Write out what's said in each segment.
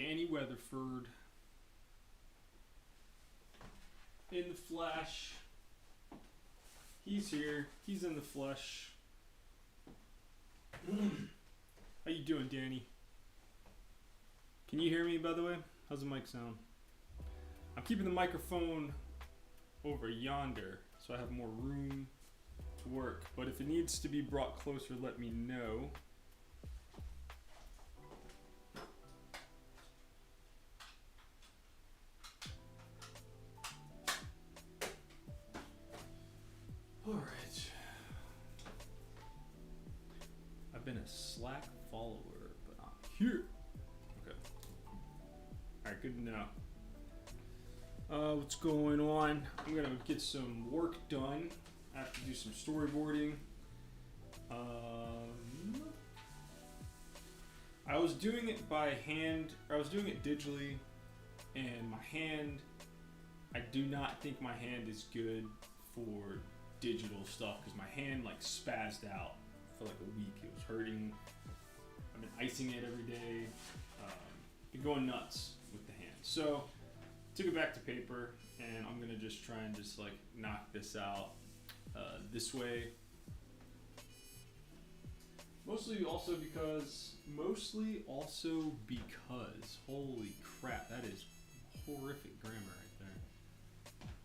Danny Weatherford in the flesh. He's here. He's in the flesh. How you doing, Danny? Can you hear me, by the way? How's the mic sound? I'm keeping the microphone over yonder so I have more room to work. But if it needs to be brought closer, let me know. All right. I've been a Slack follower, but I'm here. Okay. All right, good to know. What's going on? I'm gonna get some work done. I have to do some storyboarding. I was doing it by hand, or I was doing it digitally, and my hand, I do not think my hand is good for digital stuff because my hand like spazzed out for like a week. It was hurting. I've been icing it every day. Been going nuts with the hand. So took it back to paper, and I'm gonna just try and just like knock this out this way. Mostly also because, holy crap, that is horrific grammar right there.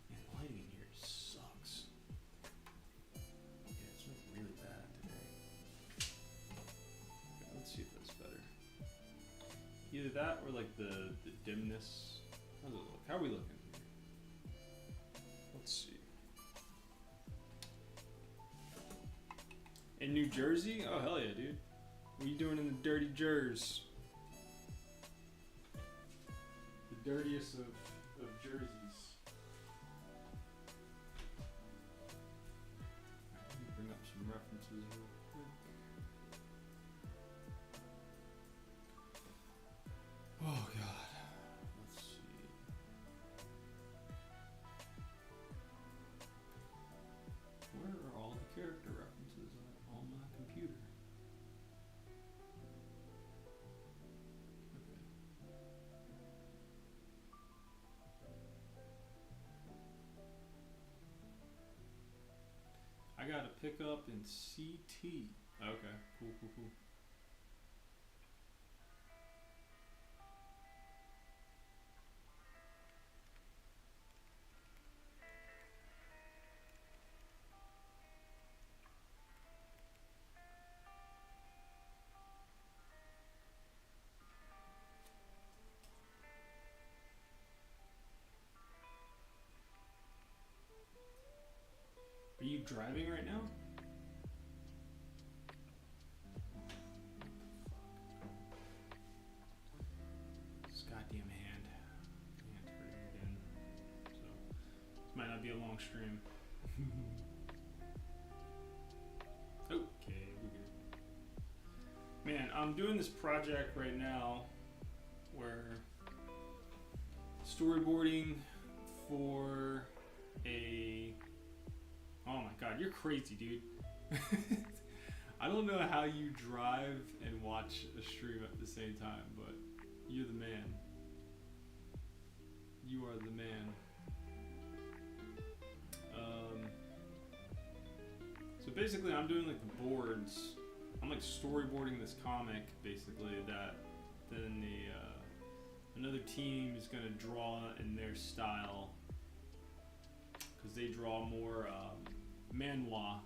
Man, lighting in here sucks. Yeah, it's really bad today. Okay, let's see if that's better. Either that or like the dimness. How's it look? How are we looking here? Let's see. In New Jersey? Oh, hell yeah, dude. What are you doing in the dirty Jers? The dirtiest of Jerseys. Let me bring up some references real quick. Oh, God. Let's see. Where are all the character references on my computer? Okay. I got a pickup in CT. Okay, cool. Are you driving right now? This goddamn hand. Hand's hurting again. So, this might not be a long stream. Okay, we're good. Man, I'm doing this project right now where storyboarding for a... Oh my god, you're crazy, dude. I don't know how you drive and watch a stream at the same time, but you're the man. You are the man. So basically I'm doing like the boards. I'm like storyboarding this comic basically that then another team is gonna draw in their style because they draw more manhwa-esque,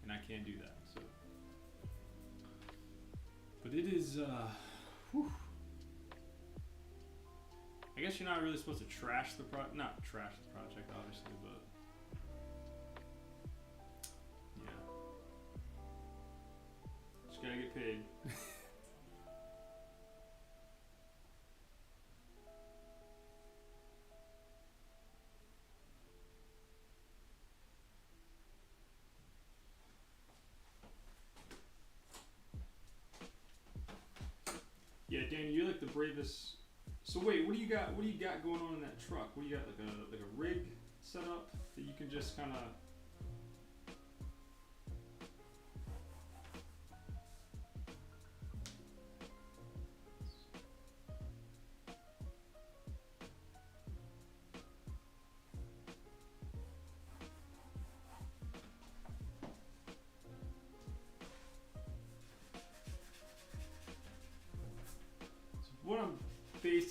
and I can't do that. So, but it is. Whew. I guess you're not really supposed to trash the not trash the project, obviously, but yeah, just gotta get paid. Yeah, Danny, you're like the bravest. So wait, what do you got? What do you got going on in that truck? What do you got? Like a rig set up that you can just kind of.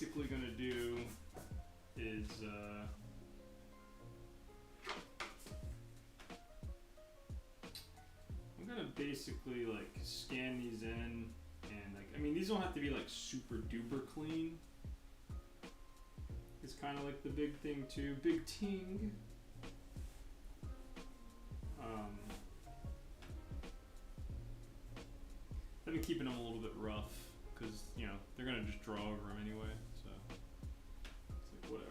basically gonna do is I'm gonna basically like scan these in, and like, I mean, these don't have to be like super duper clean. It's kind of like the big thing too, big ting. I've been keeping them a little bit rough because, you know, they're gonna just draw over them anyway, so it's like whatever.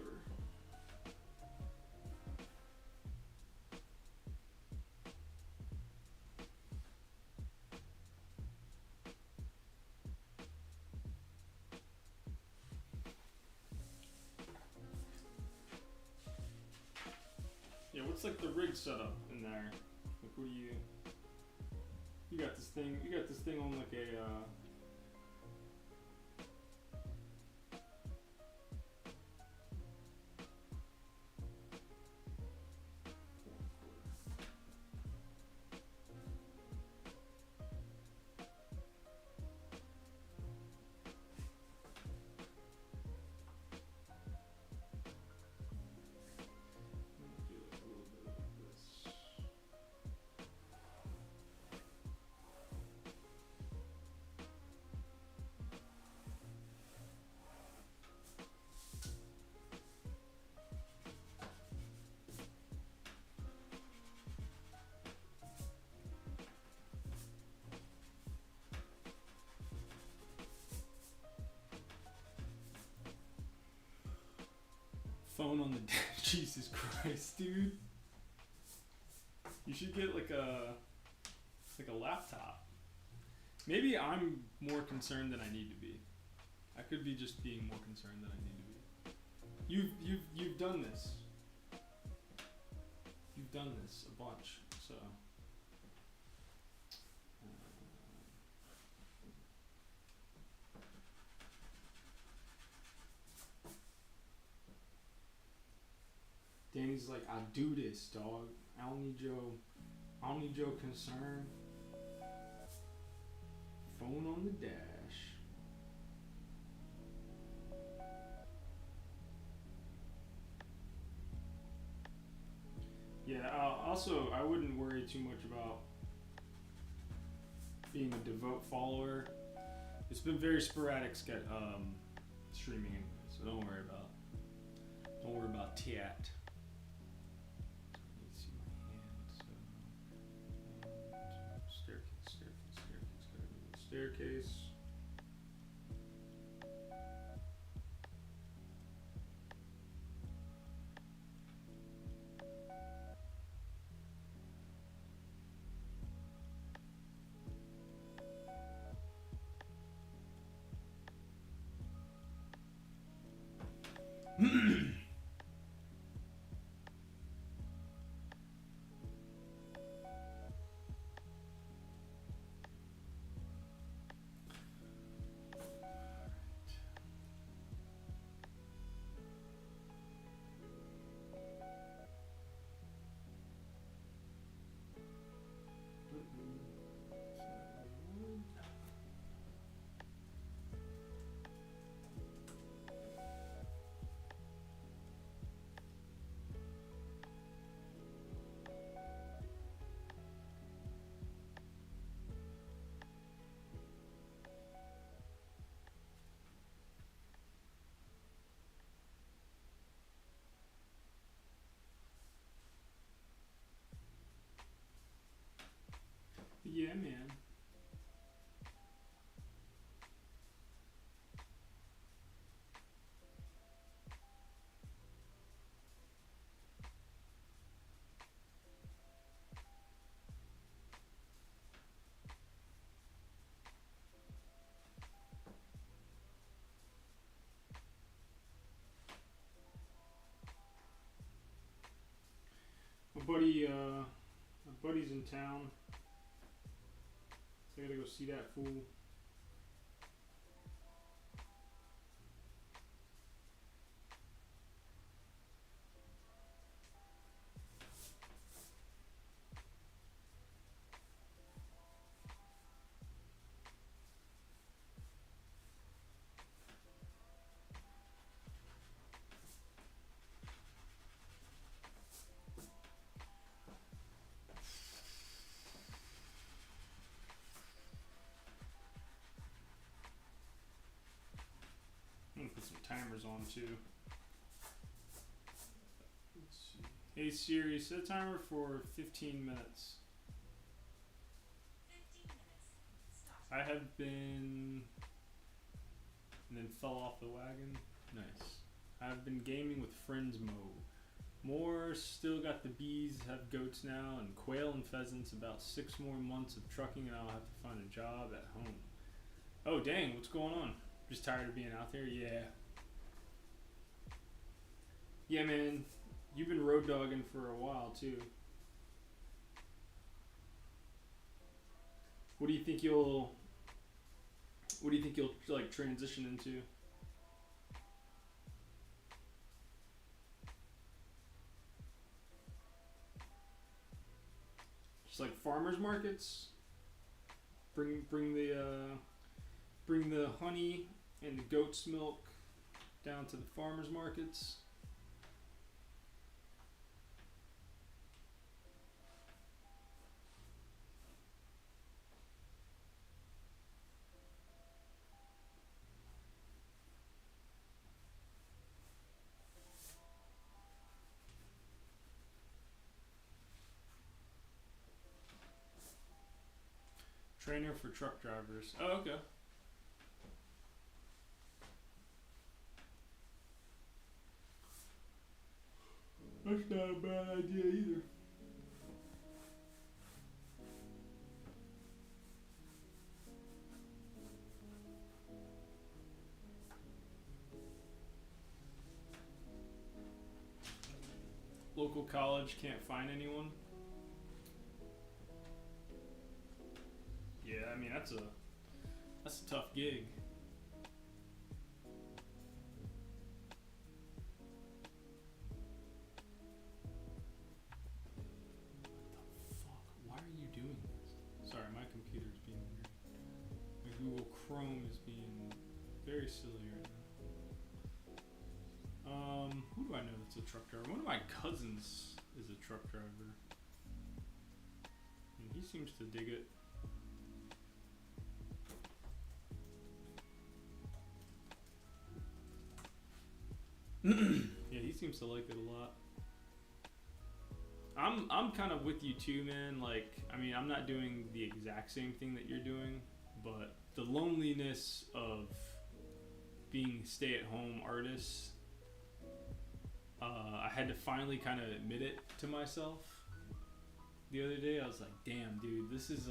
Yeah, what's like the rig setup in there? Like, what do you? You got this thing. You got this thing on like a. Phone on the Jesus Christ, dude. You should get like a laptop. Maybe I'm more concerned than I need to be. I could be just being more concerned than I need to be. You've done this. You've done this a bunch, so. Danny's like, I do this, dog. I don't need your concern. Phone on the dash. Yeah, also, I wouldn't worry too much about being a devout follower. It's been very sporadic streaming anyway, so don't worry about that. Staircase. Yeah, man. My buddy's in town. So I gotta go see that fool. put some timers on too. Let's see. Hey Siri, set a timer for 15 minutes. 15 minutes. Start. I have been, and then fell off the wagon. Nice. I've been gaming with friends mode. More still got the bees, have goats now, and quail and pheasants. About 6 more months of trucking and I'll have to find a job at home. Oh dang, what's going on? Just tired of being out there? Yeah. Yeah man, you've been road dogging for a while too. What do you think you'll like transition into? Just like farmers markets. Bring the honey and the goat's milk down to the farmers markets. Trainer for truck drivers. Oh, okay. That's not a bad idea either. Local college can't find anyone. Yeah, I mean that's a tough gig. Fuck, why are you doing this? Sorry, my computer's being weird. My Google Chrome is being very silly right now. Who do I know that's a truck driver? One of my cousins is a truck driver. And he seems to dig it. Yeah, he seems to like it a lot. I'm kind of with you too, man. Like, I mean, I'm not doing the exact same thing that you're doing, but the loneliness of being stay-at-home artist, I had to finally kind of admit it to myself. The other day, I was like, "Damn, dude, this is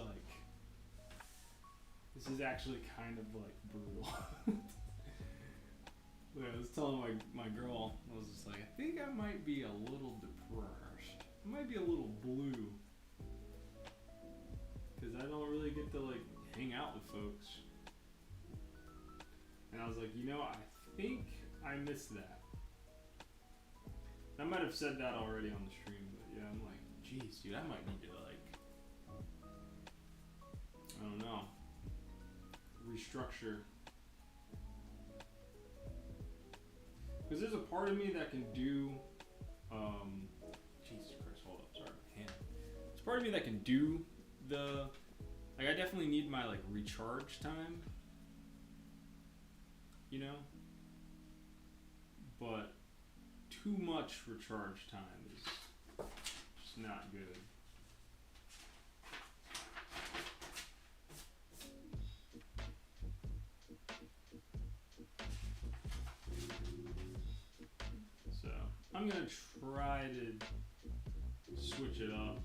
actually kind of like brutal." Yeah, I was telling my girl, I was just like, I think I might be a little depressed. I might be a little blue. Because I don't really get to like hang out with folks. And I was like, I think I missed that. I might have said that already on the stream, but yeah, I'm like, geez, dude, I might need to like, I don't know, restructure. Because there's a part of me that can do, Jesus Christ, hold up, sorry, hand. There's a part of me that can do like I definitely need my like recharge time, but too much recharge time is just not good. I'm gonna try to switch it up,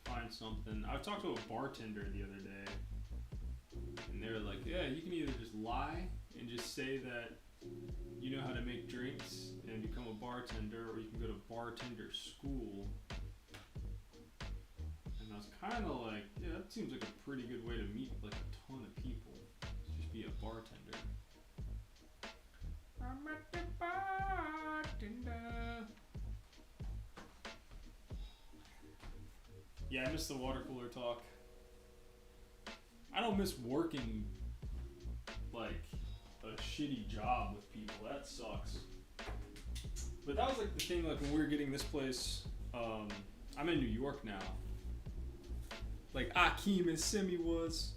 find something. I talked to a bartender the other day, and they were like, yeah, you can either just lie and just say that you know how to make drinks and become a bartender, or you can go to bartender school. And I was kind of like, yeah, that seems like a pretty good way to meet like a ton of people. Just be a bartender. I'm at the bartender. Yeah, I miss the water cooler talk. I don't miss working like a shitty job with people. That sucks. But that was like the thing, like when we were getting this place, I'm in New York now. Like Akeem and Simi was.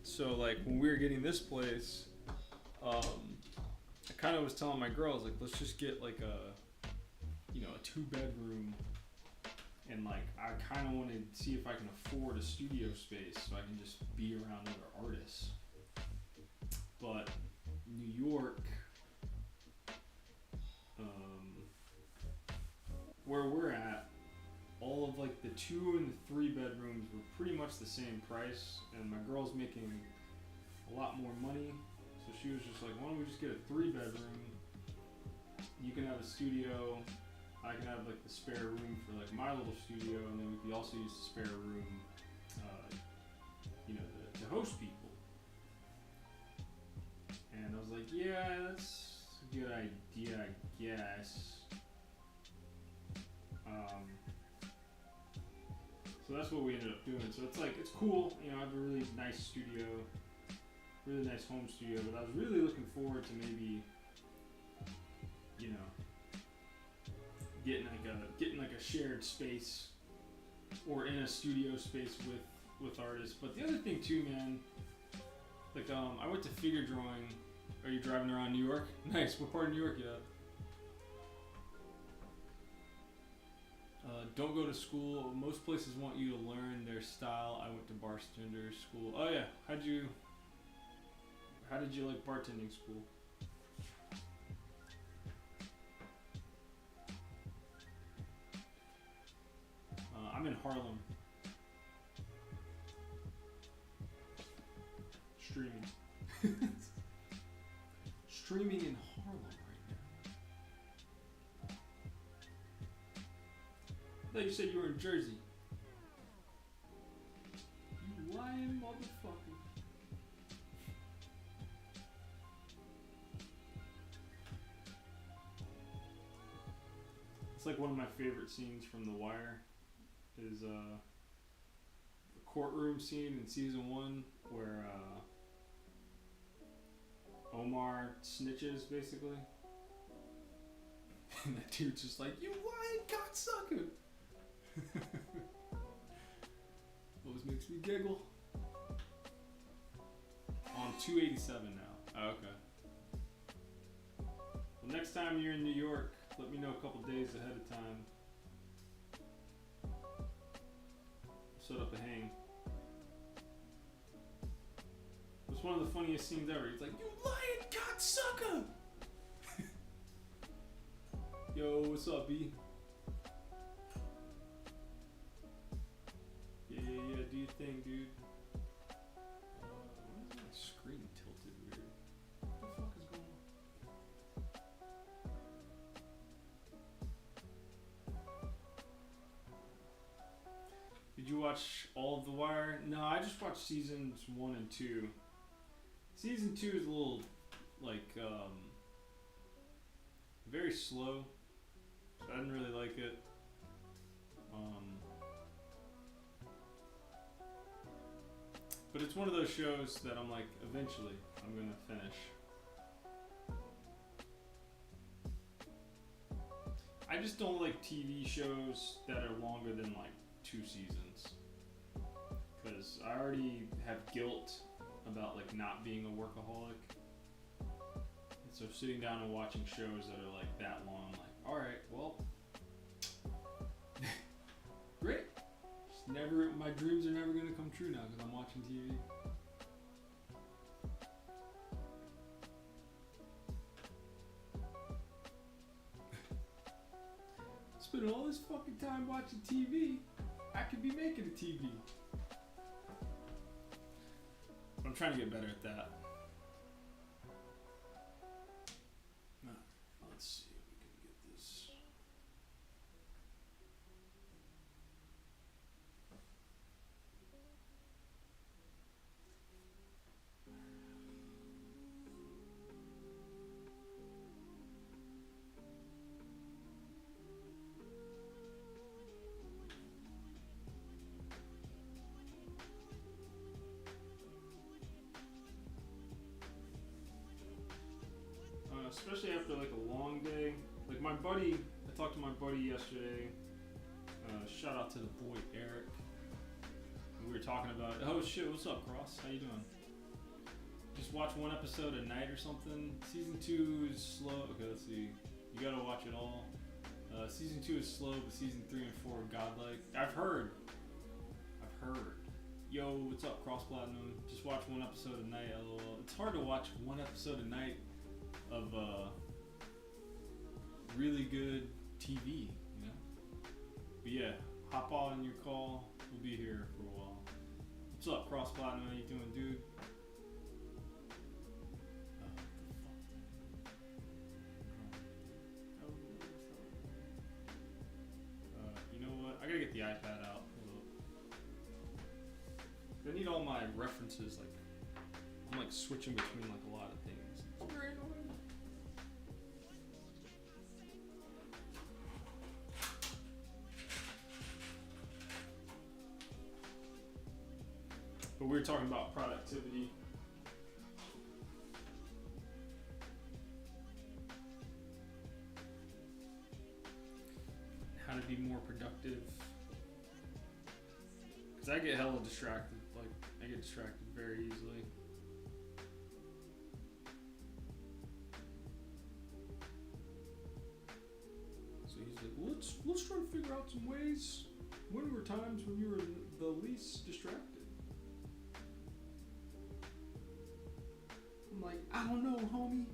So like when we were getting this place, kind of was telling my girls, like, let's just get like a 2-bedroom, and like I kind of want to see if I can afford a studio space so I can just be around other artists. But New York, where we're at, all of like the 2 and the 3 bedrooms were pretty much the same price, and my girl's making a lot more money, so she was just like, why don't we just get a 3 bedroom? You can have a studio, I can have like the spare room for like my little studio, and then we could also use the spare room, to host people. And I was like, yeah, that's a good idea, I guess. So that's what we ended up doing. So it's cool, I have a really nice studio, really nice home studio, but I was really looking forward to maybe, getting like a shared space or in a studio space with artists. But the other thing too, man, like I went to figure drawing. Are you driving around New York? Nice. What part of New York you at? Don't go to school. Most places want you to learn their style. I went to bartender school. Oh yeah. How did you like bartending school? I'm in Harlem. Streaming. Streaming in Harlem right now. I thought you said you were in Jersey. You lying motherfucker. It's like one of my favorite scenes from The Wire is the courtroom scene in season 1 where Omar snitches basically. And that dude's just like, you lying cocksucker. Always makes me giggle. On 287 now. Oh, okay. Well, next time you're in New York, let me know a couple days ahead of time. Set up a hang. It's one of the funniest scenes ever. He's like, you lying cocksucker! Yo, what's up, B? Yeah, do your thing, dude. Why is my screen tilted weird? What the fuck is going on? Did you watch all of The Wire? No, I just watched seasons 1 and 2. Season 2 is a little, very slow. So I didn't really like it. But it's one of those shows that I'm like, eventually, I'm gonna finish. I just don't like TV shows that are longer than 2 seasons. Because I already have guilt about not being a workaholic. And so sitting down and watching shows that are that long, I'm like, alright, well, great. My dreams are never gonna come true now because I'm watching TV. Spending all this fucking time watching TV, I could be making a TV. I'm trying to get better at that. Let's see if we can get this. Especially after a long day. My buddy, I talked to my buddy yesterday. Shout out to the boy Eric. We were talking about, oh shit, what's up, Cross? How you doing? just watch one episode a night or something. Season 2 is slow. Okay, let's see. You gotta watch it all. Season 2 is slow, but season 3 and 4 are godlike. I've heard. Yo, what's up, Cross Platinum? Just watch one episode a night, lol. It's hard to watch one episode a night of really good TV, you know? But yeah, hop on your call. We'll be here for a while. What's up, Cross Platinum? How you doing, dude? You know what? I gotta get the iPad out. I need all my references, like, I'm like switching between like a lot of things. It's very annoying. But we were talking about productivity. How to be more productive. Because I get hella distracted. Like, I get distracted very easily. So he's like, well, let's try to figure out some ways. When were times when you were the least distracted? I'm like, I don't know, homie.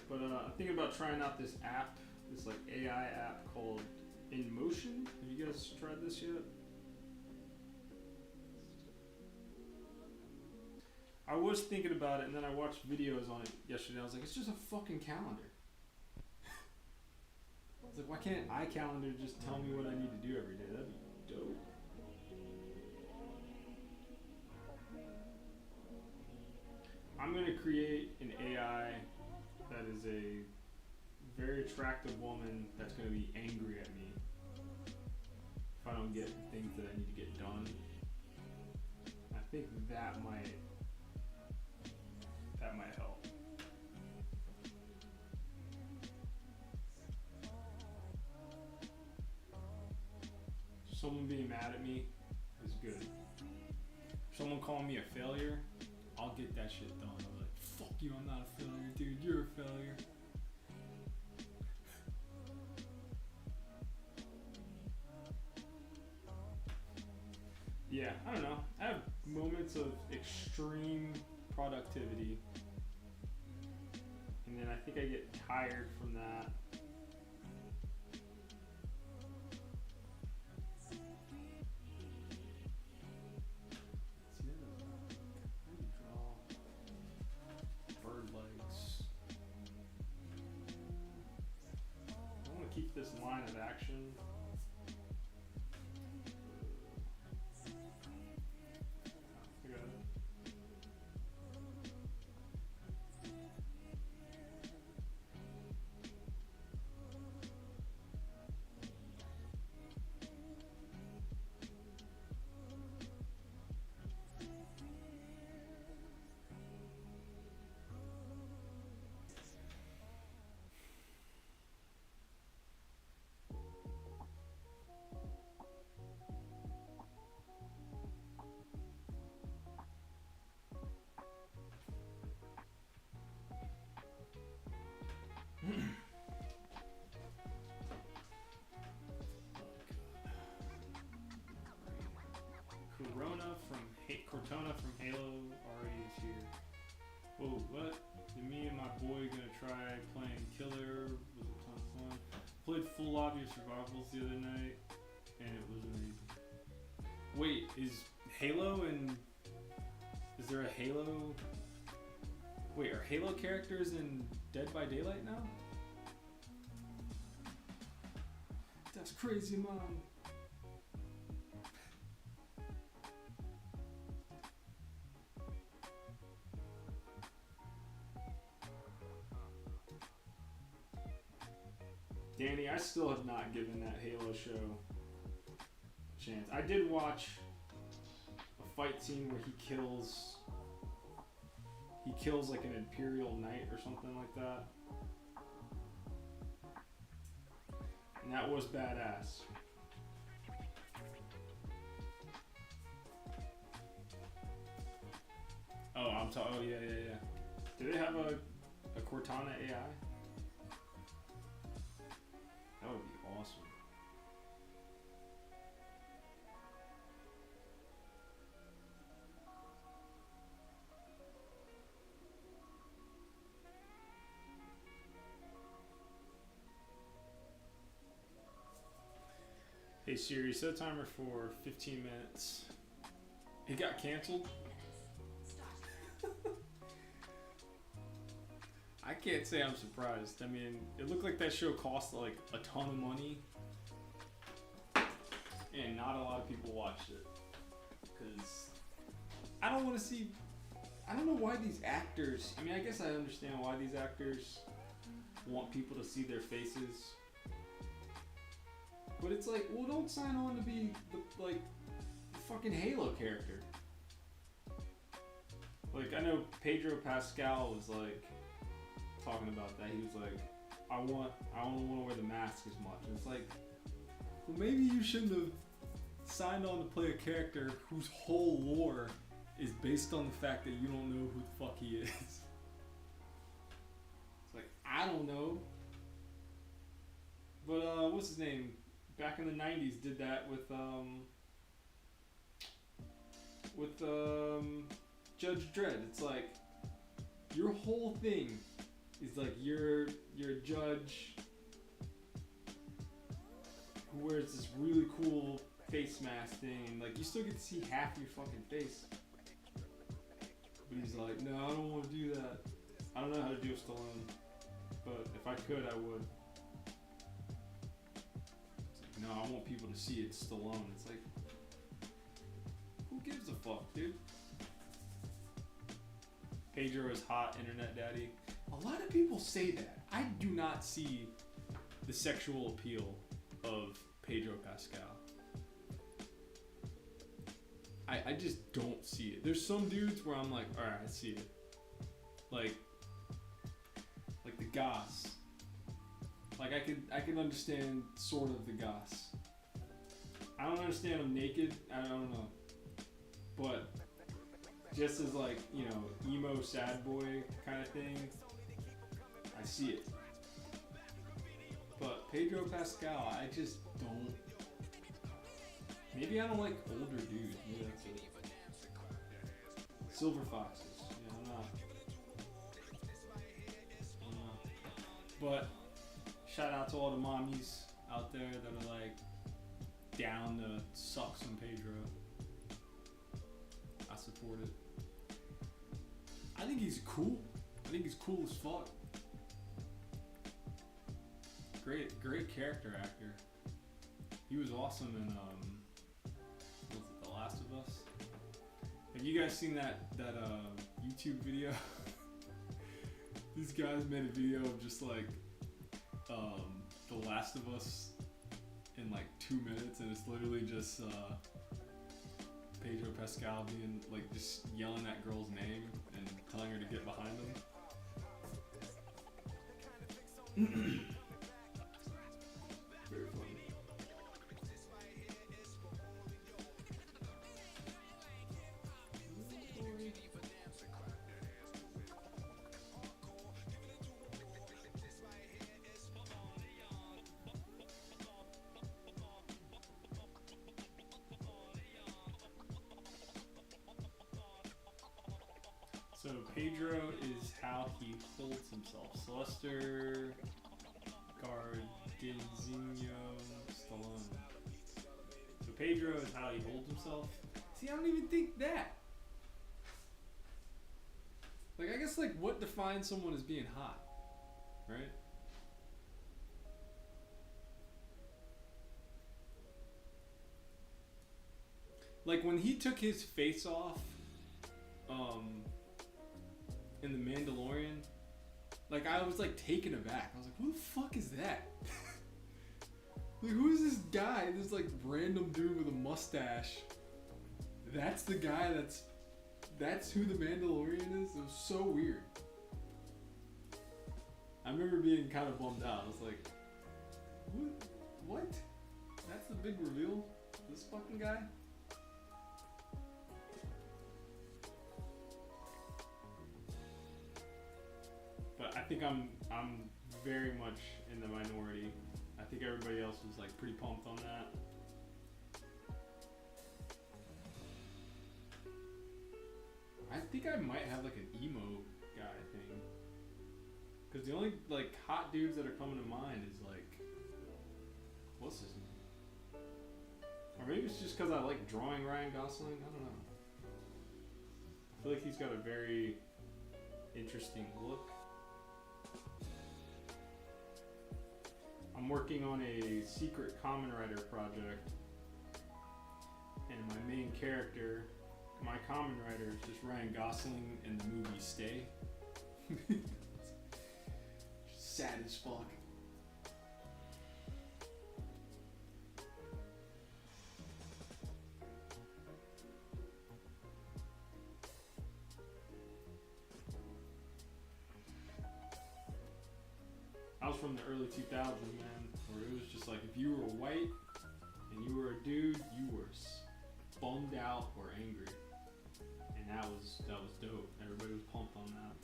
But I'm thinking about trying out this app, this like AI app called In Motion. Have you guys tried this yet? I was thinking about it, and then I watched videos on it yesterday. I was like, it's just a fucking calendar. I was like, why can't iCalendar just tell me what I need to do every day? That'd be dope. I'm gonna create an AI that is a very attractive woman that's going to be angry at me if I don't get things that I need to get done. I think that might help. Someone being mad at me is good. Someone calling me a failure, I'll get that shit done. I'm like, fuck you, I'm not a failure, dude, you're a failure. Yeah, I don't know. I have moments of extreme productivity, and then I think I get tired from that. This line of action. I got it. Cortana from Halo already is here. Whoa, what? And me and my boy gonna try playing Killer. Was a ton of fun. Played full lobby of survivals the other night, and it was amazing. Wait, is Halo and is there a Halo? Wait, are Halo characters in Dead by Daylight now? That's crazy, man. Danny, I still have not given that Halo show a chance. I did watch a fight scene where he kills like an Imperial Knight or something like that. And that was badass. Oh, oh yeah. Do they have a Cortana AI? That would be awesome. Hey Siri, set a timer for 15 minutes. It got canceled? I can't say I'm surprised. I mean, it looked like that show cost like a ton of money. And not a lot of people watched it. Because I don't want to see... I don't know why these actors... I mean, I guess I understand why these actors want people to see their faces. But it's like, well, don't sign on to be the fucking Halo character. Like, I know Pedro Pascal was like talking about that. He was like, I don't want to wear the mask as much. And it's like, well, maybe you shouldn't have signed on to play a character whose whole lore is based on the fact that you don't know who the fuck he is. It's like, I don't know. But what's his name? Back in the 90s did that with Judge Dredd. It's like your whole thing is like you're a judge who wears this really cool face mask thing, and like you still get to see half your fucking face. But he's like, no, I don't want to do that. I don't know how to do Stallone, but if I could, I would. No, I want people to see it's Stallone. It's like, who gives a fuck, dude? Pedro is hot, internet daddy. A lot of people say that. I do not see the sexual appeal of Pedro Pascal. I just don't see it. There's some dudes where I'm like, alright, I see it. Like the Goss. Like I can understand sort of the Goss. I don't understand him naked. I don't know. But just as like, you know, emo sad boy kind of thing, I see it. But Pedro Pascal, I just don't. Maybe I don't like older dudes. Maybe that's it. Silver foxes. Yeah, I'm not. But shout out to all the mommies out there that are like down to suck some Pedro. I support it. I think he's cool. I think he's cool as fuck. Great character actor. He was awesome in was it The Last of Us? Have you guys seen that YouTube video? These guys made a video of just like The Last of Us in like 2 minutes, and it's literally just Pedro Pascal being like just yelling that girl's name and telling her to get behind him. Very funny. So Pedro is how he holds himself. Sylvester Gardenzino Stallone. So Pedro is how he holds himself. See, I don't even think that. Like, I guess, like, what defines someone as being hot, right? Like, when he took his face off, in The Mandalorian, like, I was, like, taken aback. I was like, who the fuck is that? Like, who is this guy? This, like, random dude with a mustache. That's the guy that's who The Mandalorian is? It was so weird. I remember being kind of bummed out. I was like, What? That's the big reveal? This fucking guy? But I think I'm very much in the minority. I think everybody else was like pretty pumped on that. I think I might have like an emo guy thing. Cause the only like hot dudes that are coming to mind is like, what's his name? Or maybe it's just cause I like drawing Ryan Gosling. I don't know. I feel like he's got a very interesting look. I'm working on a secret Kamen Rider project, and my main character, my Kamen Rider, is just Ryan Gosling in the movie Stay. Sad as fuck. I was from the early 2000s, man, where it was just like if you were white and you were a dude, you were bummed out or angry, and that was dope. Everybody was pumped on that.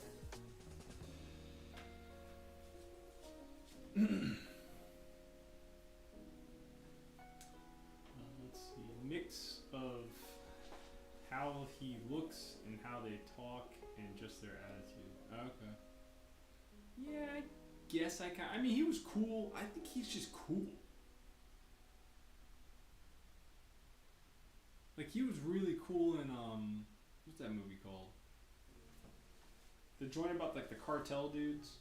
Let's see, mix of how he looks and how they talk and just their attitude. Okay. Yeah, I guess I mean, he was cool. I think he's just cool. Like, he was really cool in, what's that movie called? The joint about, like, the cartel dudes.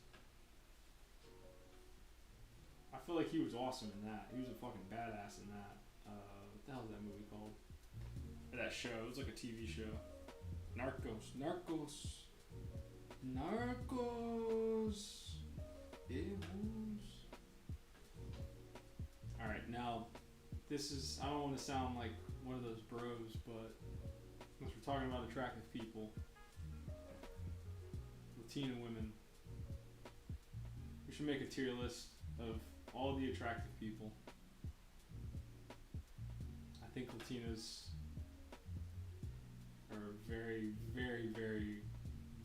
I feel like he was awesome in that. He was a fucking badass in that. What the hell is that movie called? Or that show. It was like a TV show. Narcos. It was. Alright, now, this is, I don't want to sound like one of those bros, but since we're talking about attractive people, Latina women, we should make a tier list of all the attractive people. I think Latinas are very, very, very,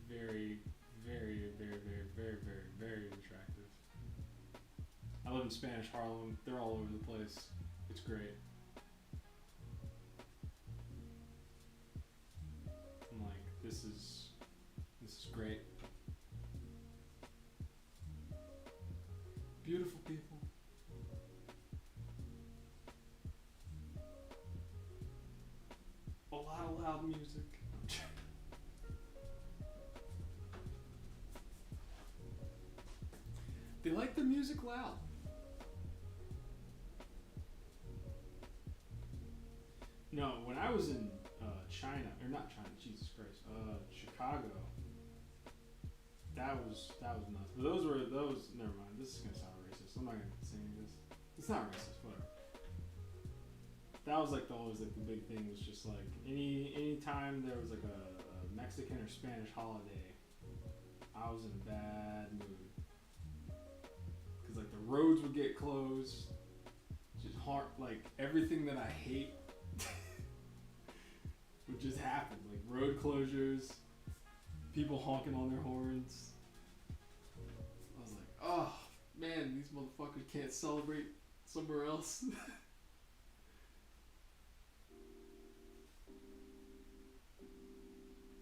very, very, very, very, very, very, very attractive. I live in Spanish Harlem. They're all over the place. It's great. I'm like, this is great. Beautiful people. A lot of loud music. They like the music loud. No, when I was in China, or not China, Jesus Christ, Chicago, that was nuts. But those, never mind, this is going to sound racist. I'm not going to say any of this. It's not racist, whatever. That was like always like the big thing was just like, any time there was like a Mexican or Spanish holiday, I was in a bad mood. Cause like the roads would get closed, just hard, like everything that I hate would just happen. Like road closures, people honking on their horns. I was like, oh man, these motherfuckers can't celebrate somewhere else.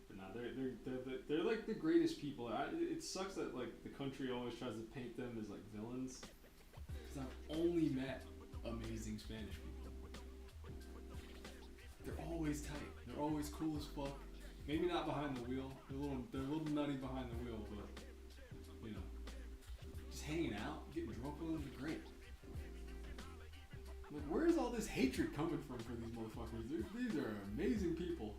But nah, they're like the greatest people. It sucks that like the country always tries to paint them as like villains. Cause I've only met amazing Spanish people. They're always tight. They're always cool as fuck. Maybe not behind the wheel. They're a little nutty behind the wheel, but you know, just hanging out, getting drunk with them, they're great. Like, where is all this hatred coming from for these motherfuckers? These are amazing people.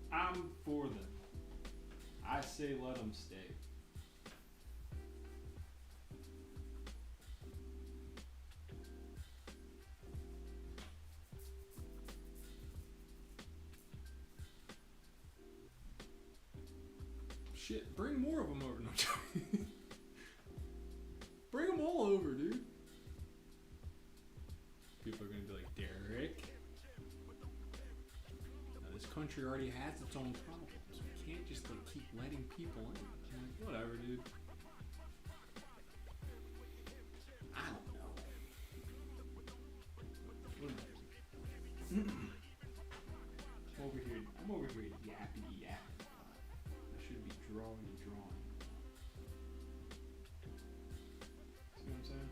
I'm for them. I say let them stay. Shit, bring more of them over. No, I'm joking. Bring them all over, dude. People are gonna be like, Derek. Now, this country already has its own problems. We can't just like keep letting people in. I'm like, whatever, dude. I don't know. I'm over here yappity yapping. I should be drawing and drawing. See what I'm saying?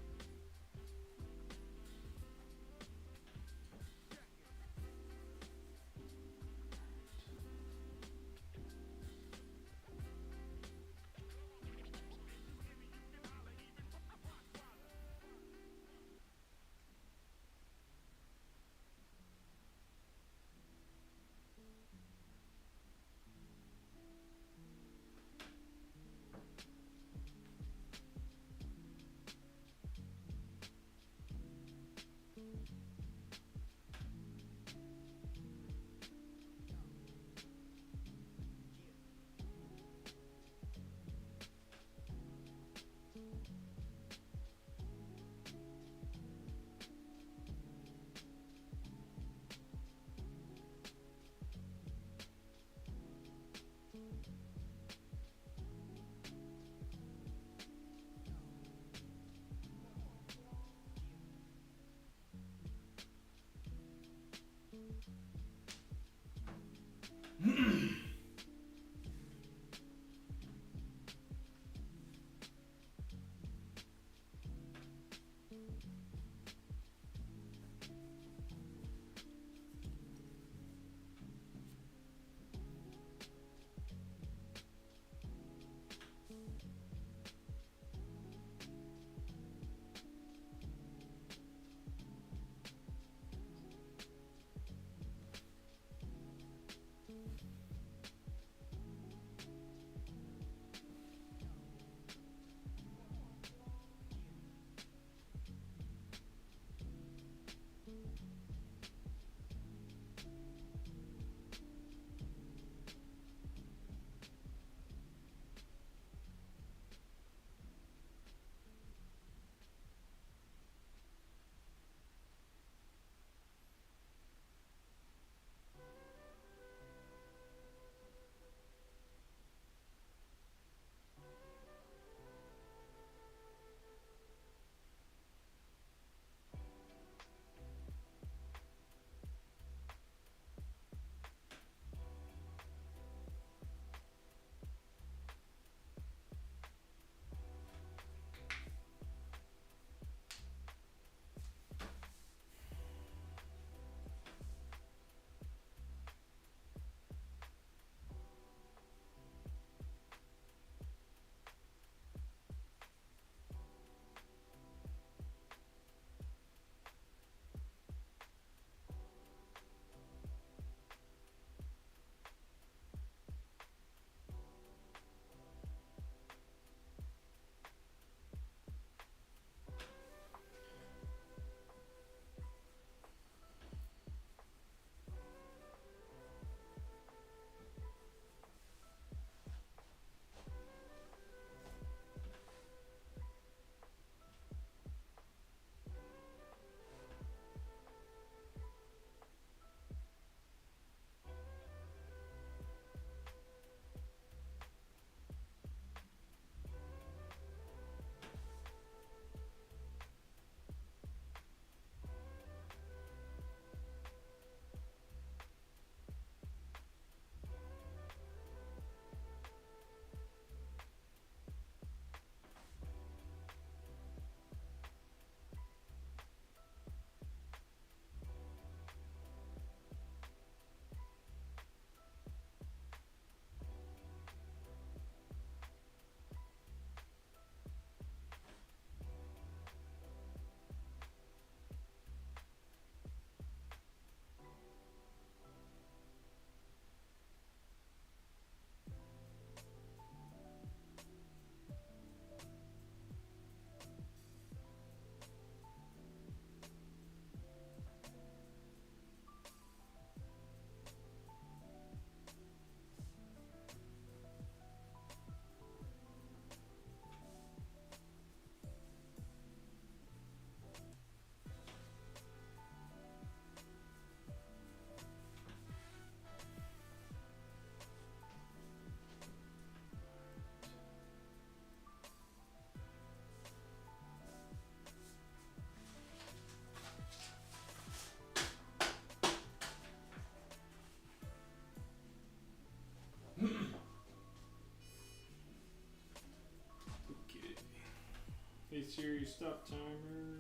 Siri, stop timer.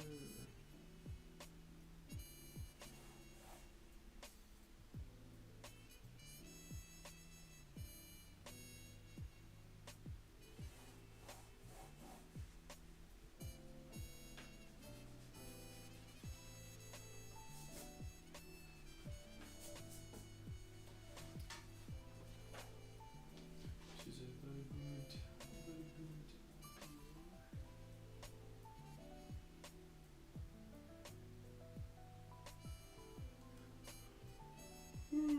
She's a very good, very good. Okay.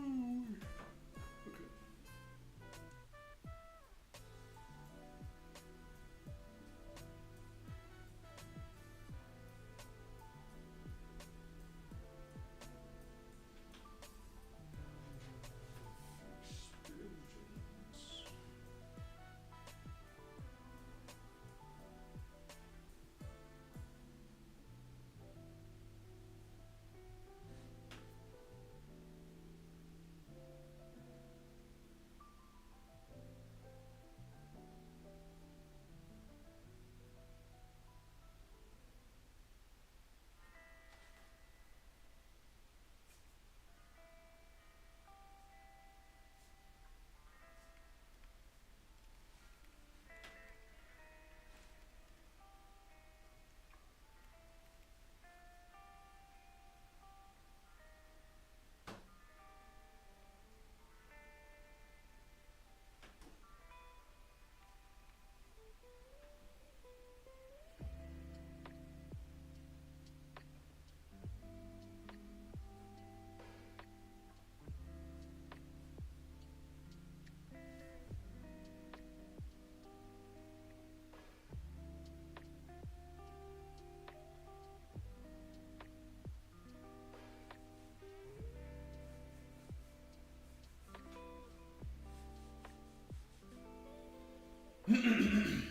Explosions.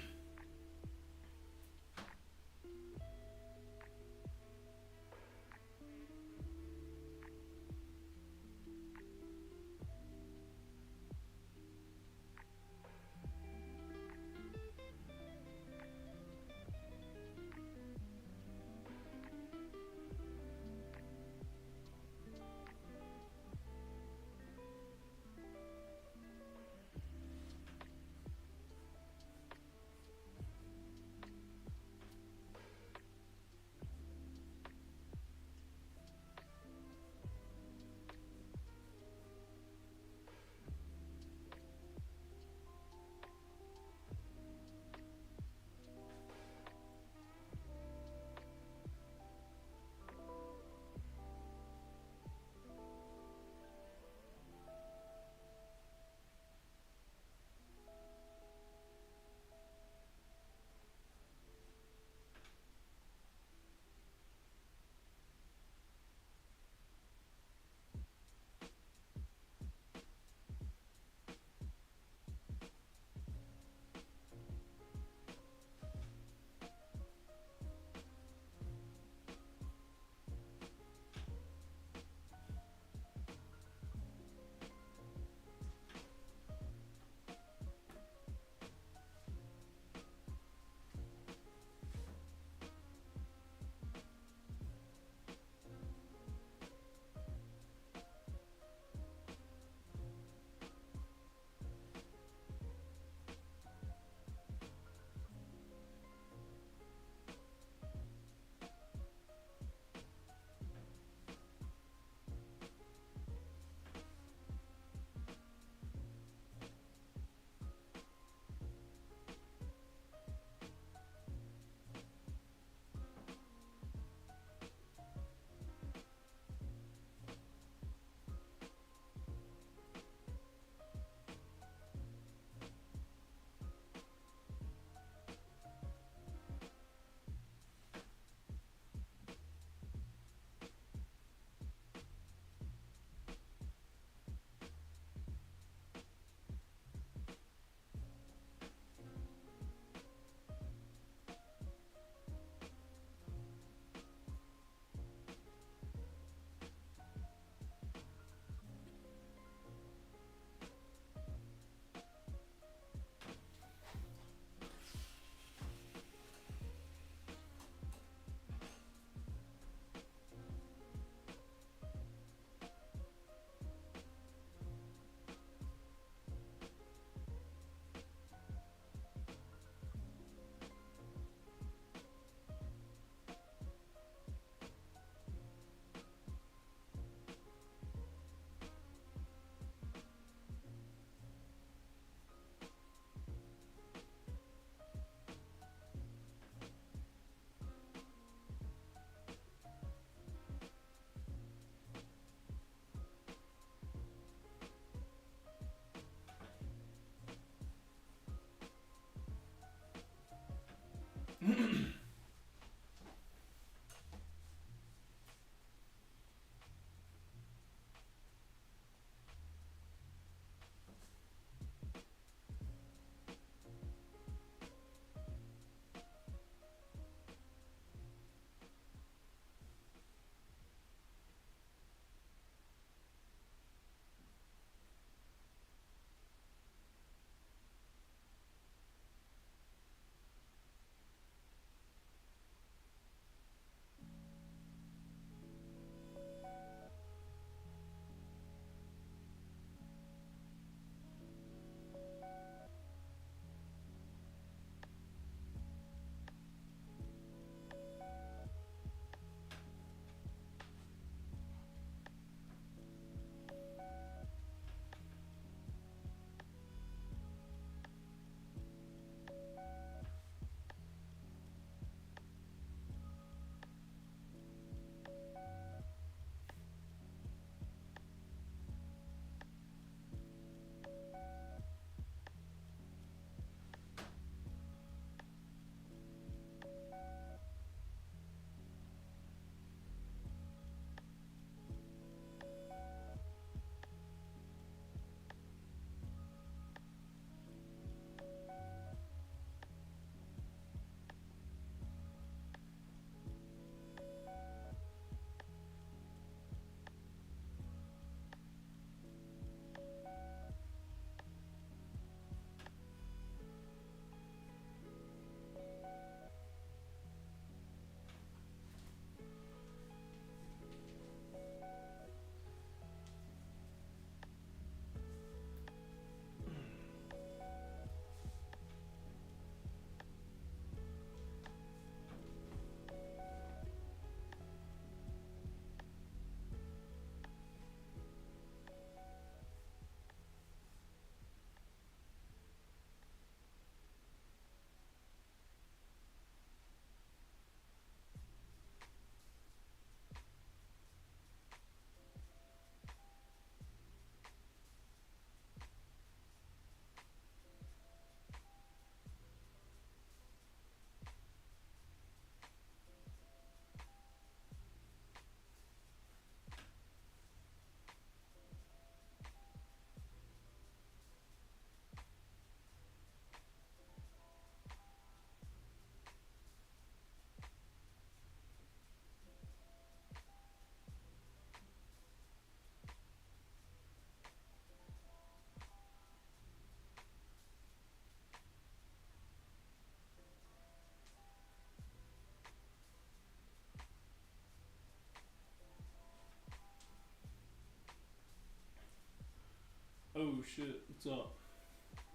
Oh shit, what's up?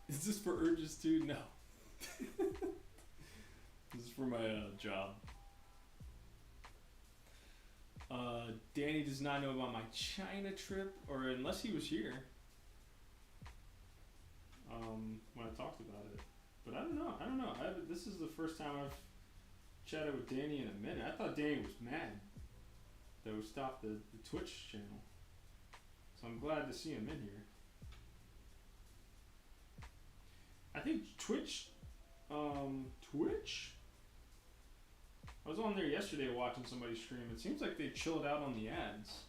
Is this for urges too? No. This is for my job. Danny does not know about my China trip, or unless he was here when I talked about it. But I don't know. This is the first time I've chatted with Danny in a minute. I thought Danny was mad that we stopped the Twitch channel. So I'm glad to see him in here. I think Twitch. I was on there yesterday watching somebody stream. It seems like they chilled out on the ads.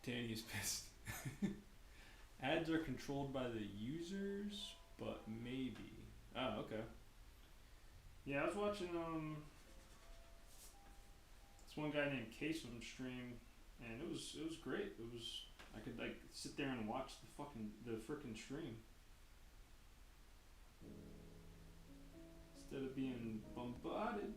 Danny's pissed. Ads are controlled by the users, but maybe. Oh, okay. Yeah, I was watching this one guy named Case on stream, and it was great. I could like sit there and watch the frickin' stream. instead of being bombarded.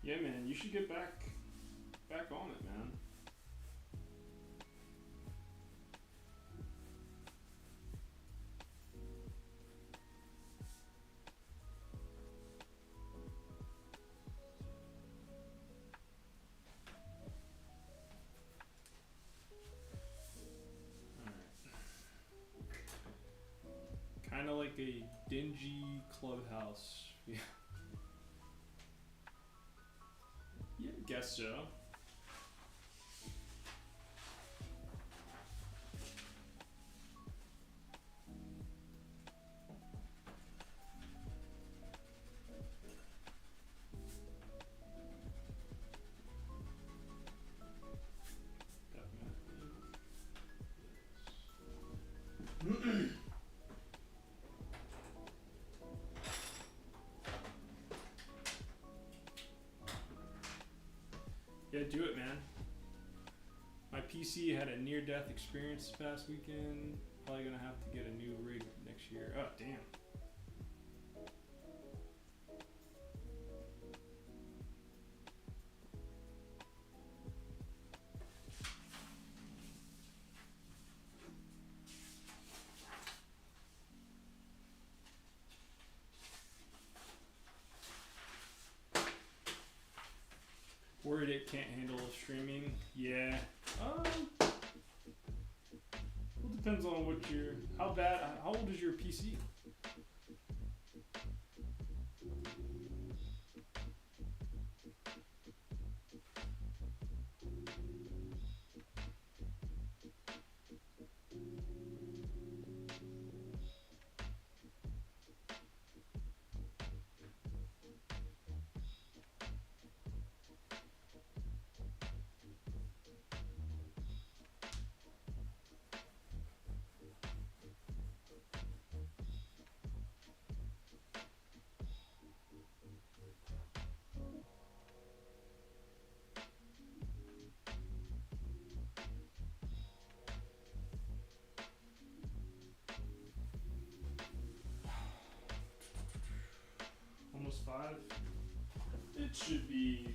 Yeah, man, you should get back on it, man. Kind of like a dingy clubhouse. Yeah. Yeah, guess so. Definitely. Yeah, do it, man. My PC had a near-death experience this past weekend. Probably gonna have to get a new rig next year. Oh, damn. Worried it can't handle streaming. Yeah. Well, depends on what your. How bad? How old is your PC? Almost 5. It should be.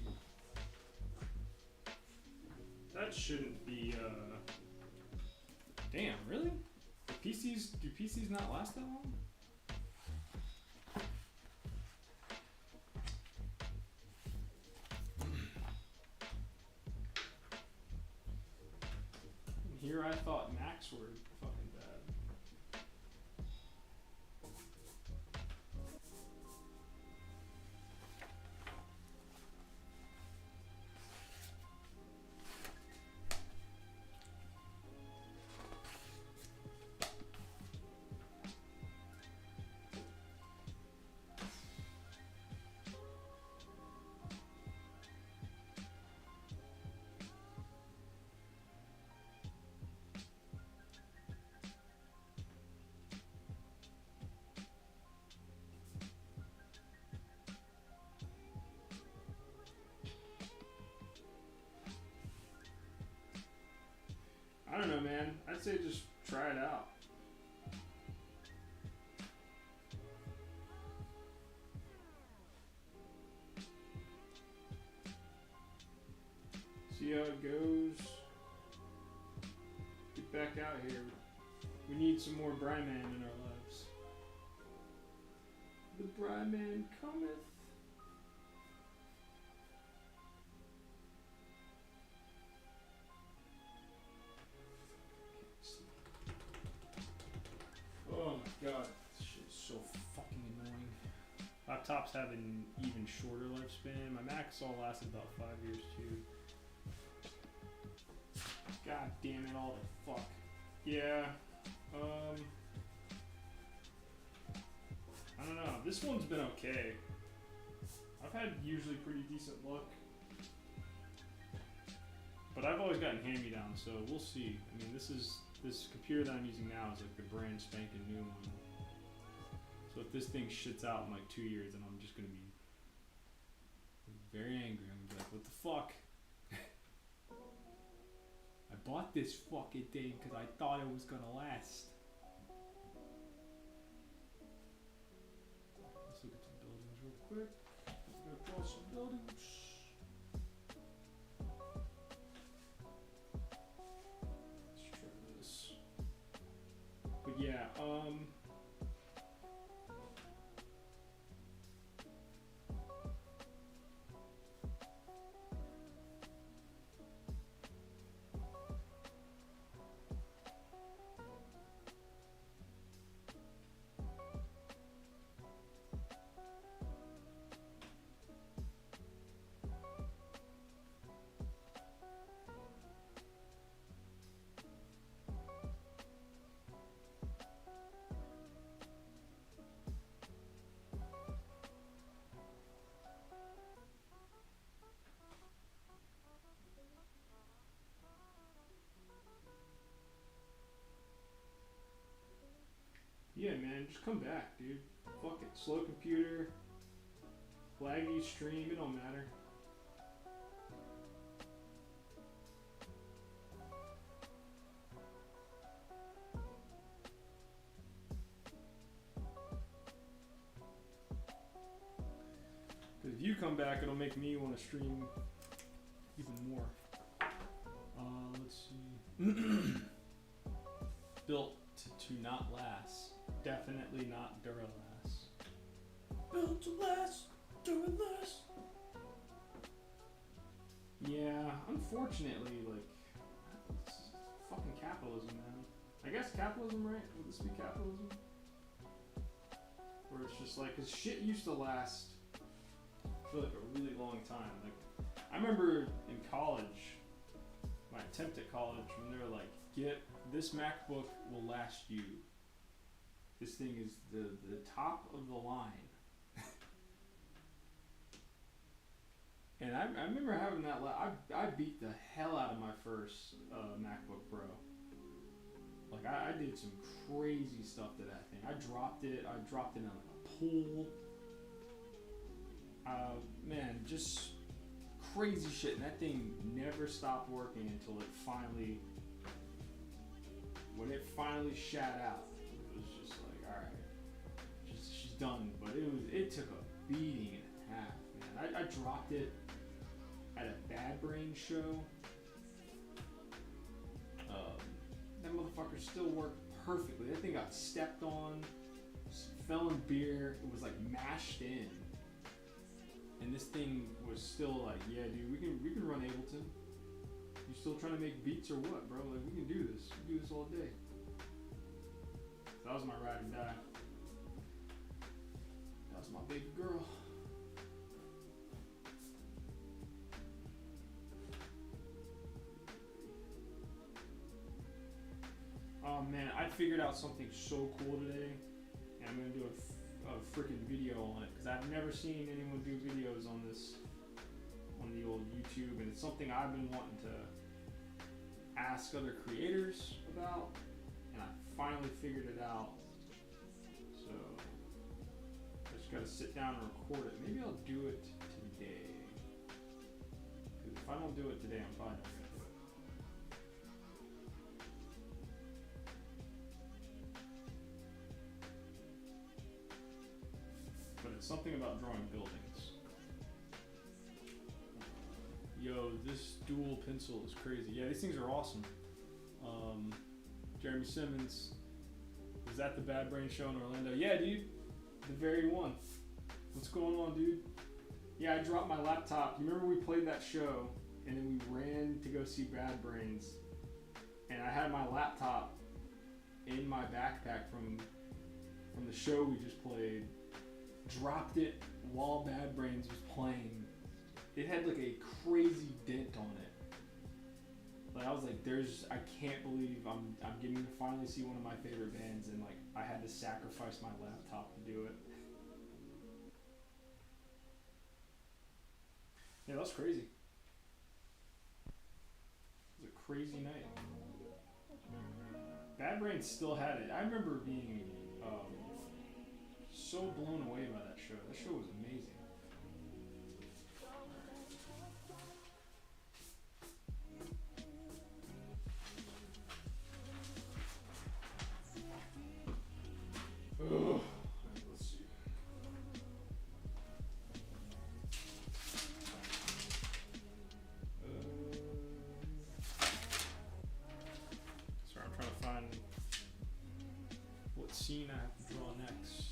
That shouldn't be. Damn, really? Do PCs not last that long? Here I thought Macs were fucking bad. I don't know, man. I'd say just try it out. See how it goes. Get back out here. We need some more Bryman in our lives. The Bryman cometh. Oh my god, this shit is so fucking annoying. I laptops have an even shorter lifespan. My Macs all lasted about 5 years too. God damn it, all the fuck. Yeah. I don't know. This one's been okay. I've had usually pretty decent luck. But I've always gotten hand-me-down, so we'll see. I mean, this computer that I'm using now is like the brand spanking new one. So if this thing shits out in like 2 years, then I'm just gonna be very angry. I'm gonna be like, what the fuck? I bought this fucking thing because I thought it was gonna last. Let's look at some buildings real quick. I'm gonna draw some buildings. Let's try this. But yeah, yeah, man, just come back, dude. Fuck it. Slow computer, laggy stream, it don't matter. Because if you come back, it'll make me want to stream even more. Let's see. Built to not last. Definitely not Duralast. Built to last, Duralast. Yeah, unfortunately, like, it's fucking capitalism, man. I guess capitalism, right? Would this be capitalism? Where it's just like, cause shit used to last for like a really long time. Like, I remember in college, my attempt at college, when they were like, this MacBook will last you. This thing is the top of the line. And I remember having that, I beat the hell out of my first MacBook Pro. Like, I did some crazy stuff to that thing. I dropped it in like a pool. Man, just crazy shit. And that thing never stopped working until it finally, when it finally shat out, it was just like, all right, she's done. But it took a beating and a half, man. I dropped it at a Bad Brain show. That motherfucker still worked perfectly. That thing got stepped on, fell in beer. It was like mashed in, and this thing was still like, yeah, dude, we can run Ableton. You still trying to make beats or what, bro? Like, we can do this. We can do this all day. That was my ride or die. That was my baby girl. Oh man, I figured out something so cool today, and I'm gonna do a freaking video on it because I've never seen anyone do videos on this, on the old YouTube, and it's something I've been wanting to ask other creators about, and I finally figured it out. So I just gotta sit down and record it. Maybe I'll do it today. Because if I don't do it today, I'm probably not gonna do it. But it's something about drawing buildings. Yo, this dual pencil is crazy. Yeah, these things are awesome. Jeremy Simmons was at the Bad Brain show in Orlando. Yeah, dude, the very one. What's going on, dude? Yeah, I dropped my laptop. You remember we played that show, and then we ran to go see Bad Brains, and I had my laptop in my backpack from the show we just played, dropped it while Bad Brains was playing. It had like a crazy dent on it. Like I was like, I can't believe I'm getting to finally see one of my favorite bands, and like I had to sacrifice my laptop to do it. Yeah, that was crazy. It was a crazy night. Bad Brains still had it. I remember being so blown away by that show. That show was amazing. Ugh. Let's see. Sorry, I'm trying to find what scene I have to draw next.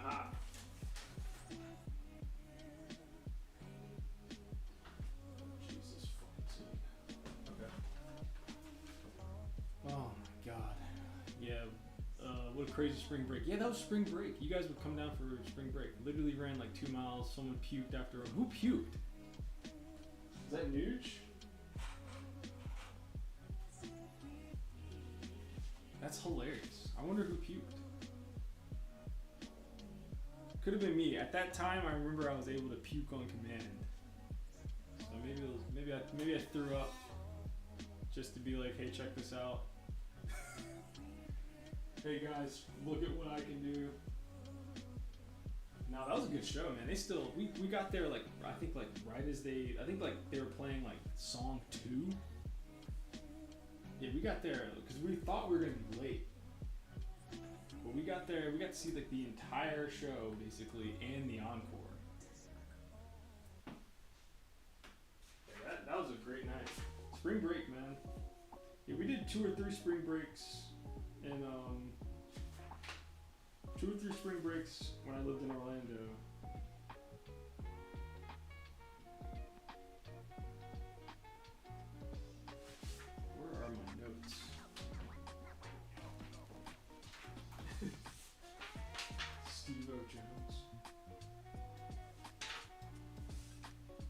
Ah. Jesus fucking scene. Okay. Oh my god. Yeah. What a crazy spring break. Yeah, that was spring break. You guys would come down for spring break. Literally ran like 2 miles. Someone puked after. Who puked? Is that Nuge? That's hilarious. I wonder who puked. Could have been me. At that time, I remember I was able to puke on command. So maybe I threw up just to be like, hey, check this out. Hey guys, look at what I can do. No, that was a good show, man. They still, we got there like, I think like they were playing like song 2. Yeah, we got there because we thought we were gonna be late. But we got there, we got to see like the entire show basically and the encore. Yeah, that was a great night. Spring break, man. Yeah, we did 2 or 3 spring breaks. And 2 or 3 spring breaks when I lived in Orlando. Where are my notes? Steve-O Jones.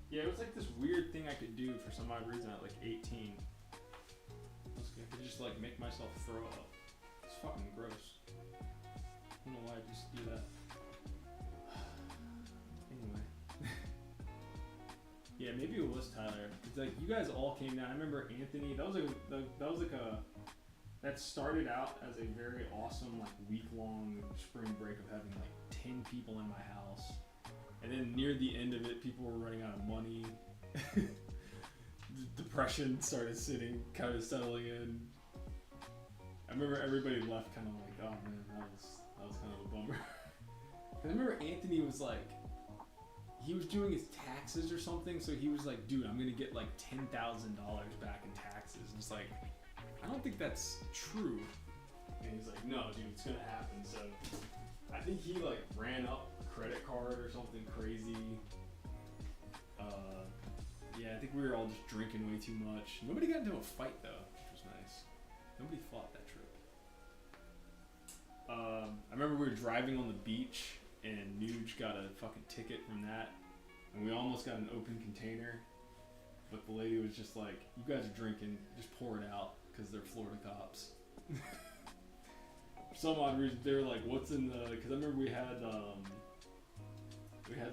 Yeah, it was like this weird thing I could do for some odd reason at like 18. I could just like make myself throw up. It's fucking gross. I don't know why I just do that. Anyway. Yeah, maybe it was Tyler. It's like you guys all came down. I remember Anthony. That started out as a very awesome like week-long spring break of having like 10 people in my house. And then near the end of it, people were running out of money. Depression started kind of settling in. I remember everybody left kind of like, oh man, that was kind of a bummer. I remember Anthony was like, he was doing his taxes or something, so he was like, dude, I'm gonna get like $10,000 back in taxes. And it's like, I don't think that's true. And he's like, no, dude, it's gonna happen. So I think he like ran up a credit card or something crazy. Yeah, I think we were all just drinking way too much. Nobody got into a fight though, which was nice. Nobody fought that trip. I remember we were driving on the beach and Nuge got a fucking ticket from that, and we almost got an open container, but the lady was just like, you guys are drinking, just pour it out, because they're Florida cops. For some odd reason, they were like, what's in the, because I remember we had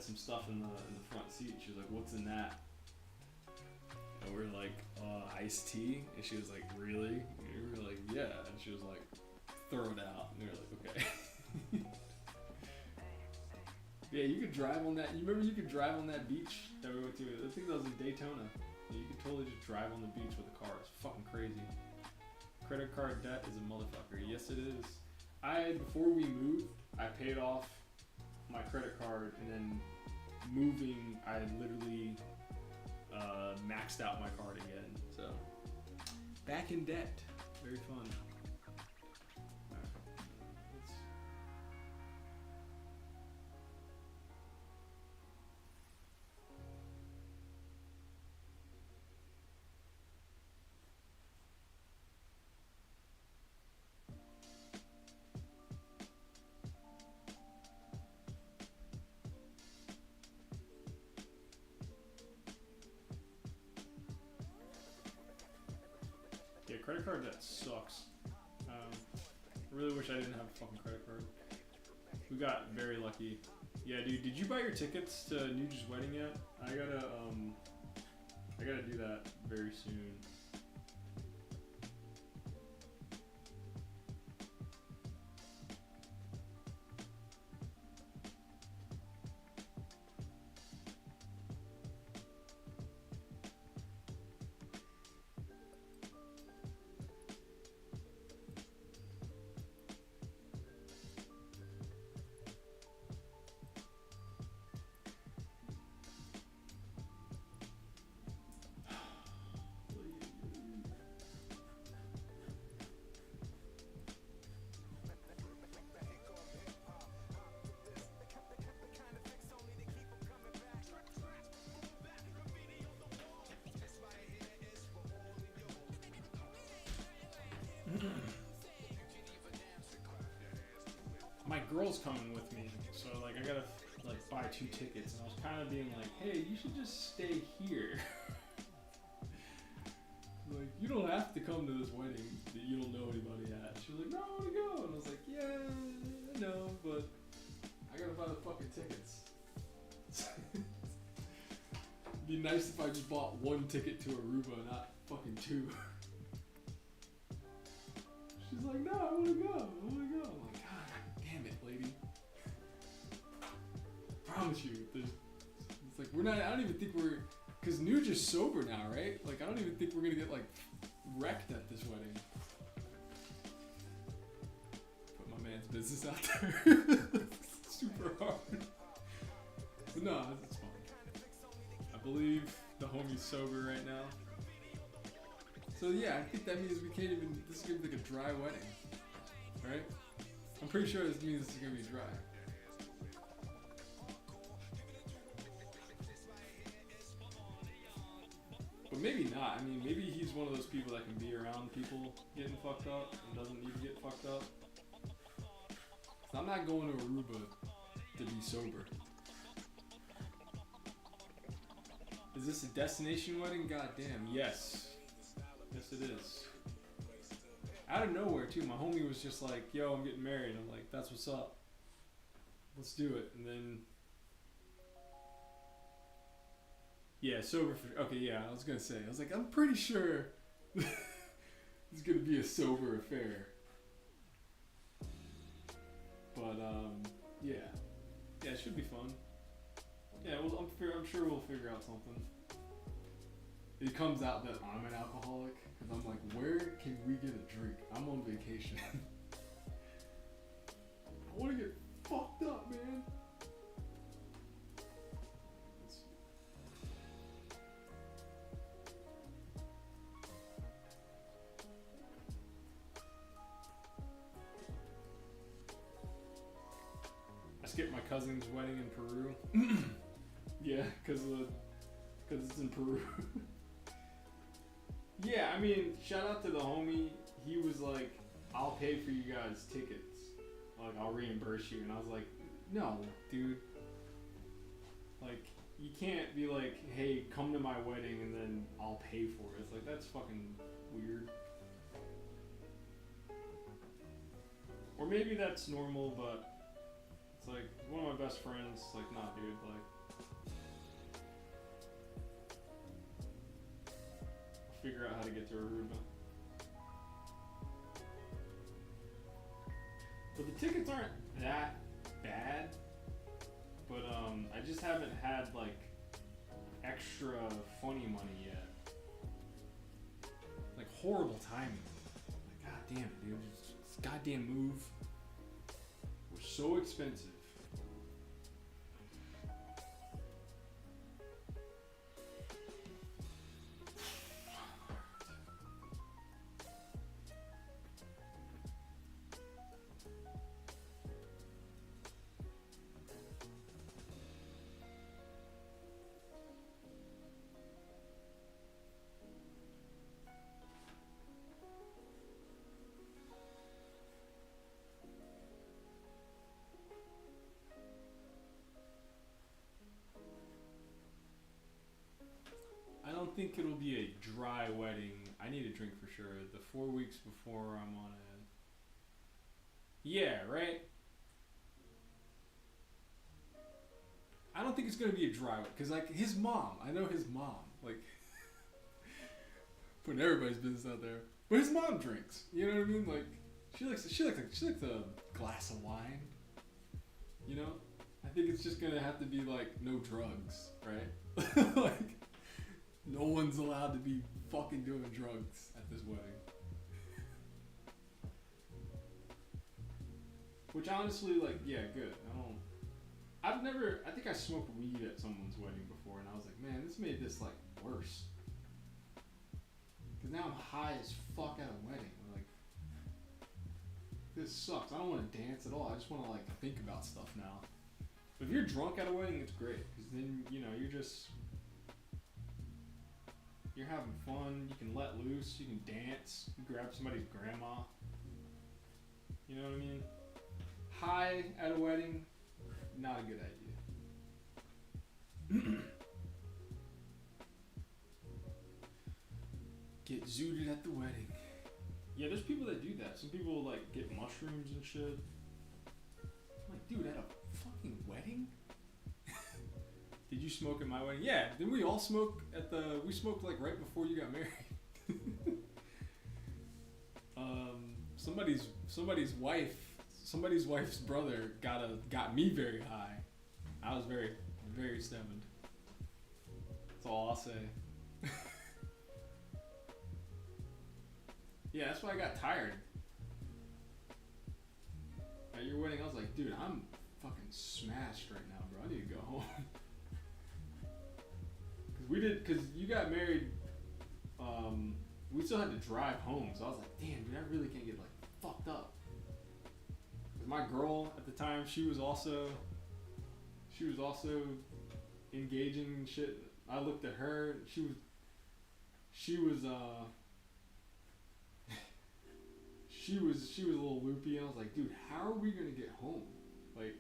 some stuff in the front seat. She was like, what's in that? And we were like, iced tea. And she was like, really? And we were like, yeah. And she was like, throw it out. And we were like, okay. Yeah, you could drive on that. You remember you could drive on that beach that we went to? I think that was in Daytona. Yeah, you could totally just drive on the beach with a car. It's fucking crazy. Credit card debt is a motherfucker. Yes, it is. Before we moved, I paid off my credit card, and then moving, I literally maxed out my card again. So, back in debt. Very fun. credit card, that sucks. I really wish I didn't have a fucking credit card. We got very lucky. Yeah, dude, did you buy your tickets to Nuge's wedding yet? I gotta do that very soon. My girl's coming with me, so like I gotta like buy 2 tickets, and I was kind of being like, hey, you should just stay here. Like, you don't have to come to this wedding that you don't know anybody at. She was like, no, I wanna go, and I was like, yeah, I know, but I gotta buy the fucking tickets. It'd be nice if I just bought 1 ticket to Aruba, not fucking 2. She's like, no, I wanna go. I'm like, God damn it, lady. Promise you. It's like, I don't even think cause Nuge is sober now, right? Like, I don't even think we're gonna get like wrecked at this wedding. Put my man's business out there. Super hard. But no, it's fine. I believe the homie's sober right now. So yeah, I think that means we can't even, this is gonna be like a dry wedding, right? I'm pretty sure this means this is gonna be dry. But maybe not. I mean, maybe he's one of those people that can be around people getting fucked up and doesn't need to get fucked up. So I'm not going to Aruba to be sober. Is this a destination wedding? Goddamn, yes. Yes, it is. Out of nowhere, too. My homie was just like, yo, I'm getting married. I'm like, that's what's up. Let's do it. And then... yeah, sober for... okay, yeah, I was going to say. I was like, I'm pretty sure it's going to be a sober affair. But, yeah. Yeah, it should be fun. Yeah, well, I'm sure we'll figure out something. It comes out that I'm an alcoholic, because I'm like, where can we get a drink? I'm on vacation. I want to get fucked up, man. I skipped my cousin's wedding in Peru. Yeah, because it's in Peru. Yeah, I mean, shout out to the homie. He was like, I'll pay for you guys' tickets. Like, I'll reimburse you. And I was like, no, dude. Like, you can't be like, hey, come to my wedding and then I'll pay for it. It's like, that's fucking weird. Or maybe that's normal, but it's like, one of my best friends, like, nah, dude, like, figure out how to get to Aruba. But the tickets aren't that bad. But I just haven't had like extra funny money yet. Like horrible timing. Like, god damn it, dude. This goddamn move was so expensive. think it'll be a dry wedding. I need a drink for sure. The 4 weeks before I'm on a. Yeah, right? I don't think it's gonna be a dry wedding. Because, like, his mom. I know his mom. Like, putting everybody's business out there. But his mom drinks. You know what I mean? Like, she likes a glass of wine. You know? I think it's just gonna have to be, like, no drugs, right? Like, no one's allowed to be fucking doing drugs at this wedding. Which honestly, like, yeah, good. I think I smoked weed at someone's wedding before, and I was like, man, this made this, like, worse. Because now I'm high as fuck at a wedding. I'm like, this sucks. I don't want to dance at all. I just want to, like, think about stuff now. But if you're drunk at a wedding, it's great. Because then, you know, you're having fun. You can let loose. You can dance. You grab somebody's grandma. You know what I mean? High at a wedding, not a good idea. Get zooted at the wedding. Yeah, there's people that do that. Some people like get mushrooms and shit. I'm like, dude, at a fucking wedding? Did you smoke at my wedding? Yeah, didn't we all smoke we smoked like right before you got married. Somebody's wife's brother got me very high. I was very, very stoned. That's all I'll say. Yeah, that's why I got tired. At your wedding, I was like, dude, I'm fucking smashed right now, bro. I need to go home. Cause you got married, we still had to drive home, so I was like, damn, dude, I really can't get like fucked up. Cause my girl at the time, she was also engaging in shit. I looked at her, she was a little loopy, and I was like, dude, how are we gonna get home? Like,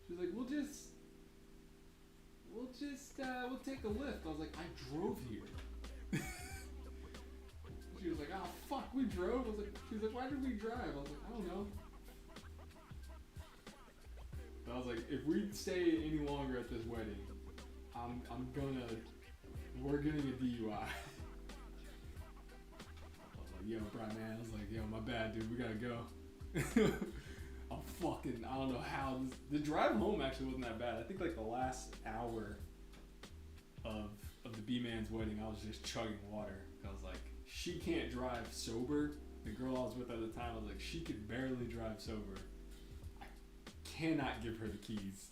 she was like, we'll take a lift. I was like, I drove here. She was like, oh fuck, we drove? She was like, why did we drive? I was like, I don't know. But I was like, if we stay any longer at this wedding, we're getting a DUI. I was like, yo, bro, man. I was like, yo, my bad, dude. We gotta go. I don't know how. The drive home actually wasn't that bad. I think like the last hour of the B-Man's wedding, I was just chugging water. I was like, she can't drive sober. The girl I was with at the time, I was like, she could barely drive sober. I cannot give her the keys.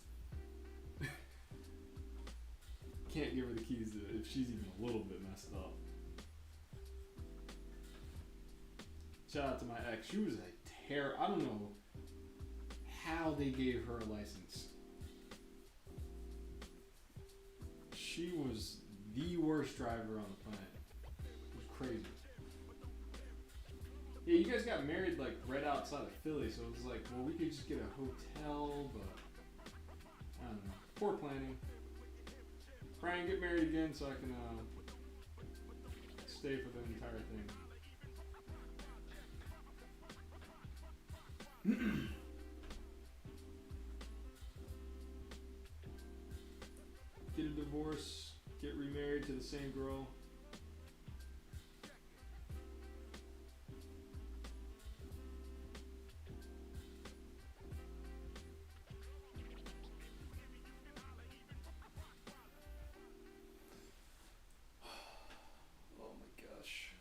Can't give her the keys if she's even a little bit messed up. Shout out to my ex. She was a terror. I don't know how they gave her a license. She was the worst driver on the planet. It was crazy. Yeah, you guys got married like right outside of Philly, so it was like, well, we could just get a hotel, but I don't know. Poor planning. Try and get married again so I can stay for the entire thing. Get a divorce, get remarried to the same girl. Oh my gosh.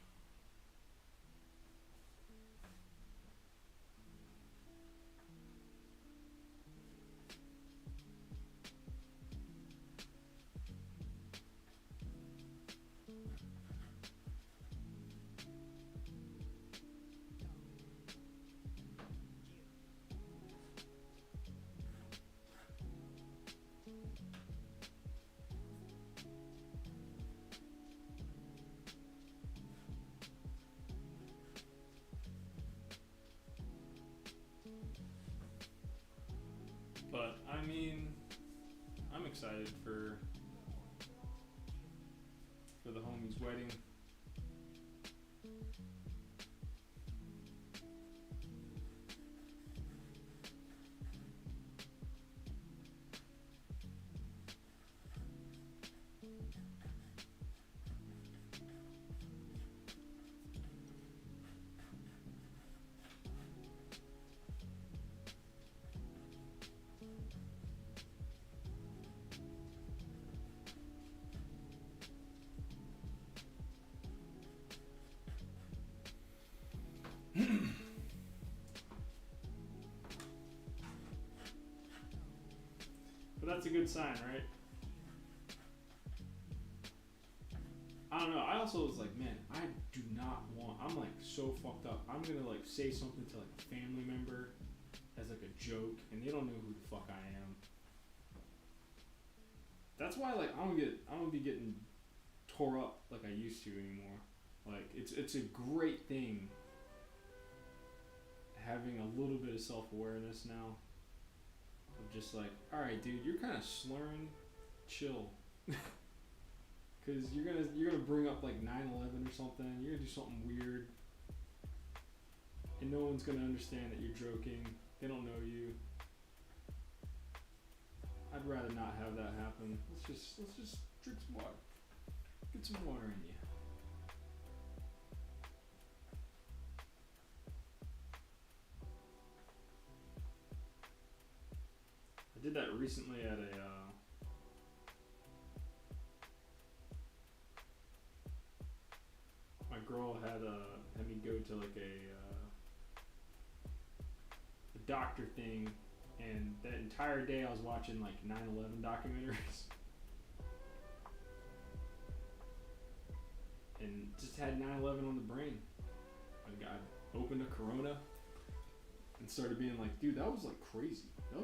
But I mean, I'm excited for sweating. But that's a good sign, right? I don't know. I also was like, man, I do not want. I'm like so fucked up. I'm gonna like say something to like a family member as like a joke, and they don't know who the fuck I am. That's why like I don't be getting tore up like I used to anymore. Like it's a great thing having a little bit of self-awareness now. Of just like, all right, dude, you're kind of slurring. Chill. Cause you're gonna bring up like 9/11 or something. You're gonna do something weird, and no one's gonna understand that you're joking. They don't know you. I'd rather not have that happen. Let's just drink some water. Get some water in you. I did that recently at a. My girl had me go to like a doctor thing, and that entire day I was watching like 9/11 documentaries, and just had 9/11 on the brain. I opened a Corona and started being like, dude, that was like crazy. That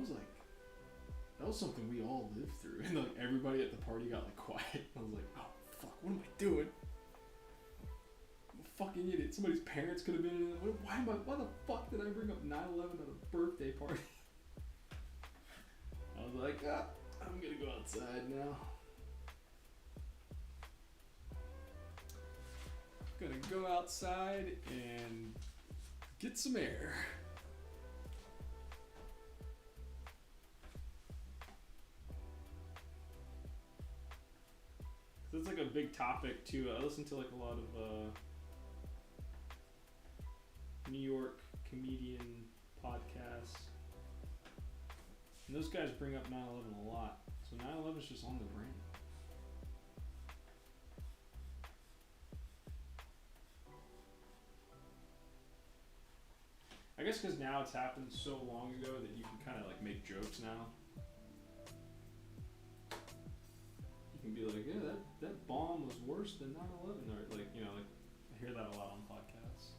was something we all lived through, and like everybody at the party got like quiet. I was like, oh fuck, what am I doing? Fucking idiot. Somebody's parents could have been in it. Why the fuck did I bring up 9/11 at a birthday party? I was like, I'm gonna go outside now. Gonna go outside and get some air. So it's like a big topic too. I listen to like a lot of New York comedian podcasts, and those guys bring up 9/11 a lot. So 9/11 is just on the brain. I guess because now it's happened so long ago that you can kind of like make jokes now. You can be like, yeah, that bomb was worse than 9/11, or like, you know, like I hear that a lot on podcasts.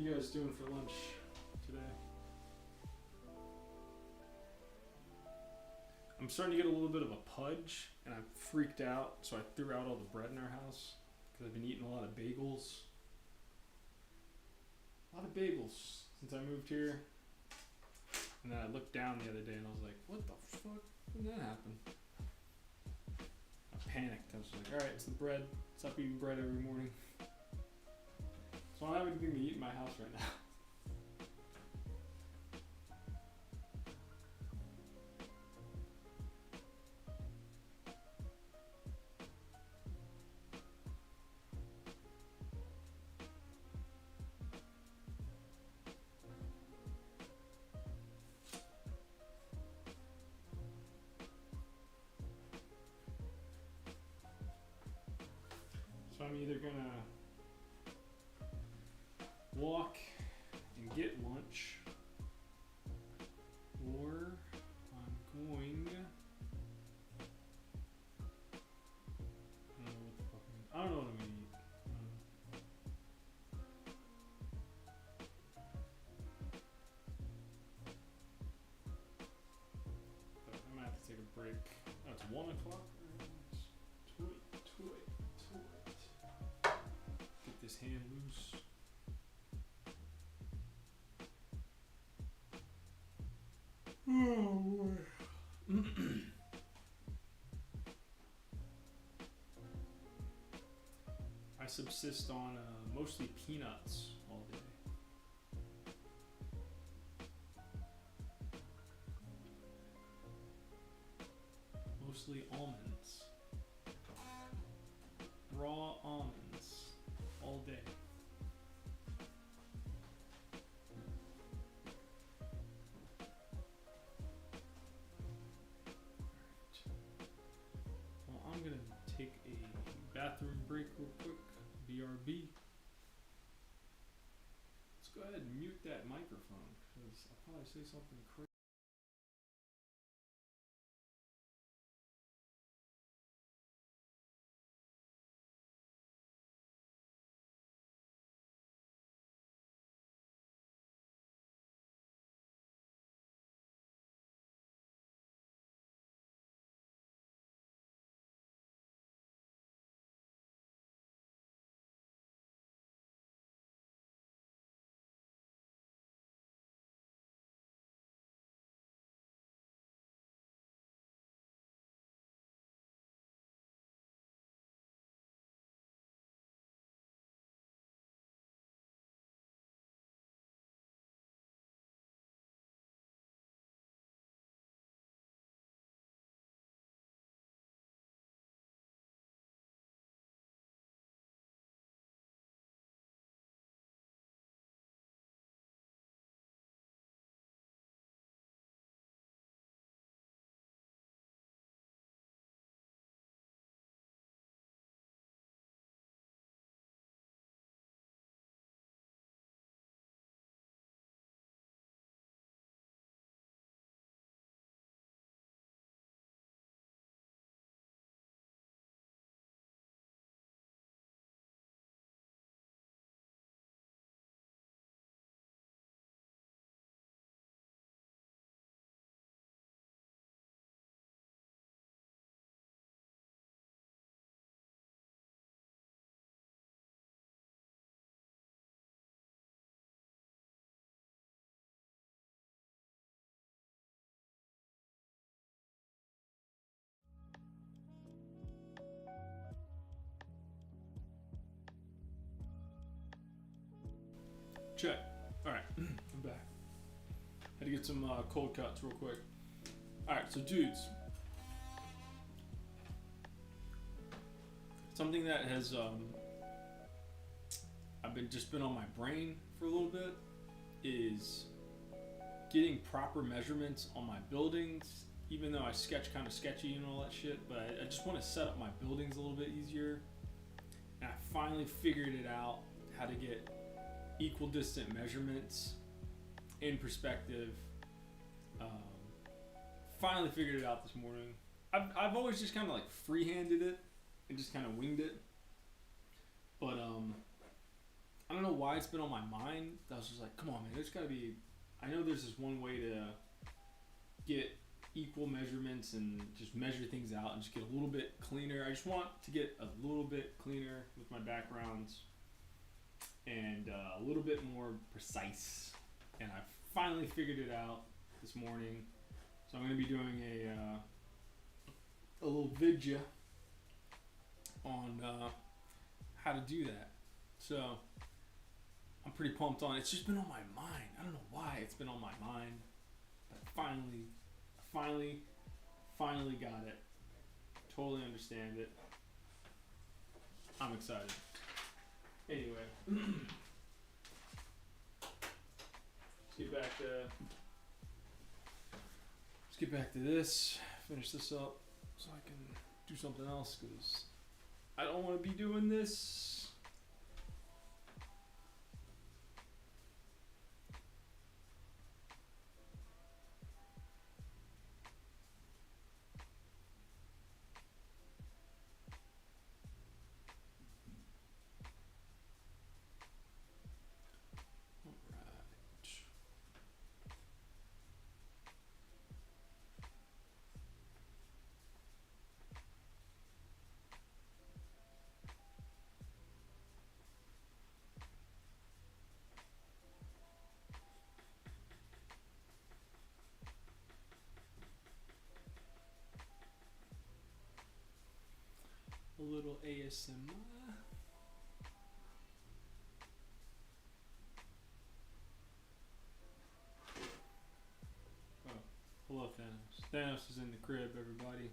are you guys doing for lunch today? I'm starting to get a little bit of a pudge, and I'm freaked out, so I threw out all the bread in our house because I've been eating a lot of bagels. A lot of bagels since I moved here. And then I looked down the other day and I was like, what the fuck? When did that happen? I panicked. I was like, alright, it's the bread. Stop eating bread every morning. So I don't have anything to eat in my house right now. So I'm either gonna walk and get lunch, or I'm going. I don't know what I'm gonna eat. But I might have to take a break. Oh, it's 1 o'clock. Toy. Get this hand loose. Oh boy. I subsist on mostly peanuts all day. Mostly almonds. Raw almonds all day. Well, I'm gonna take a bathroom break real quick. BRB. Let's go ahead and mute that microphone because I'll probably say something crazy. Check. Alright, I'm back. Had to get some cold cuts real quick. Alright, so dudes. Something that has I've been on my brain for a little bit is getting proper measurements on my buildings, even though I sketch kind of sketchy and all that shit, but I just want to set up my buildings a little bit easier. And I finally figured it out how to get equal distant measurements in perspective. Finally figured it out this morning. I've always just kind of like freehanded it and just kind of winged it, but I don't know why it's been on my mind. I was just like, come on, man, there's gotta be. I know there's this one way to get equal measurements and just measure things out and just get a little bit cleaner. I just want to get a little bit cleaner with my backgrounds and a little bit more precise. And I finally figured it out this morning. So I'm going to be doing a little vidya on how to do that. So I'm pretty pumped on it. It's just been on my mind. I don't know why it's been on my mind, but finally got it. Totally understand it. I'm excited. Anyway, let's get back to this. Finish this up so I can do something else because I don't want to be doing this. A little ASMR. Oh, hello Thanos. Thanos is in the crib, everybody.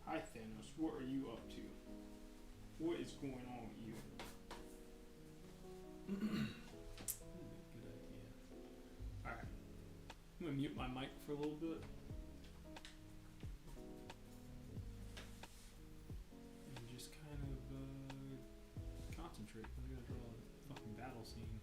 Hi Thanos, what are you up to? What is going on with you? This is a good idea. Alright. I'm gonna mute my mic for a little bit. And just kind of concentrate. I'm gonna draw a fucking battle scene.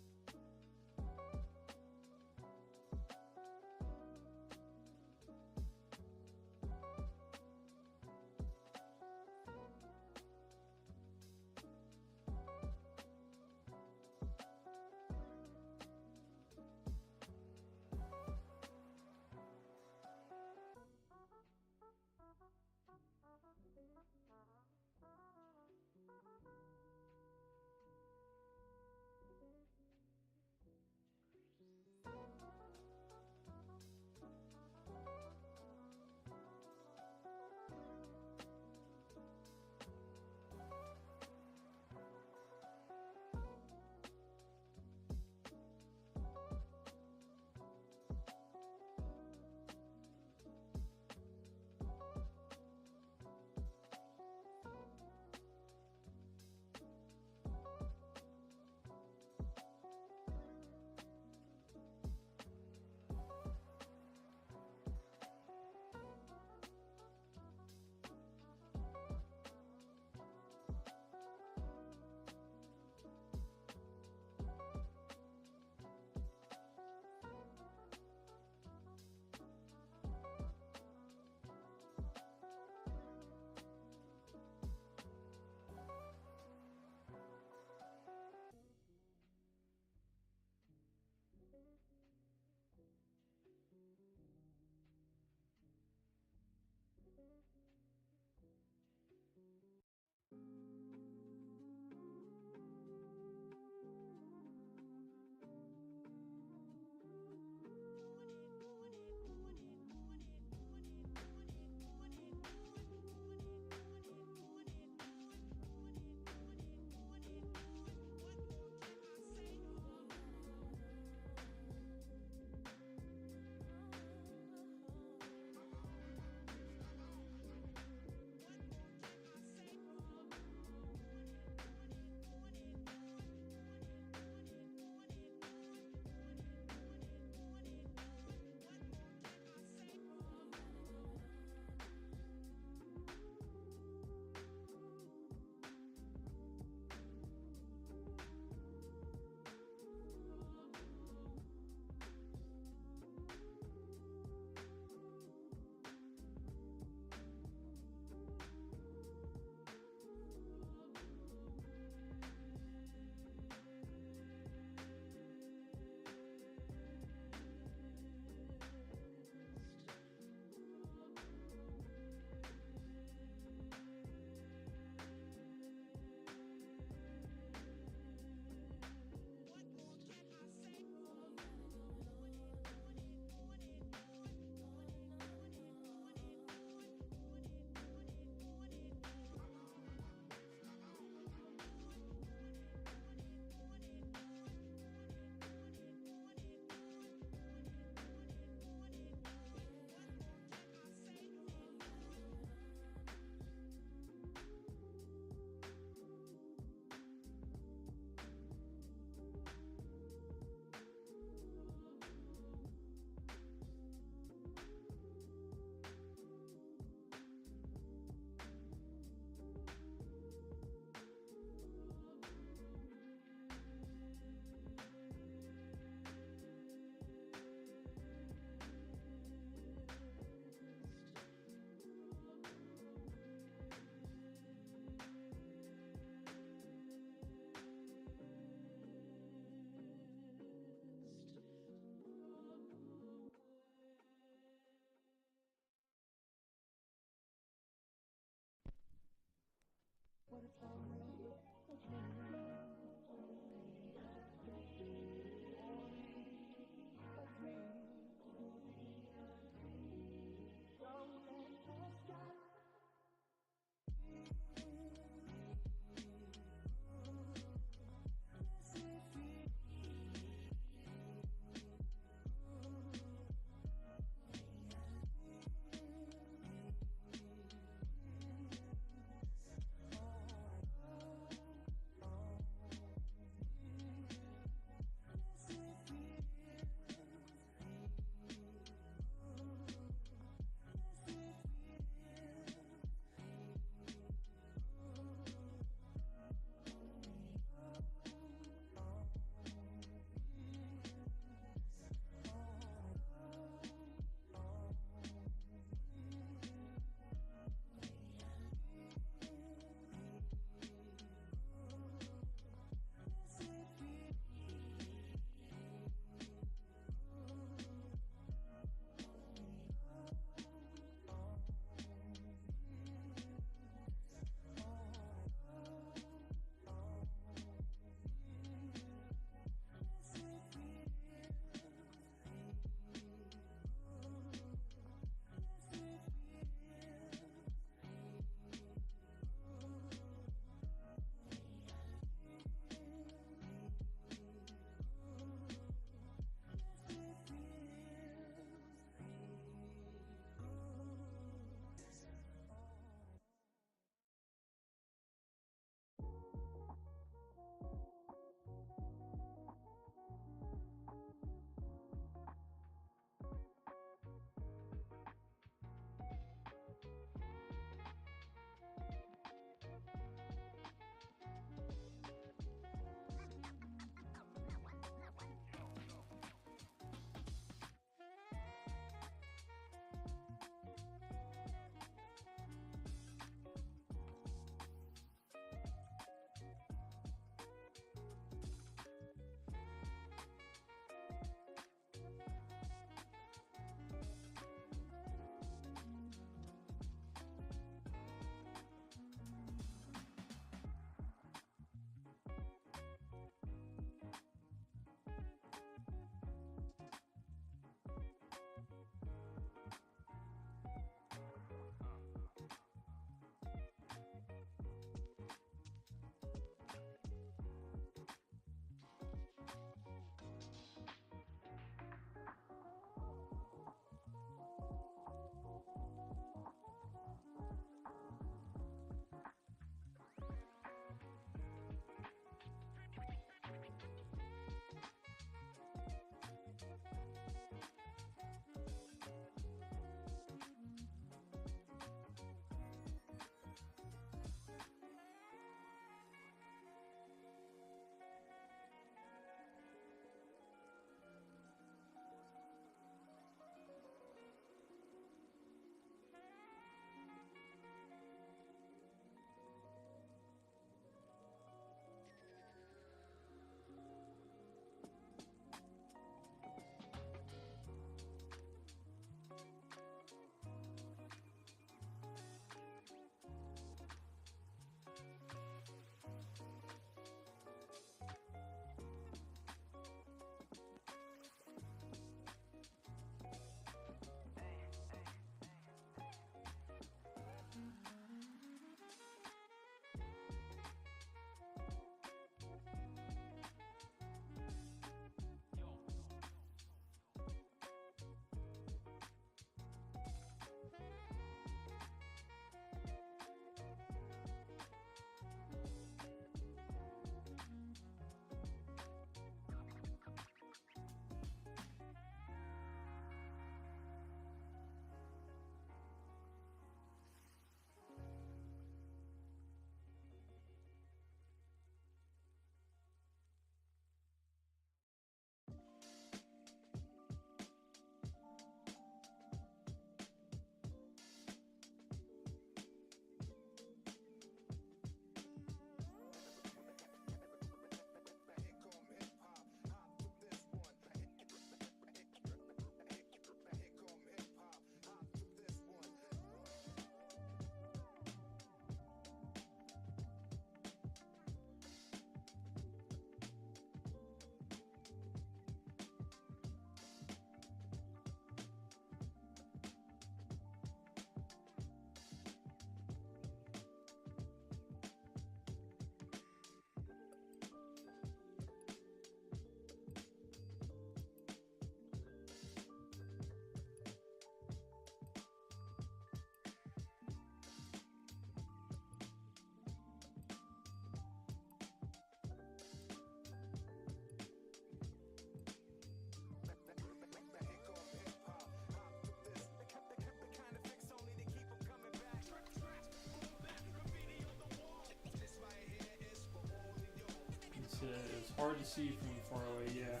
hard to see from far away. Yeah.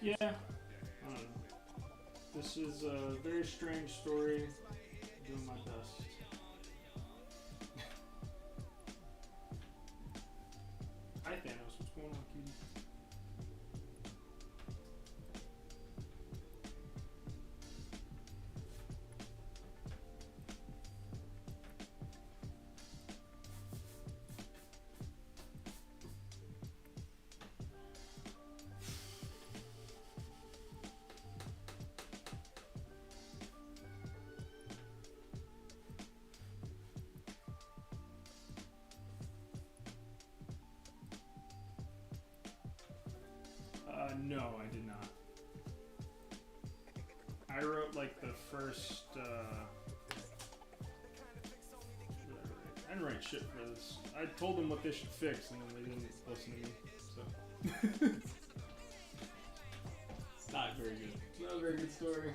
Yeah. I don't know. This is a very strange story. Doing my best. Hi Thanos, what's going on, cutie? No, I did not. I wrote like the first. I didn't write shit for this. I told them what they should fix, and then they didn't listen to me. So it's not very good. It's not a very good story.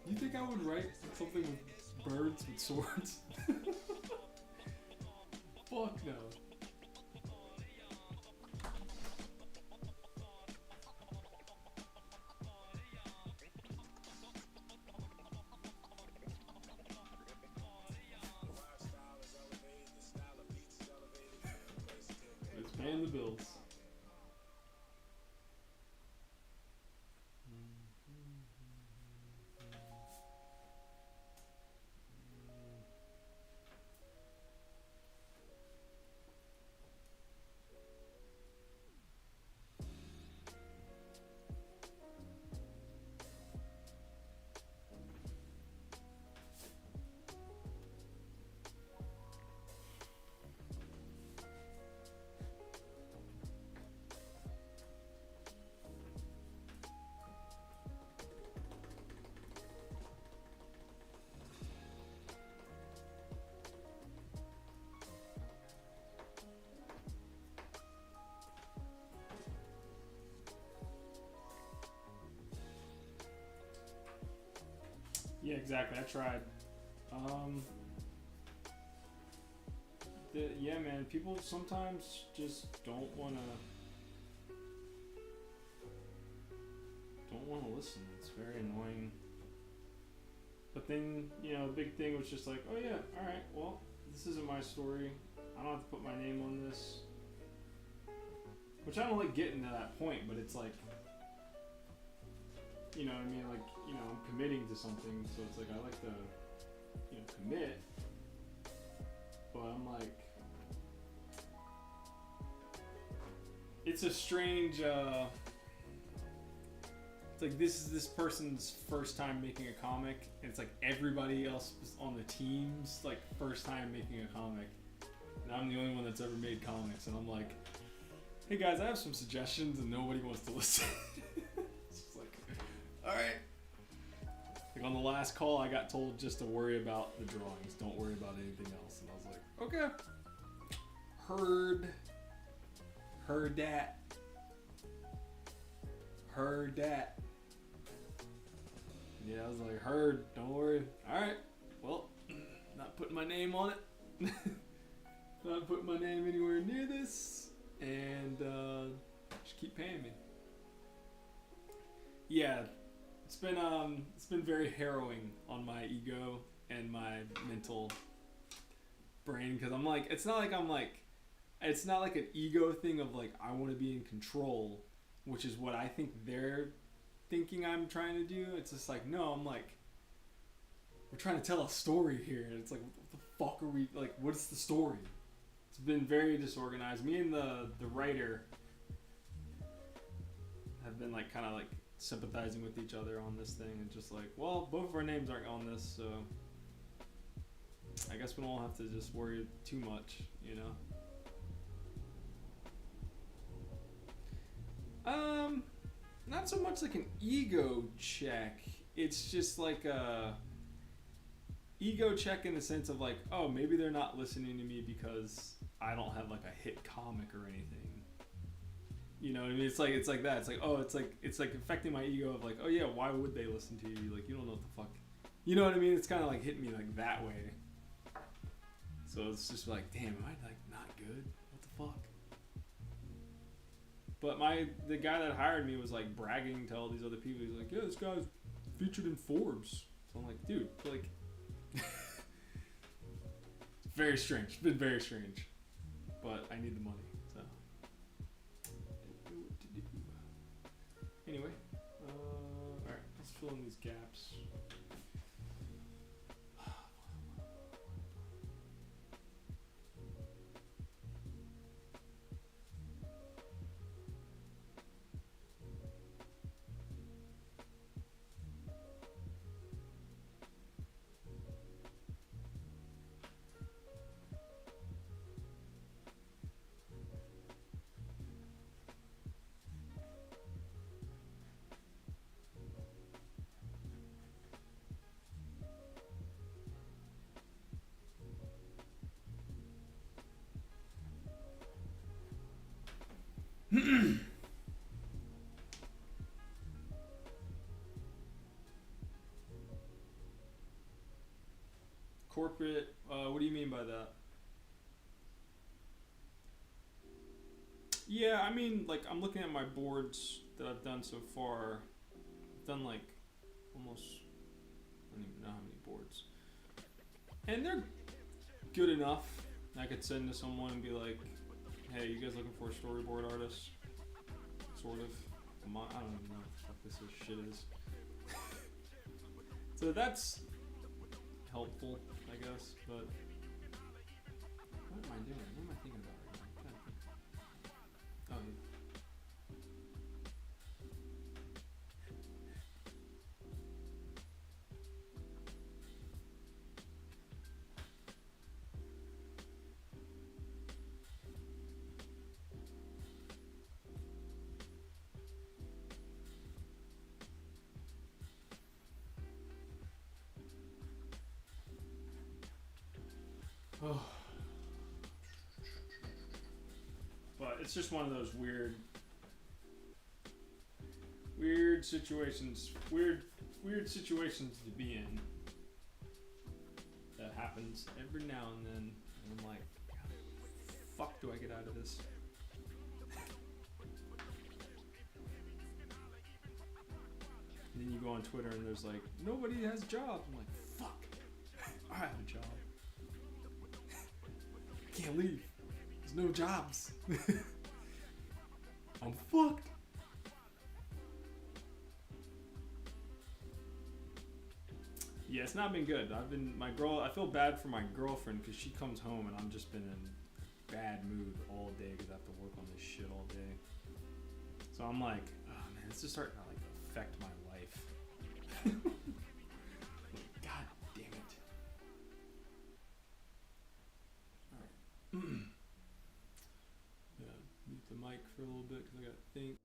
You think I would write something with birds with swords? Fuck no. And the Bills. Yeah, exactly. I tried. Yeah, man. People sometimes just don't wanna listen. It's very annoying. But then, you know, the big thing was just like, oh yeah, all right. Well, this isn't my story. I don't have to put my name on this. Which I don't like getting to that point, but it's like, you know what I mean? Like, you know, I'm committing to something, so it's like I like to, you know, commit. But I'm like, it's a strange, it's like this is this person's first time making a comic, and it's like everybody else on the team's like first time making a comic. And I'm the only one that's ever made comics, and I'm like, hey guys, I have some suggestions, and nobody wants to listen. It's just like, alright. Like on the last call, I got told just to worry about the drawings, don't worry about anything else. And I was like, okay. Heard that. Yeah, I was like, heard, don't worry. Alright, well, not putting my name on it. Not putting my name anywhere near this. And just keep paying me. Yeah, it's been very harrowing on my ego and my mental brain, because I'm like, it's not like an ego thing of like I want to be in control, which is what I think they're thinking I'm trying to do. It's just like, no, I'm like, we're trying to tell a story here, and it's like, what the fuck are we, like, what's the story? It's been very disorganized. Me and the writer have been like kind of like sympathizing with each other on this thing, and just like, well, both of our names aren't on this, so I guess we don't have to just worry too much, you know? Not so much like an ego check. It's just like a ego check in the sense of like, oh, maybe they're not listening to me because I don't have like a hit comic or anything. You know what I mean? It's like that. It's like, oh, it's like affecting my ego of like, oh yeah, why would they listen to you? Like, you don't know what the fuck. You know what I mean? It's kind of like hitting me like that way. So it's just like, damn, am I like not good? What the fuck? But the guy that hired me was like bragging to all these other people. He's like, yeah, this guy's featured in Forbes. So I'm like, dude, like, very strange. It's been very strange. But I need the money, so I don't know what to do. Anyway, alright, let's fill in these gaps. Corporate, what do you mean by that? Yeah, I mean, like, I'm looking at my boards that I've done so far. I've done, like, almost, I don't even know how many boards. And they're good enough. I could send to someone and be like, hey, you guys looking for a storyboard artist? Sort of. I don't even know what this shit is. So that's helpful, I guess, but what am I doing? What am I thinking about right now? I'm trying to think. Oh, yeah. Oh. But it's just one of those weird situations, weird situations to be in. That happens every now and then, and I'm like, how the fuck do I get out of this? And then you go on Twitter and there's like, nobody has jobs. I'm like, fuck, I have a job. I can't leave. There's no jobs. I'm fucked. Yeah, it's not been good. I feel bad for my girlfriend because she comes home and I've just been in bad mood all day because I have to work on this shit all day. So I'm like, oh man, it's just starting to like affect my life. God damn it. Alright. Yeah, mute the mic for a little bit because I gotta think.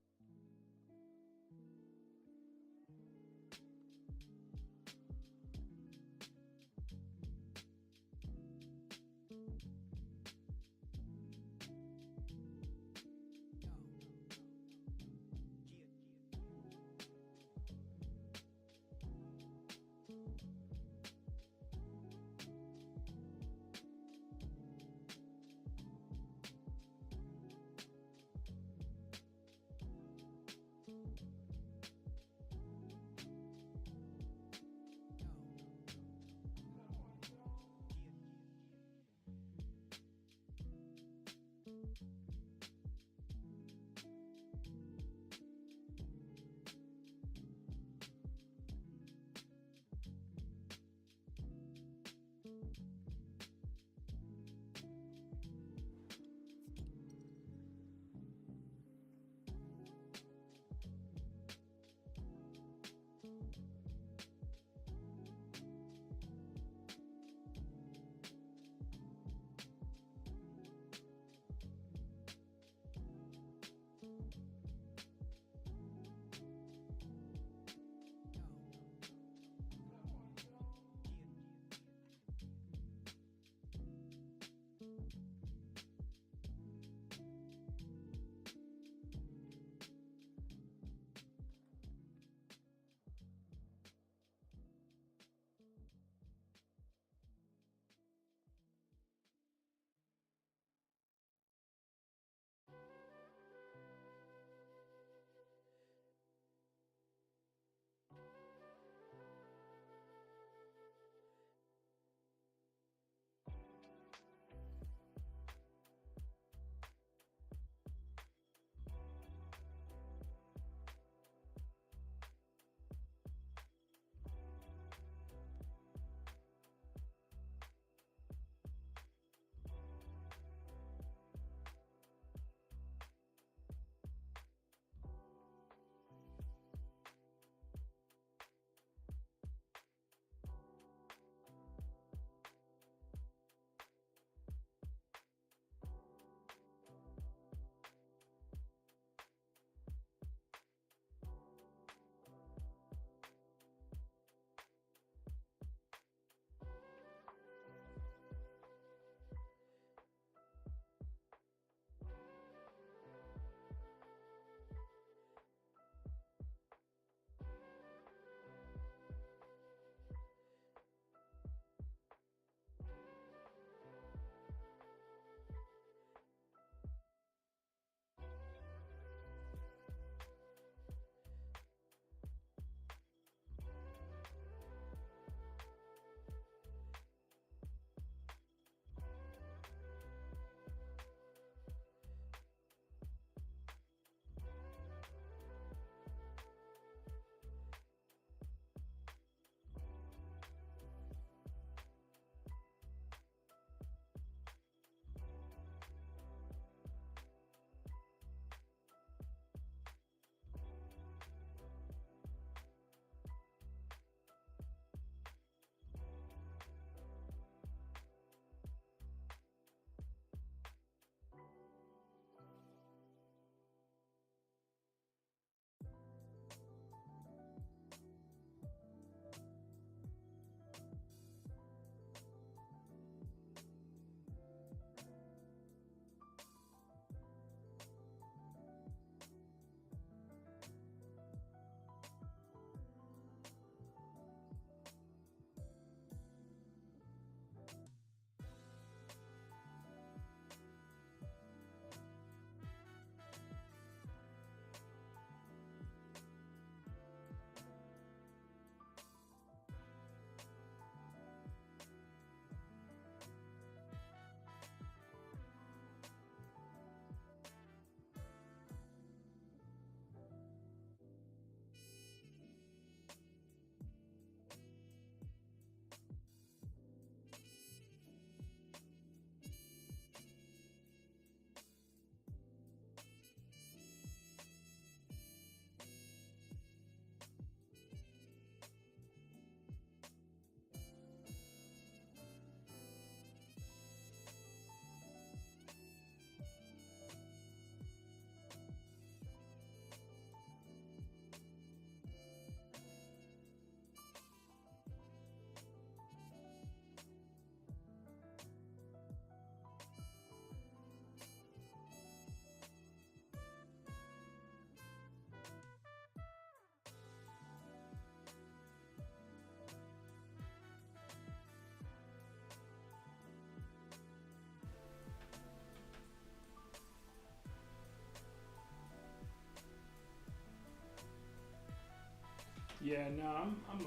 Yeah, no, I'm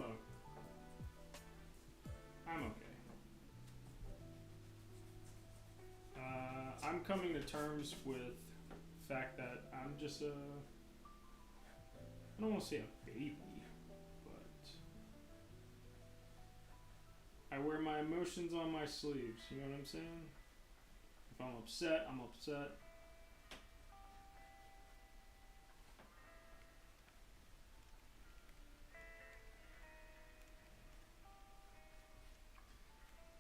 okay. I'm coming to terms with the fact that I'm just I don't want to say a baby, but I wear my emotions on my sleeves. You know what I'm saying? If I'm upset, I'm upset.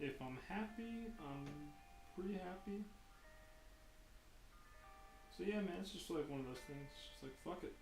If I'm happy, I'm pretty happy. So yeah, man, it's just like one of those things. It's just like fuck it.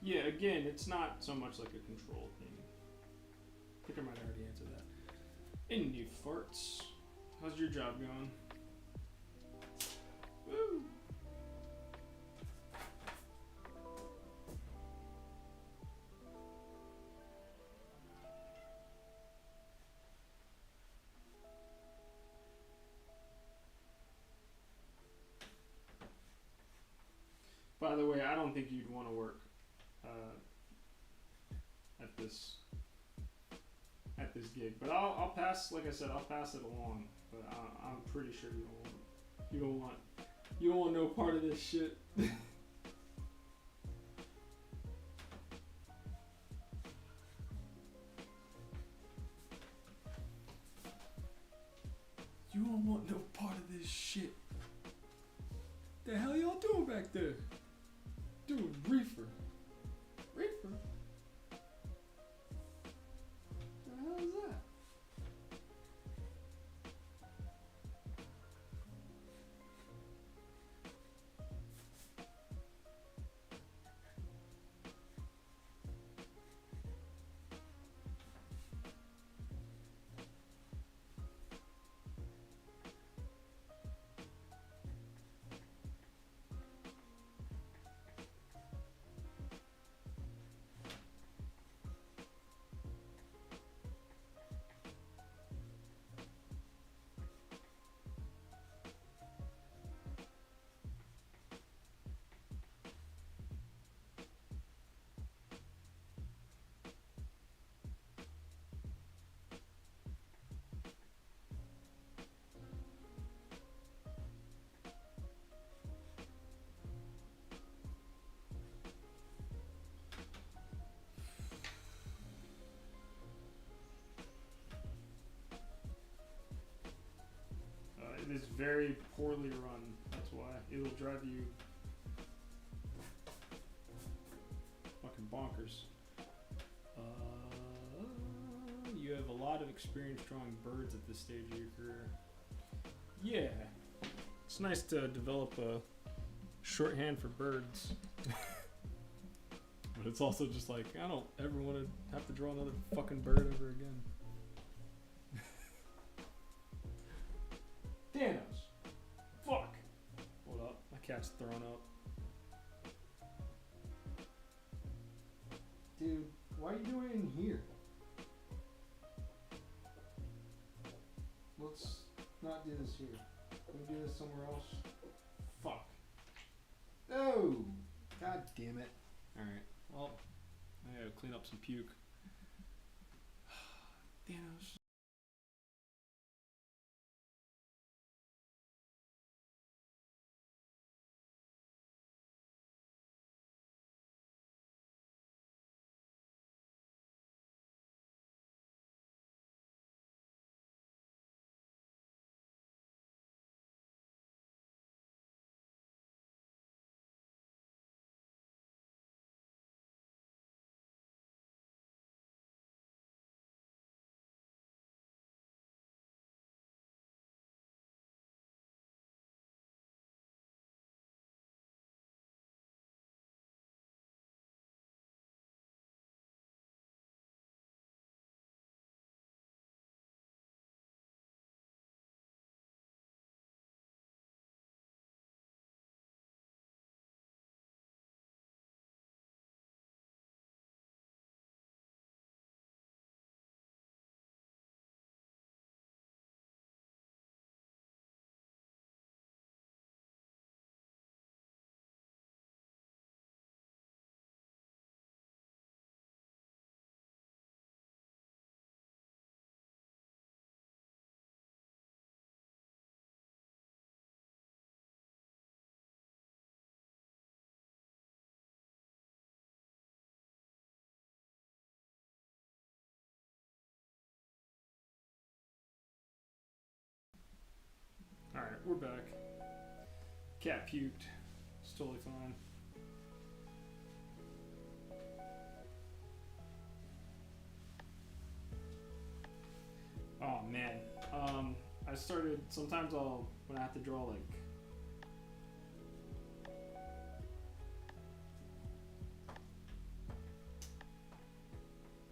Yeah, again, it's not so much like a control thing. I think I might already answer that. Indie farts. How's your job going? Woo! By the way, I don't think you'd want to work at this gig, but I'll pass. Like I said, I'll pass it along. But I'm pretty sure you don't want no part of this shit. You don't want no part of this shit. The hell y'all doing back there? Doing reefer. Reefer? The hell is that? It is very poorly run. That's why it'll drive you fucking bonkers. You have a lot of experience drawing birds at this stage of your career. Yeah, it's nice to develop a shorthand for birds. But it's also just like, I don't ever want to have to draw another fucking bird ever again. Thanos. Fuck. Hold up. My cat's thrown up. Dude, why are you doing it in here? Let's not do this here. Can we do this somewhere else? Fuck. Oh! God damn it. Alright. Well, I gotta clean up some puke. Thanos. we're back. Cat puked. It's totally fine. Oh man. I started. Sometimes when I have to draw like.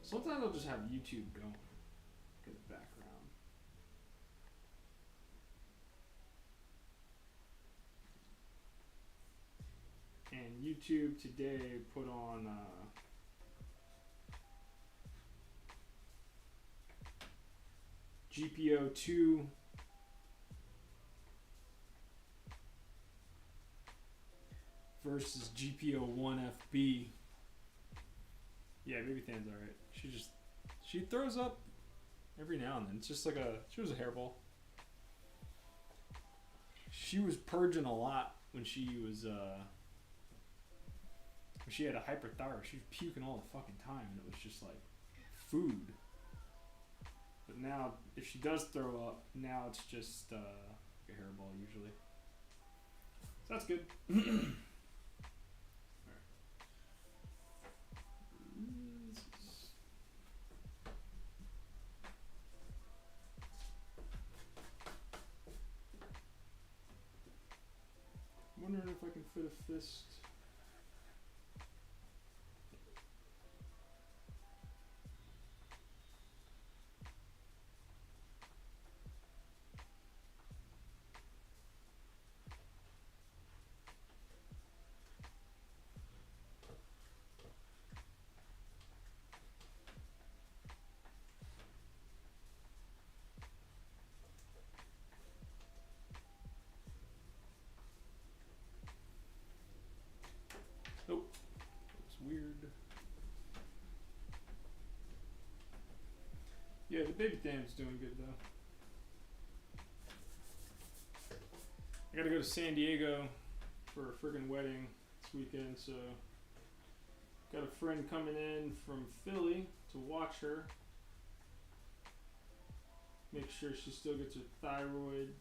Sometimes I'll just have YouTube going. Get the background. And YouTube today put on GPO 2 versus GPO 1 FB. Yeah, Baby Than's alright. She throws up every now and then. It's just like she was a hairball. She was purging a lot when she was when she had a hyperthyroid. She was puking all the fucking time, and it was just like food. But now, if she does throw up, now it's just like a hairball usually. So that's good. Wondering if I can fit a fist. Nope. That's weird. Yeah, the Baby Than's doing good though. I gotta go to San Diego for a friggin' wedding this weekend, so got a friend coming in from Philly to watch her. Make sure she still gets her thyroid.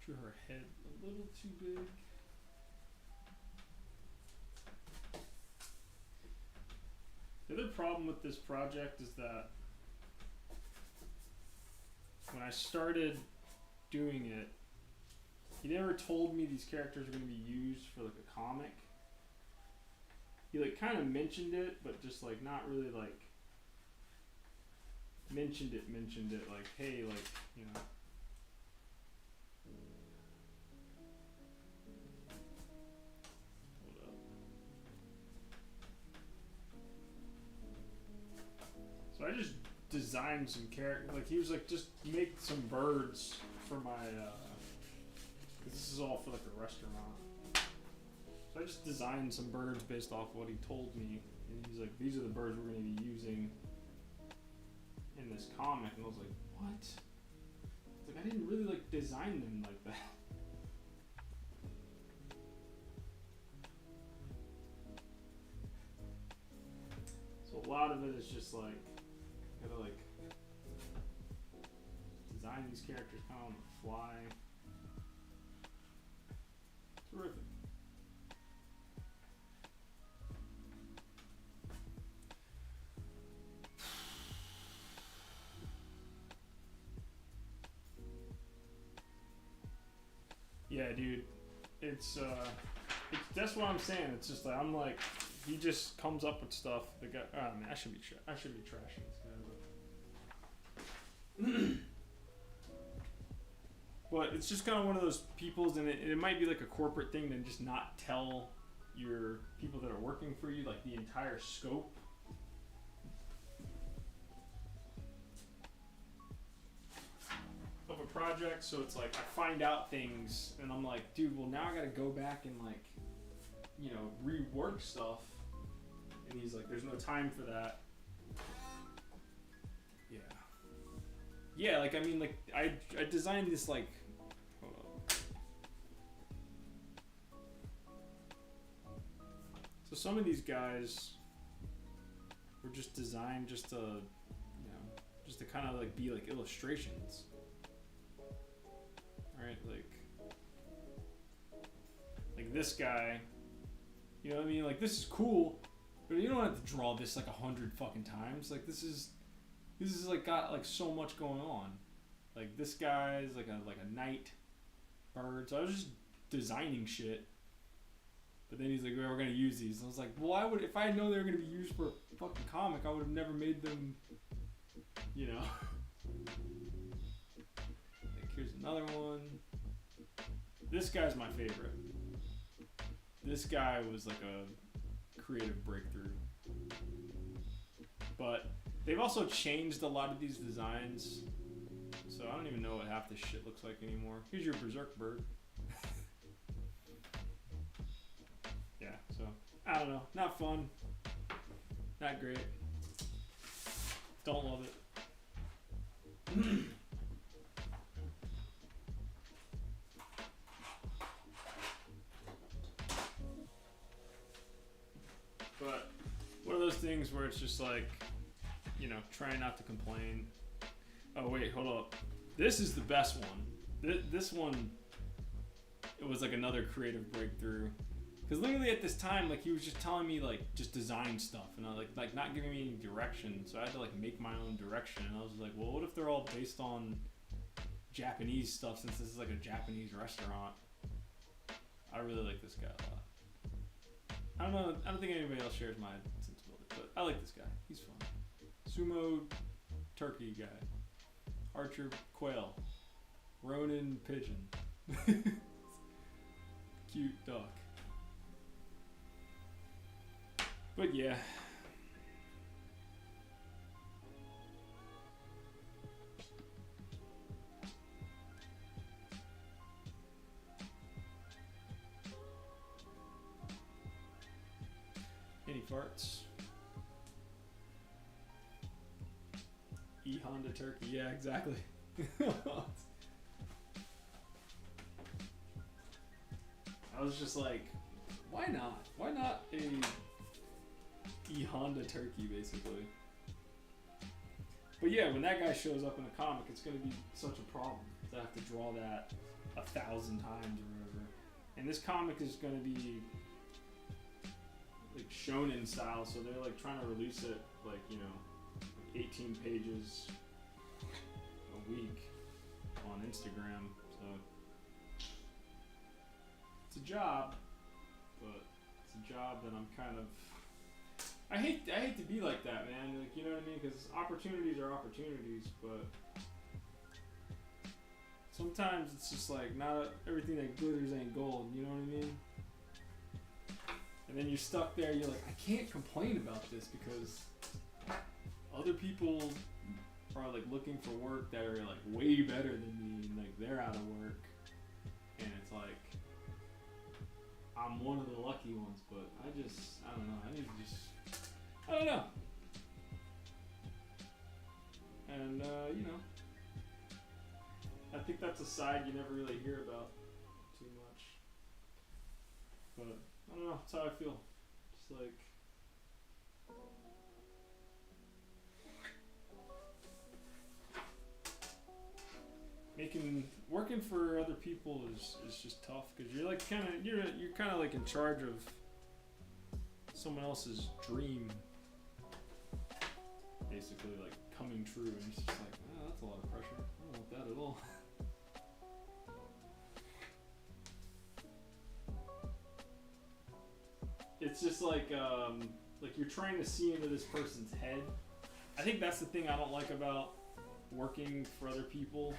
Drew her head a little too big. The other problem with this project is that when I started doing it, he never told me these characters were going to be used for like a comic. He like kind of mentioned it, but just like not really like mentioned it like, hey, like, you know. So I just designed some character. Like he was like, just make some birds for my. This is all for like a restaurant. So I just designed some birds based off what he told me, and he's like, these are the birds we're going to be using in this comic, and I was like, what? It's like I didn't really like design them like that. So a lot of it is just like. Gotta like design these characters kind of on the fly. Terrific. Yeah, dude. It's that's what I'm saying. It's just like I'm like he just comes up with stuff. The guy, oh man, I should be trashing this guy. But it's just kind of one of those people's, and it might be like a corporate thing to just not tell your people that are working for you like the entire scope. Of a project, so it's like I find out things, and I'm like, dude, well now I gotta go back and like, you know, rework stuff. And he's like, there's no time for that. Yeah. Yeah, like I mean, like I designed this like So some of these guys were just designed just to, you know, just to kind of like be like illustrations. Right? Like this guy, you know what I mean? Like this is cool, but you don't have to draw this like 100 fucking times. Like this is like got like so much going on. Like this guy's like a night bird. So I was just designing shit. But then he's like, well, we're gonna use these. And I was like, well, I would, if I know they were gonna be used for a fucking comic, I would have never made them, you know. Like here's another one. This guy's my favorite. This guy was like a creative breakthrough. But they've also changed a lot of these designs. So I don't even know what half this shit looks like anymore. Here's your berserk bird. Yeah, so I don't know. Not fun. Not great. Don't love it. But one of those things where it's just like, you know, try not to complain. Oh wait, hold up. This is the best one. This one, it was like another creative breakthrough. Because literally at this time, like he was just telling me like just design stuff, and I like not giving me any direction. So I had to like make my own direction. And I was like, well, what if they're all based on Japanese stuff? Since this is like a Japanese restaurant, I really like this guy a lot. I don't know. I don't think anybody else shares my sensibility, but I like this guy. He's fun. Sumo turkey guy, archer quail, Ronin pigeon, cute duck. But yeah. Any farts? E-Honda turkey. Yeah, exactly. I was just like, why not? Why not a E-Honda turkey, basically? But yeah, when that guy shows up in a comic, it's going to be such a problem to have to draw that 1,000 times or whatever. And this comic is going to be like shonen style, so they're like trying to release it like, you know, 18 pages a week on Instagram. So it's a job, but it's a job that I'm kind of, I hate to be like that, man. Like, you know what I mean? Because opportunities are opportunities, but sometimes it's just like not everything that glitters ain't gold. You know what I mean? And then you're stuck there. You're like, I can't complain about this because other people are like looking for work that are like way better than me, and like they're out of work, and it's like I'm one of the lucky ones. But I don't know. I don't know. And you know, I think that's a side you never really hear about too much. But I don't know. That's how I feel. Just like, working for other people is just tough because you're like you're kind of like in charge of someone else's dream, basically like coming true, and it's just like, oh, that's a lot of pressure. I don't want that at all. It's just like you're trying to see into this person's head. I think that's the thing I don't like about working for other people,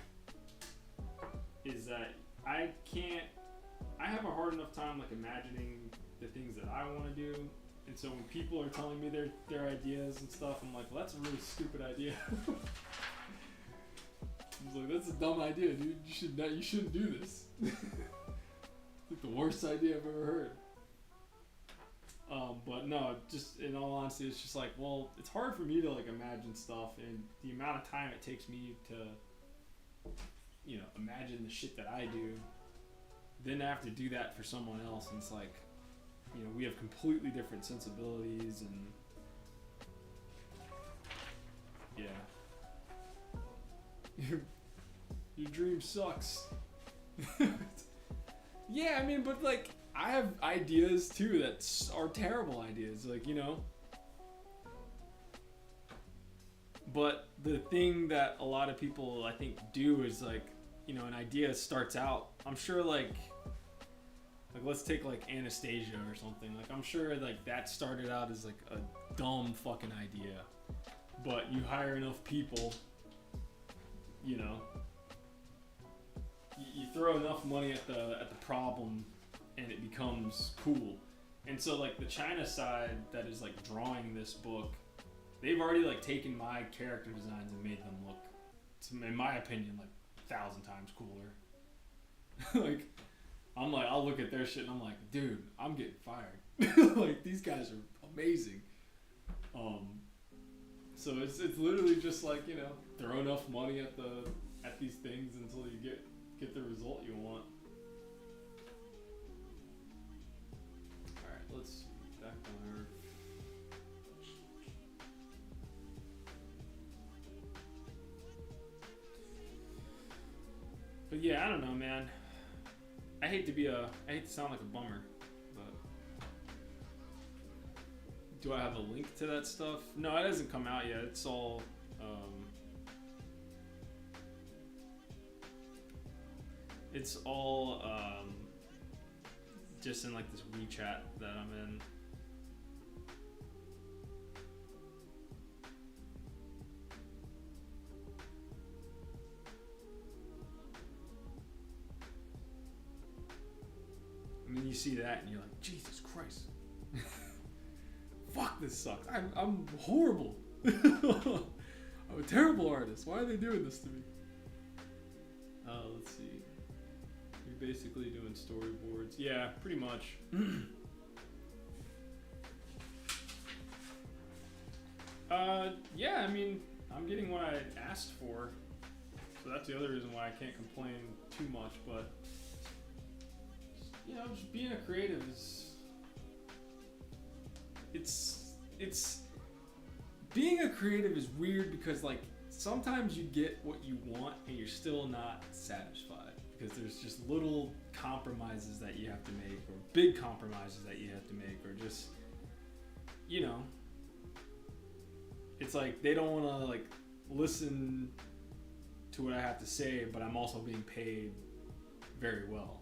is that I have a hard enough time like imagining the things that I want to do, and so when people are telling me their ideas and stuff, I'm like, well, that's a really stupid idea. I was like, that's a dumb idea, dude. You shouldn't do this. It's like the worst idea I've ever heard. But no, just in all honesty, it's just like, well, it's hard for me to like imagine stuff, and the amount of time it takes me to, you know, imagine the shit that I do, then I have to do that for someone else, and it's like, you know, we have completely different sensibilities and yeah. Your dream sucks. Yeah, I mean, but like, I have ideas too that are terrible ideas, like, you know. But the thing that a lot of people, I think, do is like, you know, an idea starts out. I'm sure, like let's take like Anastasia or something. Like, I'm sure like that started out as like a dumb fucking idea, but you hire enough people, you know, you throw enough money at the problem, and it becomes cool. And so like the China side that is like drawing this book, they've already like taken my character designs and made them look, in my opinion, like 1,000 times cooler. Like, I'm like, I'll look at their shit and I'm like, dude, I'm getting fired. Like, these guys are amazing. So it's literally just like, you know, throw enough money at these things until you get the result you want. All right, let's see. Back on Earth. But yeah, I don't know, man. I hate to sound like a bummer, but do I have a link to that stuff? No, it hasn't come out yet. It's all just in like this WeChat that I'm in. And then you see that and you're like, Jesus Christ. Fuck, this sucks. I'm horrible. I'm a terrible artist. Why are they doing this to me? Let's see. You're basically doing storyboards. Yeah, pretty much. Yeah, I mean, I'm getting what I asked for. So that's the other reason why I can't complain too much, but you know, just being a creative is it's being a creative is weird because like sometimes you get what you want and you're still not satisfied because there's just little compromises that you have to make or big compromises that you have to make or just, you know, it's like they don't want to like listen to what I have to say, but I'm also being paid very well.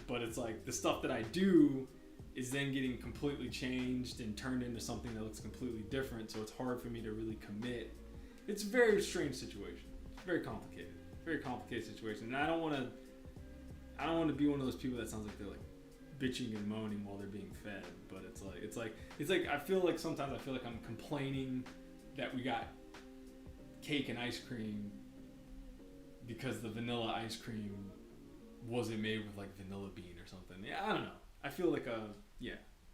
But it's like the stuff that I do is then getting completely changed and turned into something that looks completely different, so it's hard for me to really commit. It's a very strange situation. It's very complicated situation. And I don't want to be one of those people that sounds like they're like bitching and moaning while they're being fed, but it's like I feel like sometimes I feel like I'm complaining that we got cake and ice cream because the vanilla ice cream wasn't made with like vanilla bean or something. Yeah, I don't know. I feel like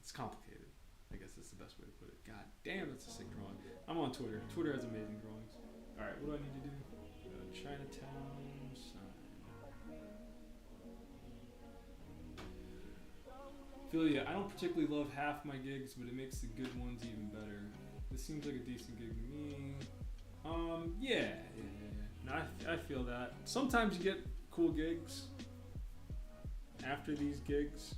it's complicated. I guess that's the best way to put it. God damn, that's a sick drawing. I'm on Twitter. Twitter has amazing drawings. All right, what do I need to do? Chinatown sign. Feel ya. I don't particularly love half my gigs, but it makes the good ones even better. This seems like a decent gig to me. Yeah. No, I feel that. Sometimes you get cool gigs after these gigs.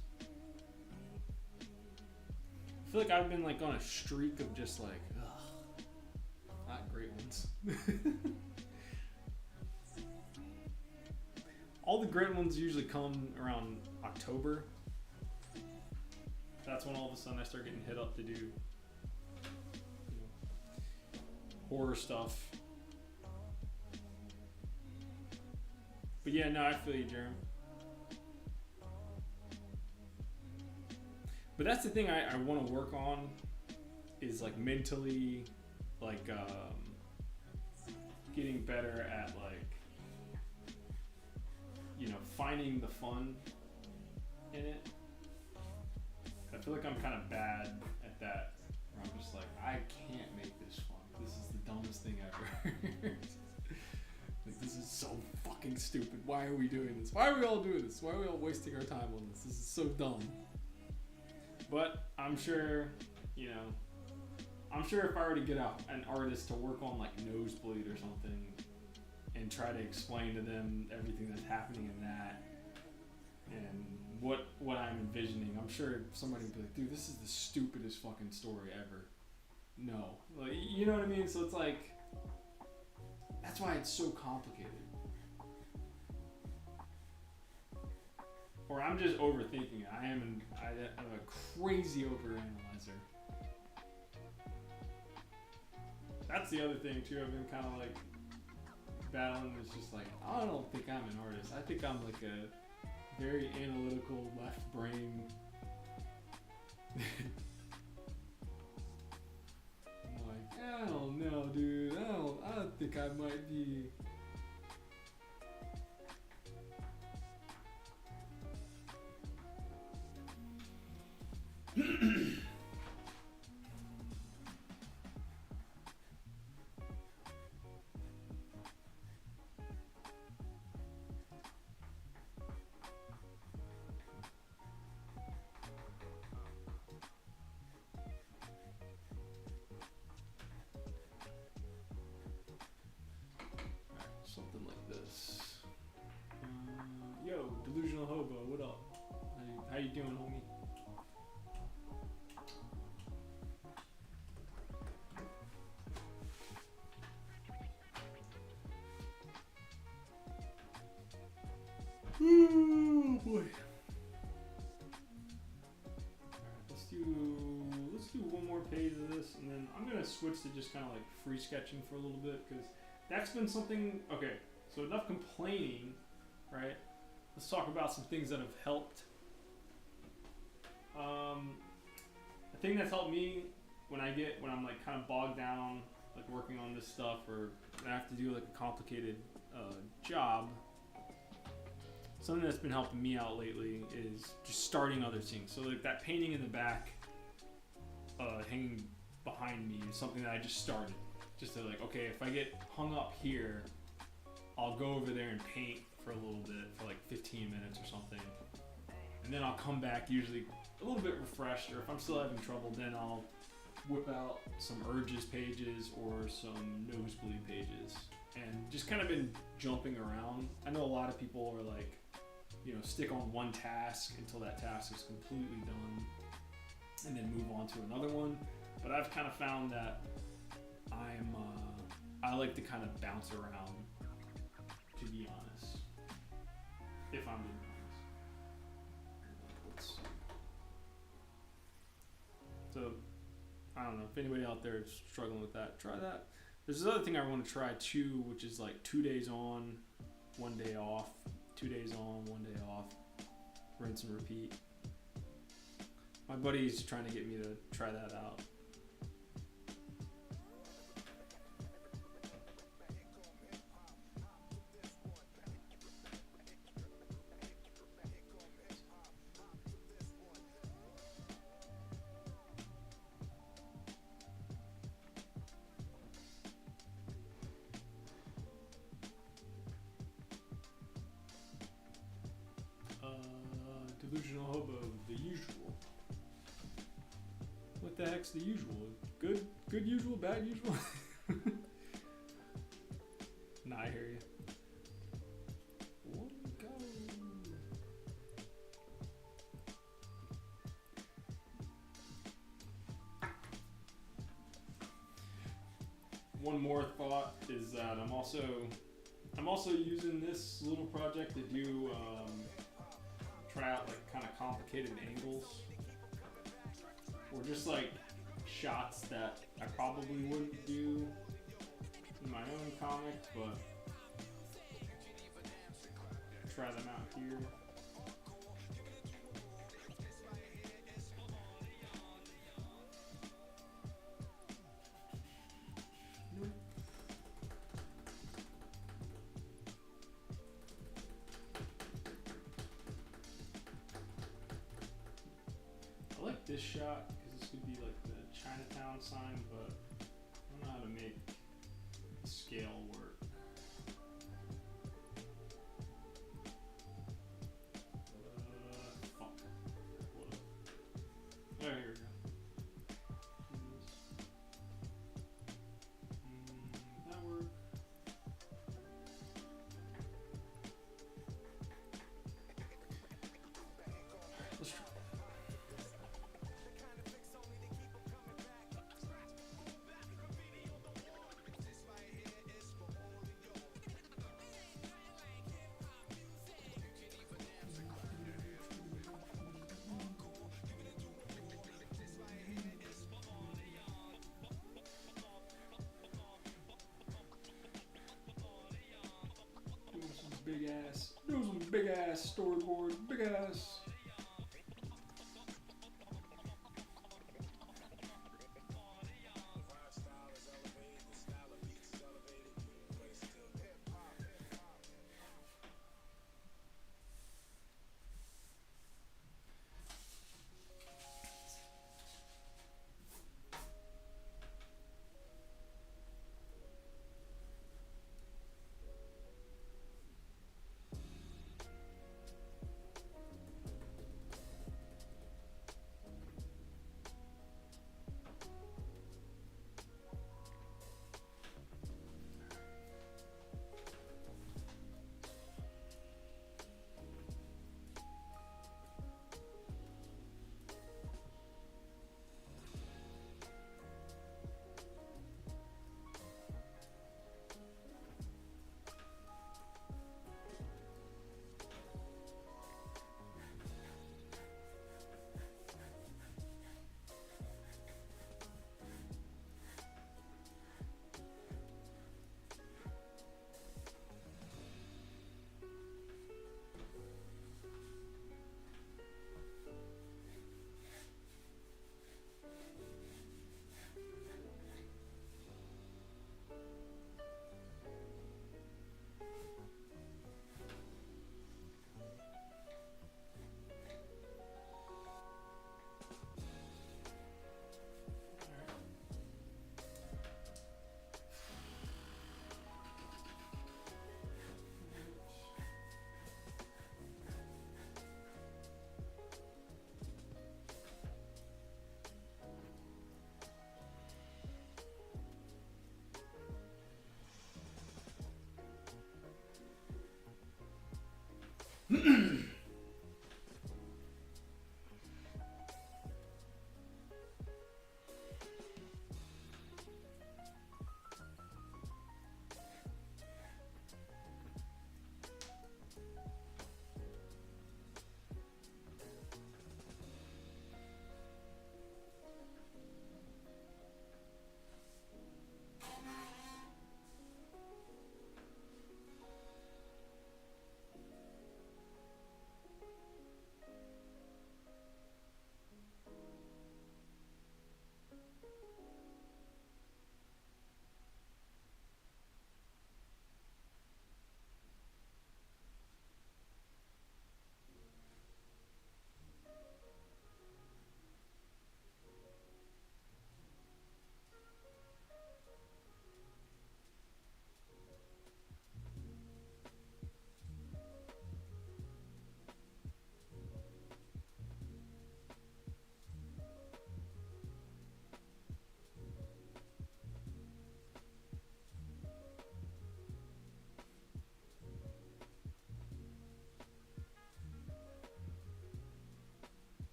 I feel like I've been like on a streak of just like, ugh, not great ones. All the great ones usually come around October. That's when all of a sudden I start getting hit up to do, you know, horror stuff. But yeah, no, I feel you, Jeremy. But that's the thing I want to work on is like mentally, like getting better at like, you know, finding the fun in it. I feel like I'm kind of bad at that. Where I'm just like, I can't make this fun. This is the dumbest thing ever. Like, this is so fucking stupid. Why are we doing this? Why are we all doing this? Why are we all wasting our time on this? This is so dumb. But I'm sure, you know, I'm sure if I were to get an artist to work on like Nosebleed or something and try to explain to them everything that's happening in that and what I'm envisioning, I'm sure somebody would be like, dude, this is the stupidest fucking story ever. No. Like, you know what I mean? So it's like, that's why it's so complicated. Or I'm just overthinking it. I'm a crazy overanalyzer. That's the other thing too. I've been kind of like battling. It's just like, I don't think I'm an artist. I think I'm like a very analytical left brain. I'm like, I don't know, dude. I don't think I might be. Something like this. Yo, delusional hobo, what up? How you doing, homie? Ooh boy. Alright, let's do one more page of this, and then I'm gonna switch to just kind of like free sketching for a little bit, because that's been something. Okay, so enough complaining, right? Let's talk about some things that have helped. A thing that's helped me when I'm like kind of bogged down, like working on this stuff, or I have to do like a complicated job. Something that's been helping me out lately is just starting other things. So like that painting in the back, hanging behind me, is something that I just started. Just to like, okay, if I get hung up here, I'll go over there and paint for a little bit, for like 15 minutes or something. And then I'll come back usually a little bit refreshed, or if I'm still having trouble, then I'll whip out some Urges pages or some Nosebleed pages. And just kind of been jumping around. I know a lot of people are like, you know, stick on one task until that task is completely done and then move on to another one. But I've kind of found that I like to kind of bounce around, to be honest, if I'm being honest. So, I don't know, if anybody out there is struggling with that, try that. There's this other thing I want to try too, which is like 2 days on, 1 day off, 2 days on, 1 day off, rinse and repeat. My buddy's trying to get me to try that out. Delusional hobo, the usual. What the heck's the usual? Good usual, bad usual? Nah, I hear you. One go. One more thought is that I'm also using this little project to do try out like kind of complicated angles, or just like shots that I probably wouldn't do in my own comic, but try them out here. I like this shot because this could be like the Chinatown sign, but I don't know how to make the scale work. Fuck. What? ass, big ass storyboard, big ass.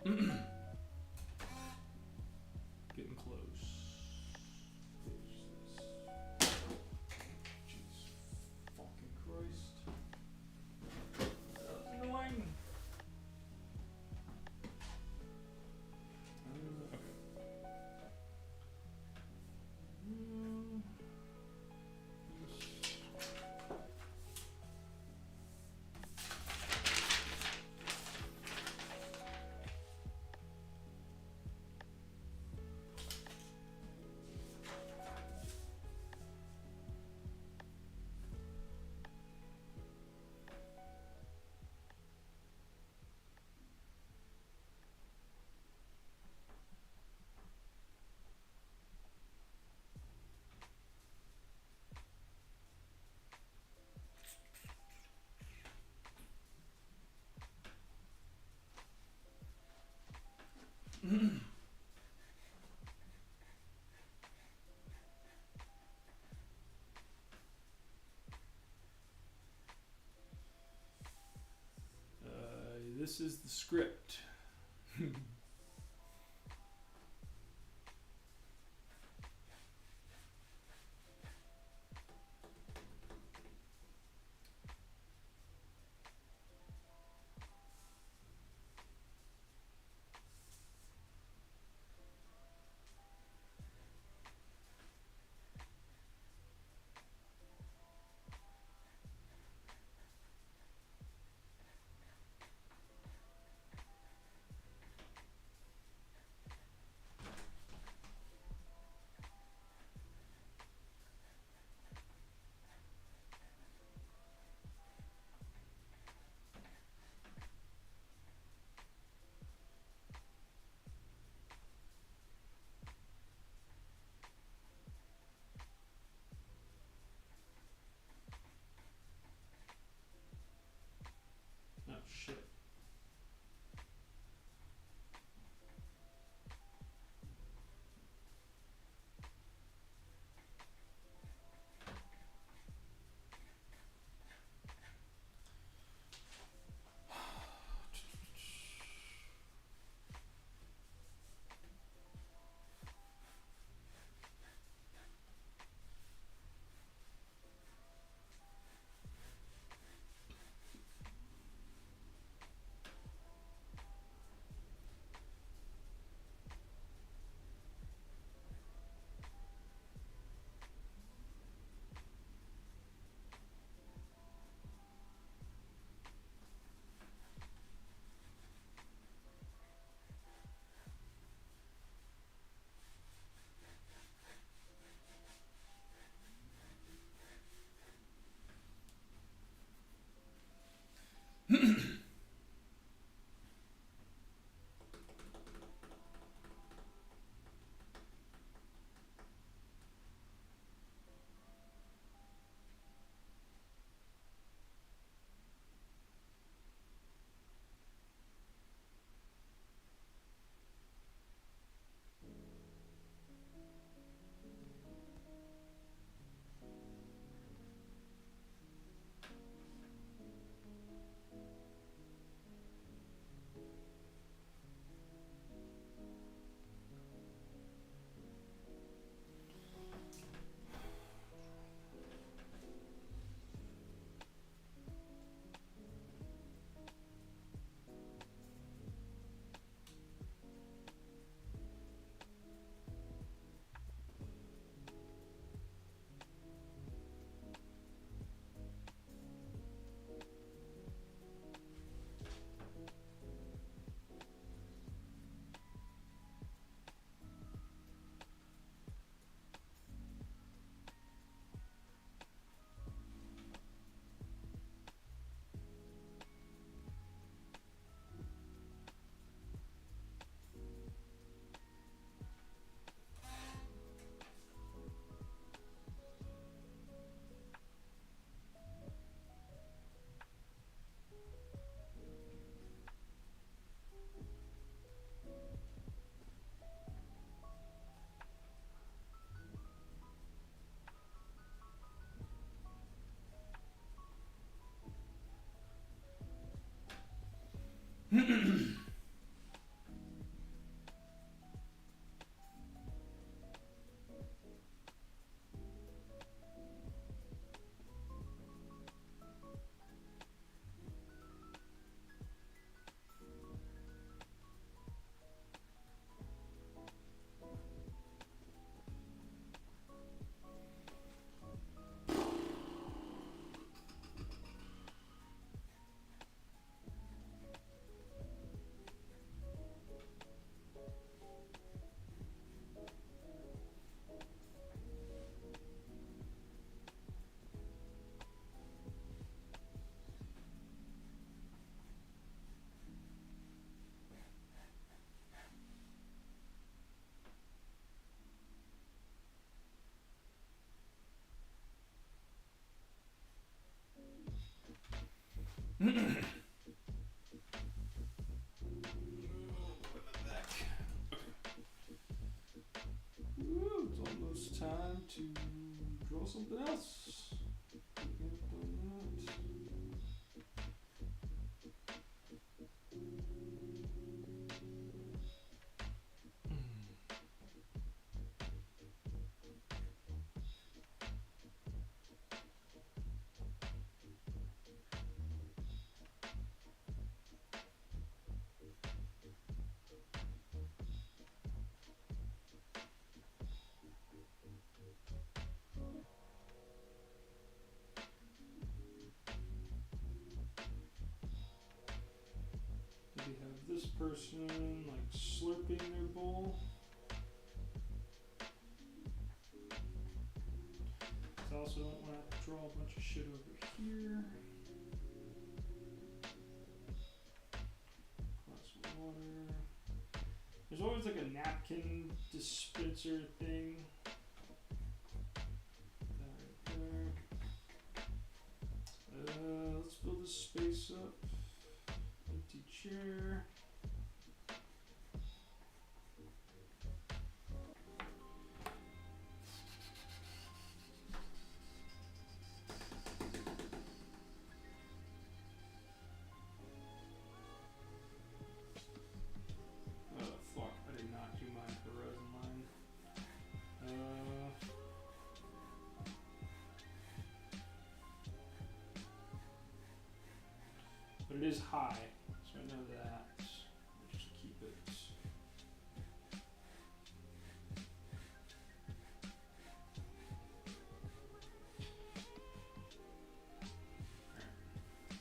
Getting close. Jeez. Fucking Christ. That was annoying. Okay. This is the script. time to draw something else. Yep, done that. We have this person like slurping their bowl. I also don't want to draw a bunch of shit over here. Glass of water. There's always like a napkin dispenser thing. That right there. Let's fill this space up. Empty chair. Oh fuck, I did not do my horizon line. But it is high, so I know that. I'll just keep it. Alright.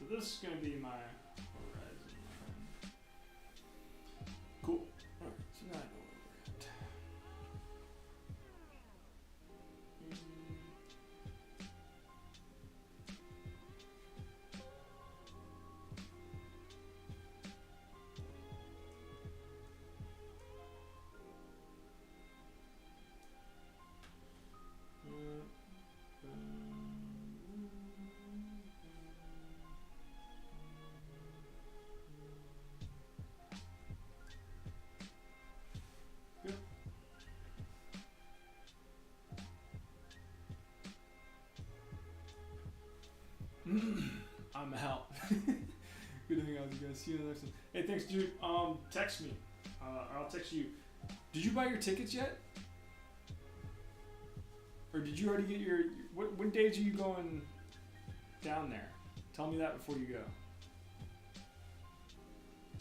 So this is going to be my horizon line. Cool. Alright, so now I know where we're at. Good. I'm out. Good thing I was gonna see you next one. Hey, thanks, dude. Text me. I'll text you. Did you buy your tickets yet? Or did you already get your what days are you going down there? Tell me that before you go.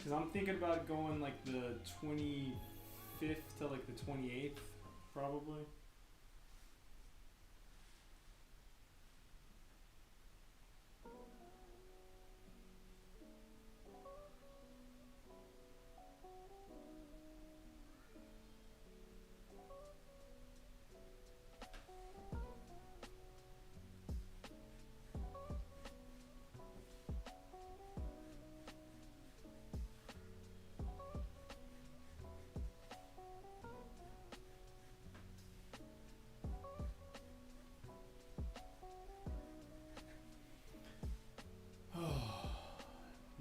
Cause I'm thinking about going like the 25th to like the 28th, probably.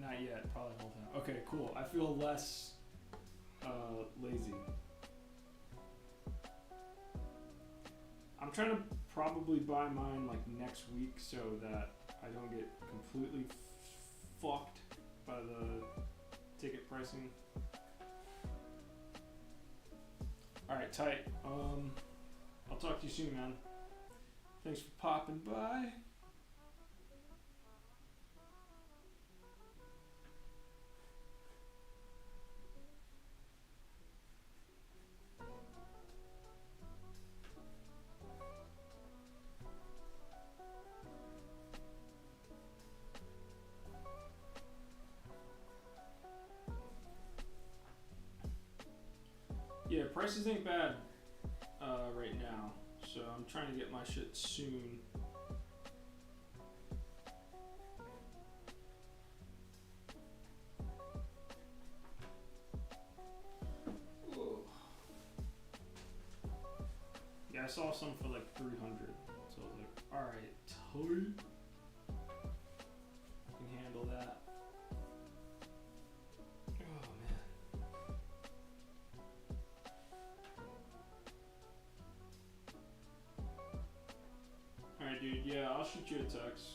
Not yet, probably the whole time. Okay, cool. I feel less lazy. I'm trying to probably buy mine like next week so that I don't get completely fucked by the ticket pricing. Alright, tight. I'll talk to you soon, man. Thanks for popping by. Yeah, prices ain't bad right now, so I'm trying to get my shit soon. Whoa. Yeah, I saw some for like 300, so I was like, alright, tight. I can handle that. Oh man. Yeah, I'll shoot you a text.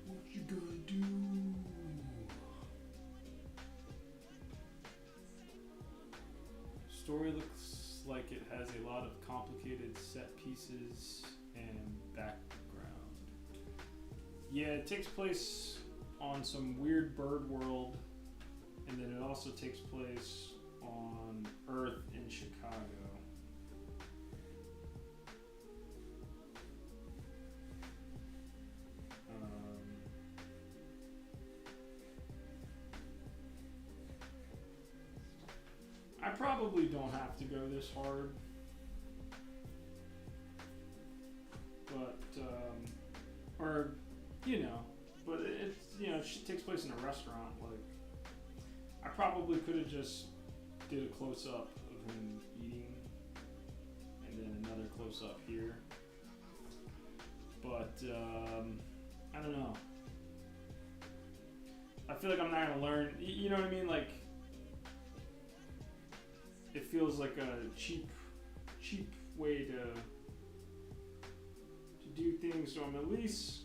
What you gonna do? Story looks like it has a lot of complicated set pieces and background. Yeah, it takes place on some weird bird world, and then it also takes place on Earth in Chicago. I probably don't have to go this hard, but or you know, but it's, you know, it takes place in a restaurant. Like, I probably could have just did a close up of him eating, and then another close up here, but I don't know. I feel like I'm not gonna learn. You know what I mean? Like, it feels like a cheap way to do things. So I'm at least,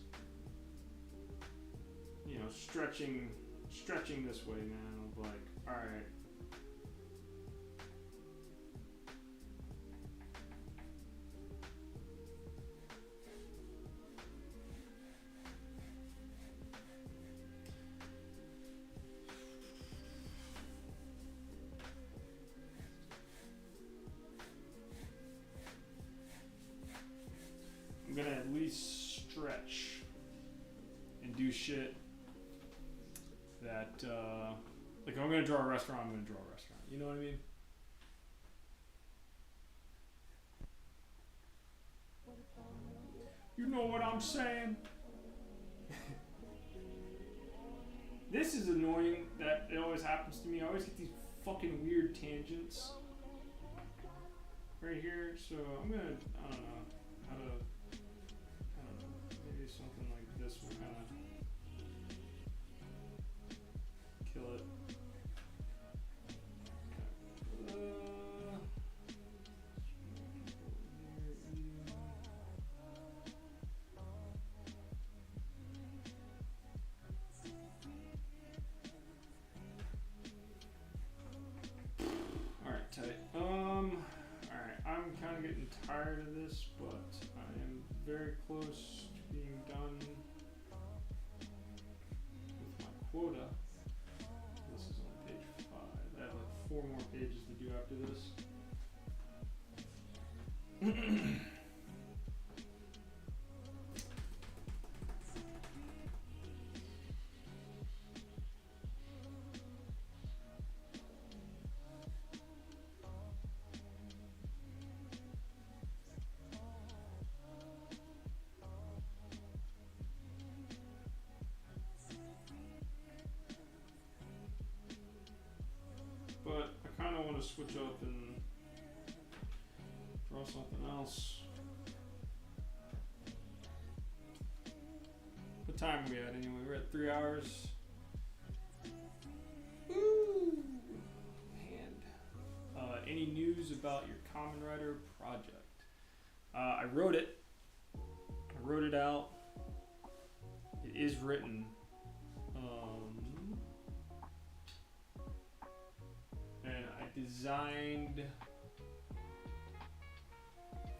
you know, stretching this way, man. Of like, all right. I'm gonna at least stretch and do shit that, like, if I'm gonna draw a restaurant, I'm gonna draw a restaurant. You know what I mean? You know what I'm saying? This is annoying that it always happens to me. I always get these fucking weird tangents right here. So I'm gonna, I don't know how to, I don't know, maybe something like this will kind of kill it. Alright, tight. Alright, I'm kind of getting tired of this, but I am very close to being done with my quota. This is on page 5. I have like 4 more pages to do after this. But I kind of want to switch up and draw something else. What time are we at anyway? We're at 3 hours. Ooh, hand. Any news about your Common Writer project? I wrote it. I wrote it out. It is written. And I designed.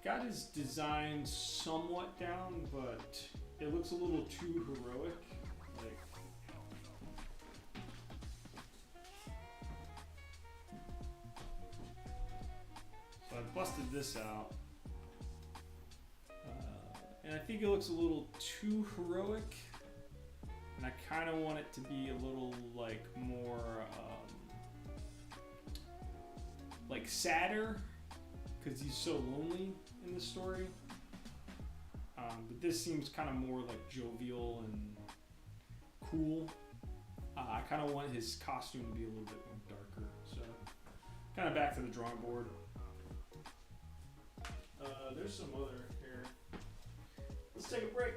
Got his design somewhat down, but it looks a little too heroic. Like, busted this out. And I think it looks a little too heroic. And I kind of want it to be a little like more like sadder, because he's so lonely in the story. But this seems kind of more like jovial and cool. I kind of want his costume to be a little bit more darker. So kind of back to the drawing board. There's some other here. Let's take a break.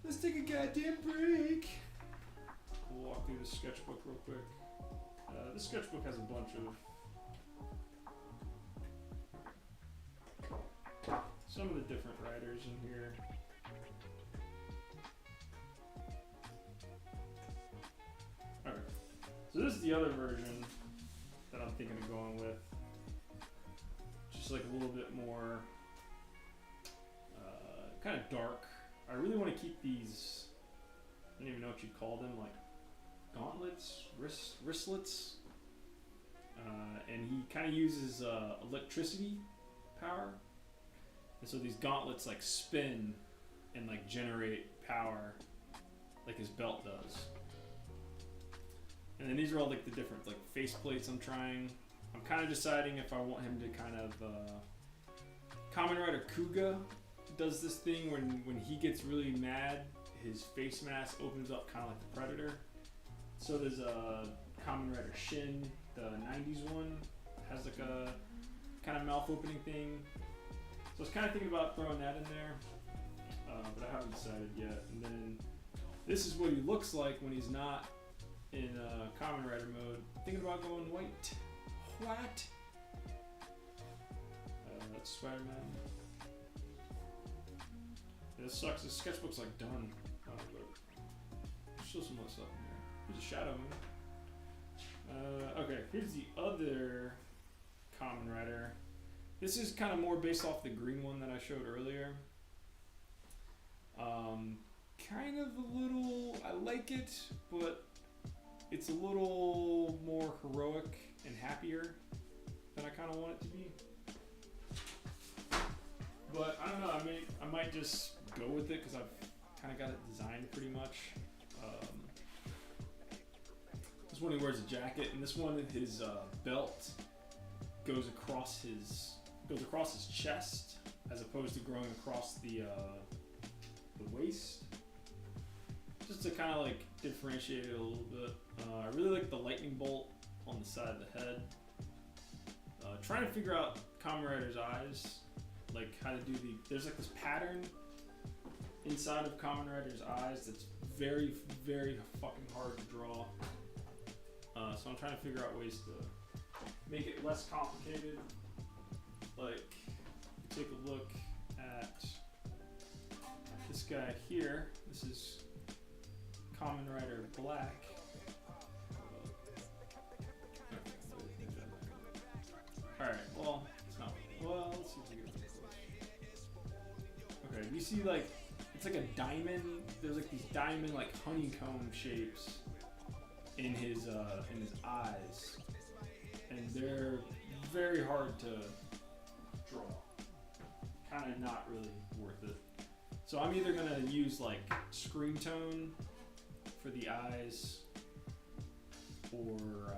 Let's take a goddamn break. We'll walk through the sketchbook real quick. This sketchbook has a bunch of some of the different writers in here. Alright, so this is the other version that I'm thinking of going with. Just like a little bit more kind of dark. I really want to keep these, I don't even know what you'd call them, like gauntlets, wristlets. And he kind of uses electricity power. And so these gauntlets like spin and like generate power like his belt does. And then these are all like the different like face plates I'm trying. I'm kind of deciding if I want him to kind of Kamen Rider Kuga does this thing when he gets really mad, his face mask opens up kind of like the Predator. So there's a Kamen Rider Shin, the 90s one, has like a kind of mouth opening thing. So I was kind of thinking about throwing that in there, but I haven't decided yet. And then this is what he looks like when he's not in Kamen Rider mode. Thinking about going white. What? That's Spider-Man. This sucks. This sketchbook's like done. But there's still some other stuff in there. Here's a shadow moon. Okay, here's the other Kamen Rider. This is kind of more based off the green one that I showed earlier. Kind of a little, I like it, but it's a little more heroic and happier than I kind of want it to be. But I don't know, I might just go with it because I've kind of got it designed pretty much. This one he wears a jacket, and this one his belt goes across his chest as opposed to growing across the waist. Just to kind of like differentiate it a little bit. I really like the lightning bolt on the side of the head. Trying to figure out Kamen Rider's eyes, like how to do there's like this pattern inside of Kamen Rider's eyes that's very, very fucking hard to draw. So I'm trying to figure out ways to make it less complicated. Like, take a look at this guy here. This is Kamen Rider Black. Alright, well, it's not. Well, let's see if we get close. Okay, you see, like, it's like a diamond. There's like these diamond, like honeycomb shapes in his eyes, and they're very hard to draw. Kind of not really worth it. So I'm either gonna use like screen tone for the eyes, or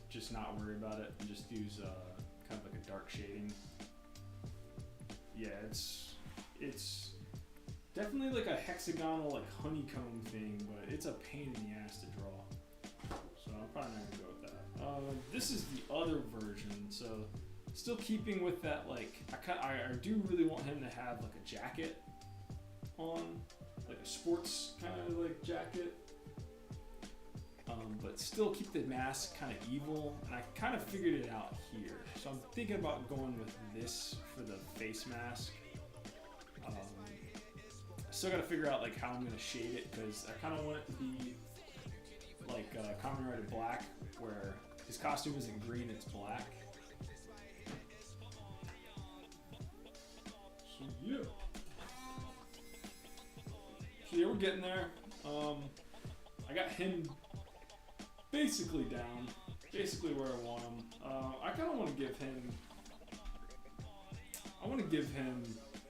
just not worry about it and just use kind of like a dark shading. Yeah, it's definitely like a hexagonal like honeycomb thing, but it's a pain in the ass to draw. So I'm probably not gonna go with that. This is the other version, so still keeping with that, like I do really want him to have like a jacket on, like a sports kind of like jacket, but still keep the mask kind of evil. And I kind of figured it out here, so I'm thinking about going with this for the face mask. Still got to figure out like how I'm gonna shade it, because I kind of want it to be like Kamen Rider Black, where his costume isn't green, it's black. So yeah. So yeah, we're getting there. I got him basically down. Basically where I want him. I kind of want to give him. I want to give him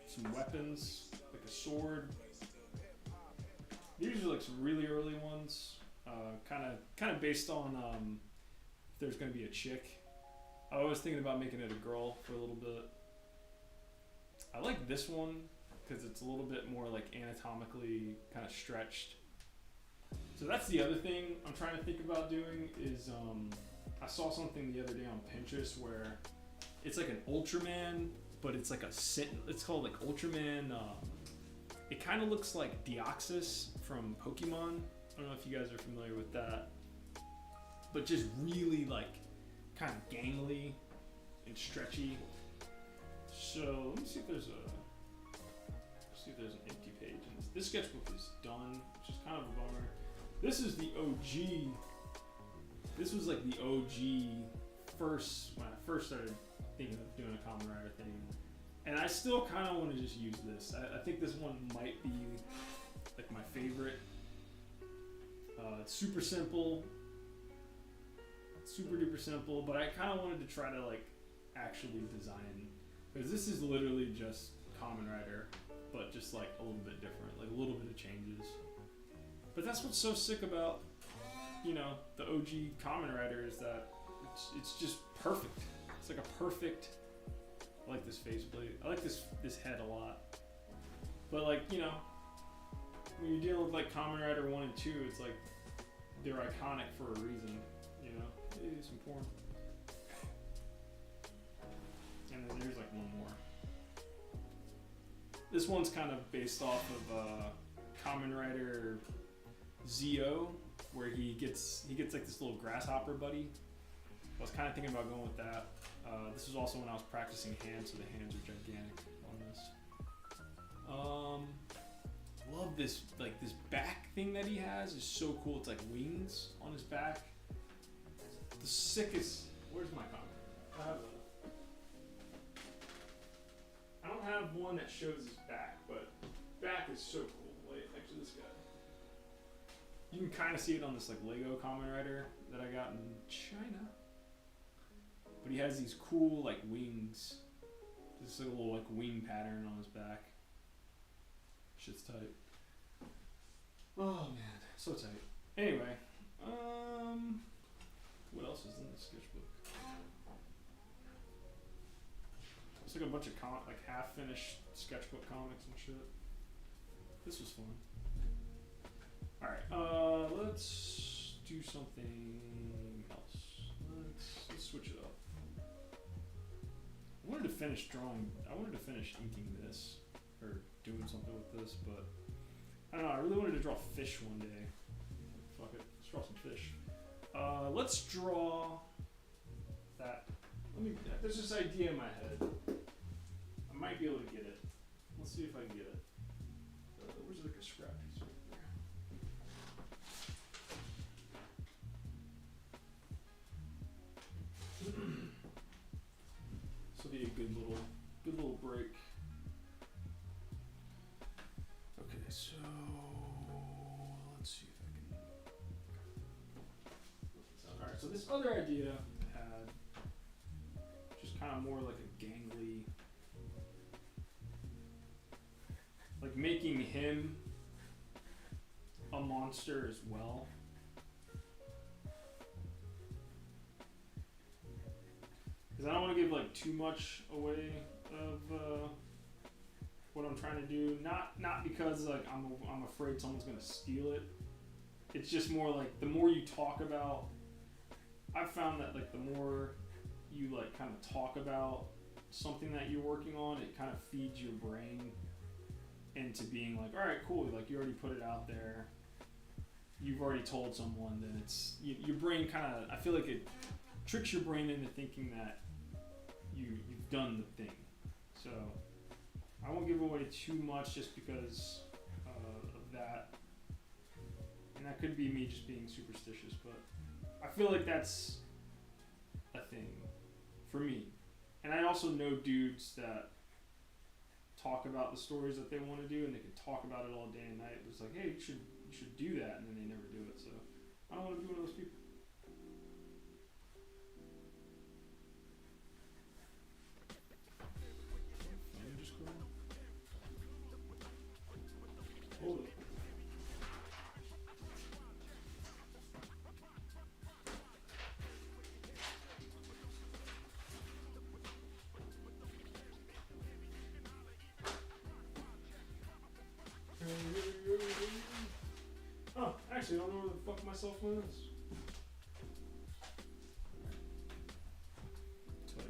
some weapons, like a sword. These are like some really early ones. Kind of based on if there's gonna be a chick. I was thinking about making it a girl for a little bit. I like this one because it's a little bit more like anatomically kind of stretched. So that's the other thing I'm trying to think about doing is I saw something the other day on Pinterest where it's like an Ultraman, but it's like it's called like Ultraman. It kind of looks like Deoxys from Pokemon. I don't know if you guys are familiar with that, but just really like kind of gangly and stretchy. So let me see if there's an empty page in this. This sketchbook is done, which is kind of a bummer. This is the OG. This was like the OG when I first started thinking of doing a Kamen Rider thing. And I still kind of want to just use this. I think this one might be like my favorite. It's super simple. Super duper simple, but I kind of wanted to try to like actually design. Because this is literally just Kamen Rider, but just like a little bit different. Like a little bit of changes. But that's what's so sick about, you know, the OG Kamen Rider is that it's just perfect. It's like a perfect. I like this faceplate. I like this head a lot. But like, you know, when you're dealing with like Kamen Rider 1 and 2, it's like they're iconic for a reason, you know? Maybe some porn. And then there's like one more. This one's kind of based off of Kamen Rider Zio, where he gets like this little grasshopper buddy. I was kind of thinking about going with that. This was also when I was practicing hands, so the hands are gigantic on this. Love this, like this back thing that he has is so cool. It's like wings on his back. The sickest. Where's my comic? I don't have one that shows his back, but back is so cool. Wait, actually, this guy. You can kind of see it on this like Lego Kamen Rider that I got in China. But he has these cool like wings. Just like a little like wing pattern on his back. Shit's tight. Oh man, so tight. Anyway, what else is in this sketchbook? It's like a bunch of like half-finished sketchbook comics and shit. This was fun. All right, let's do something else. Let's switch it up. I wanted to finish drawing. I wanted to finish inking this or doing something with this, but I don't know. I really wanted to draw fish one day. Fuck it, let's draw some fish. Let's draw that. There's this idea in my head. I might be able to get it. Let's see if I can get it. Where's like a scrap piece right there? This will be a good little break. Okay, so let's see if I can. All right, so this other idea had just kind of more like a gangly, like making him a monster as well. Because I don't want to give like too much away of what I'm trying to do. Not because like I'm afraid someone's gonna steal it. It's just more like the more you talk about. I've found that like the more you like kind of talk about something that you're working on, it kind of feeds your brain into being like, all right, cool. Like you already put it out there. You've already told someone. Then it's your brain kind of. I feel like it tricks your brain into thinking that you've done the thing. So I won't give away too much just because of that. And that could be me just being superstitious, but I feel like that's a thing for me. And I also know dudes that talk about the stories that they want to do, and they can talk about it all day and night. It's like, hey, you should do that, and then they never do it. So I don't want to be one of those people. fuck myself with this. Tight.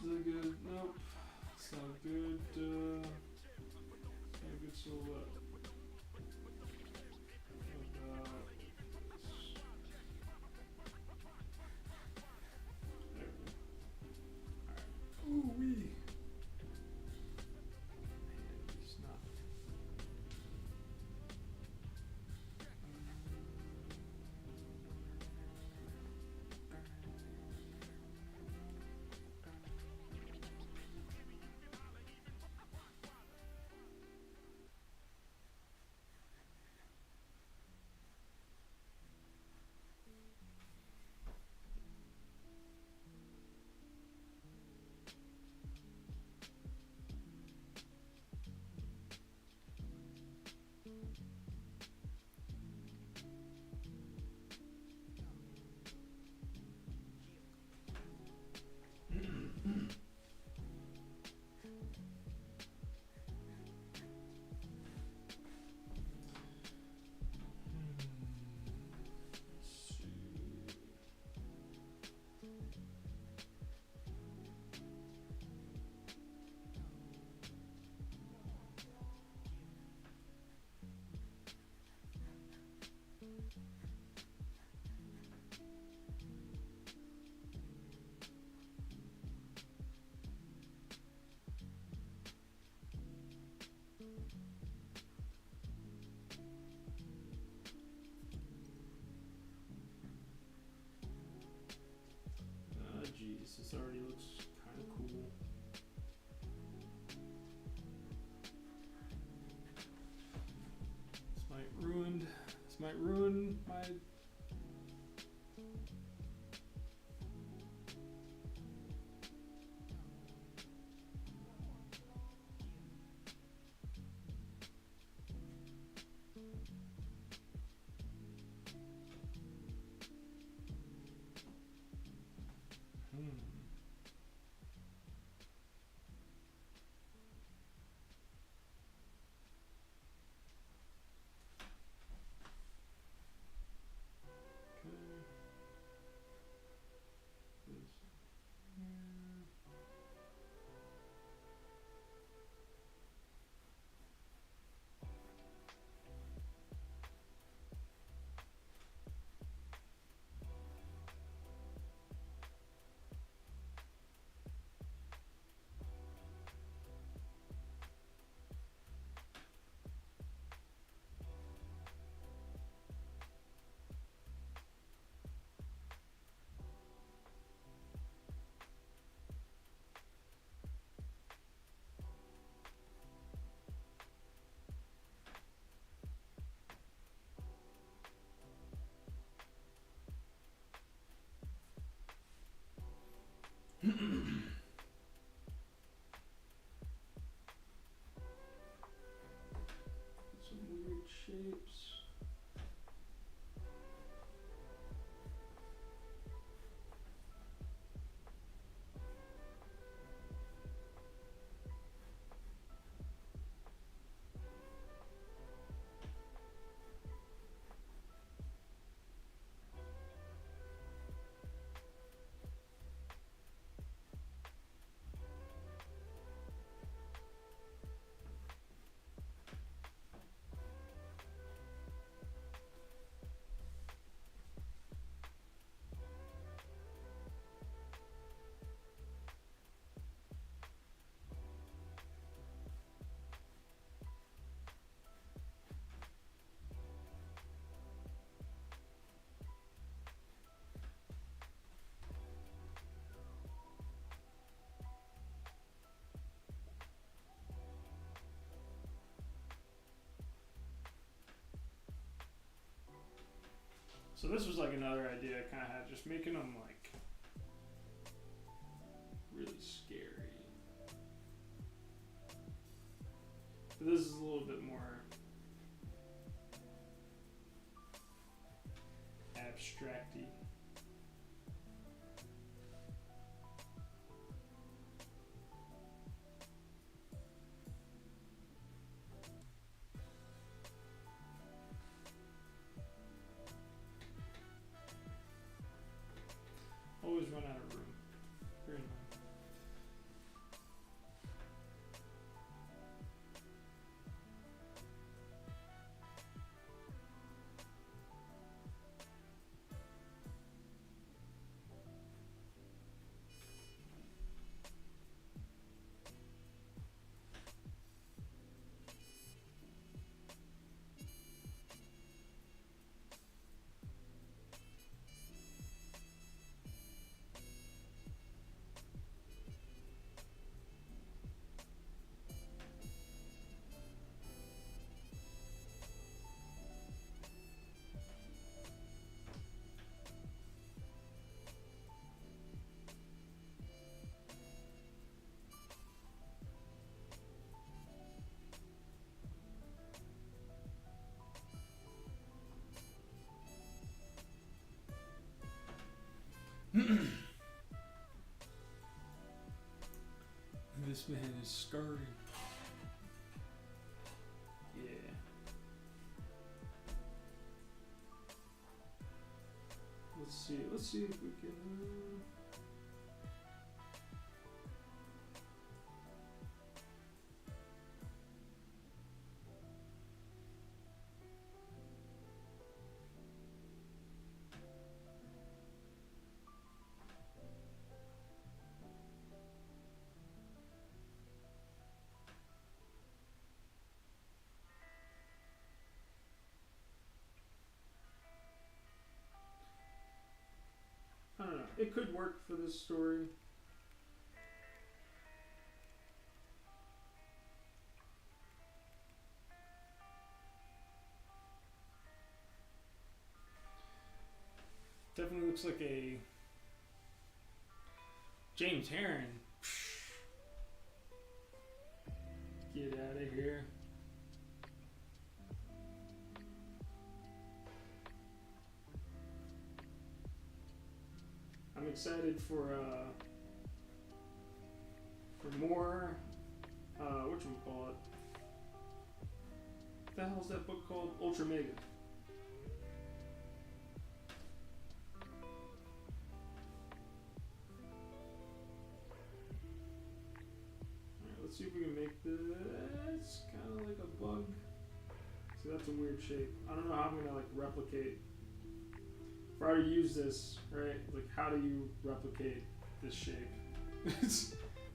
Is that good? Nope. It's not a good, it's not a good silhouette. How about this? There we go. Alright. Ooh wee. And he's not. Let's see. Jeez, this already looks kind of cool. This might ruin my. So this was like another idea I kind of had, just making them like really scary. But this is a little bit more abstracty. Always run out of room. Very annoying. This man is scurrying. Yeah. Let's see if we can. I don't know. It could work for this story. Definitely looks like a James Heron. Get out of here. I'm excited for more whatchamacallit. What the hell's that book called? Ultra Mega. Alright, let's see if we can make this kind of like a bug. See, that's a weird shape. I don't know how I'm gonna like replicate. If I were to use this, right? Like, how do you replicate this shape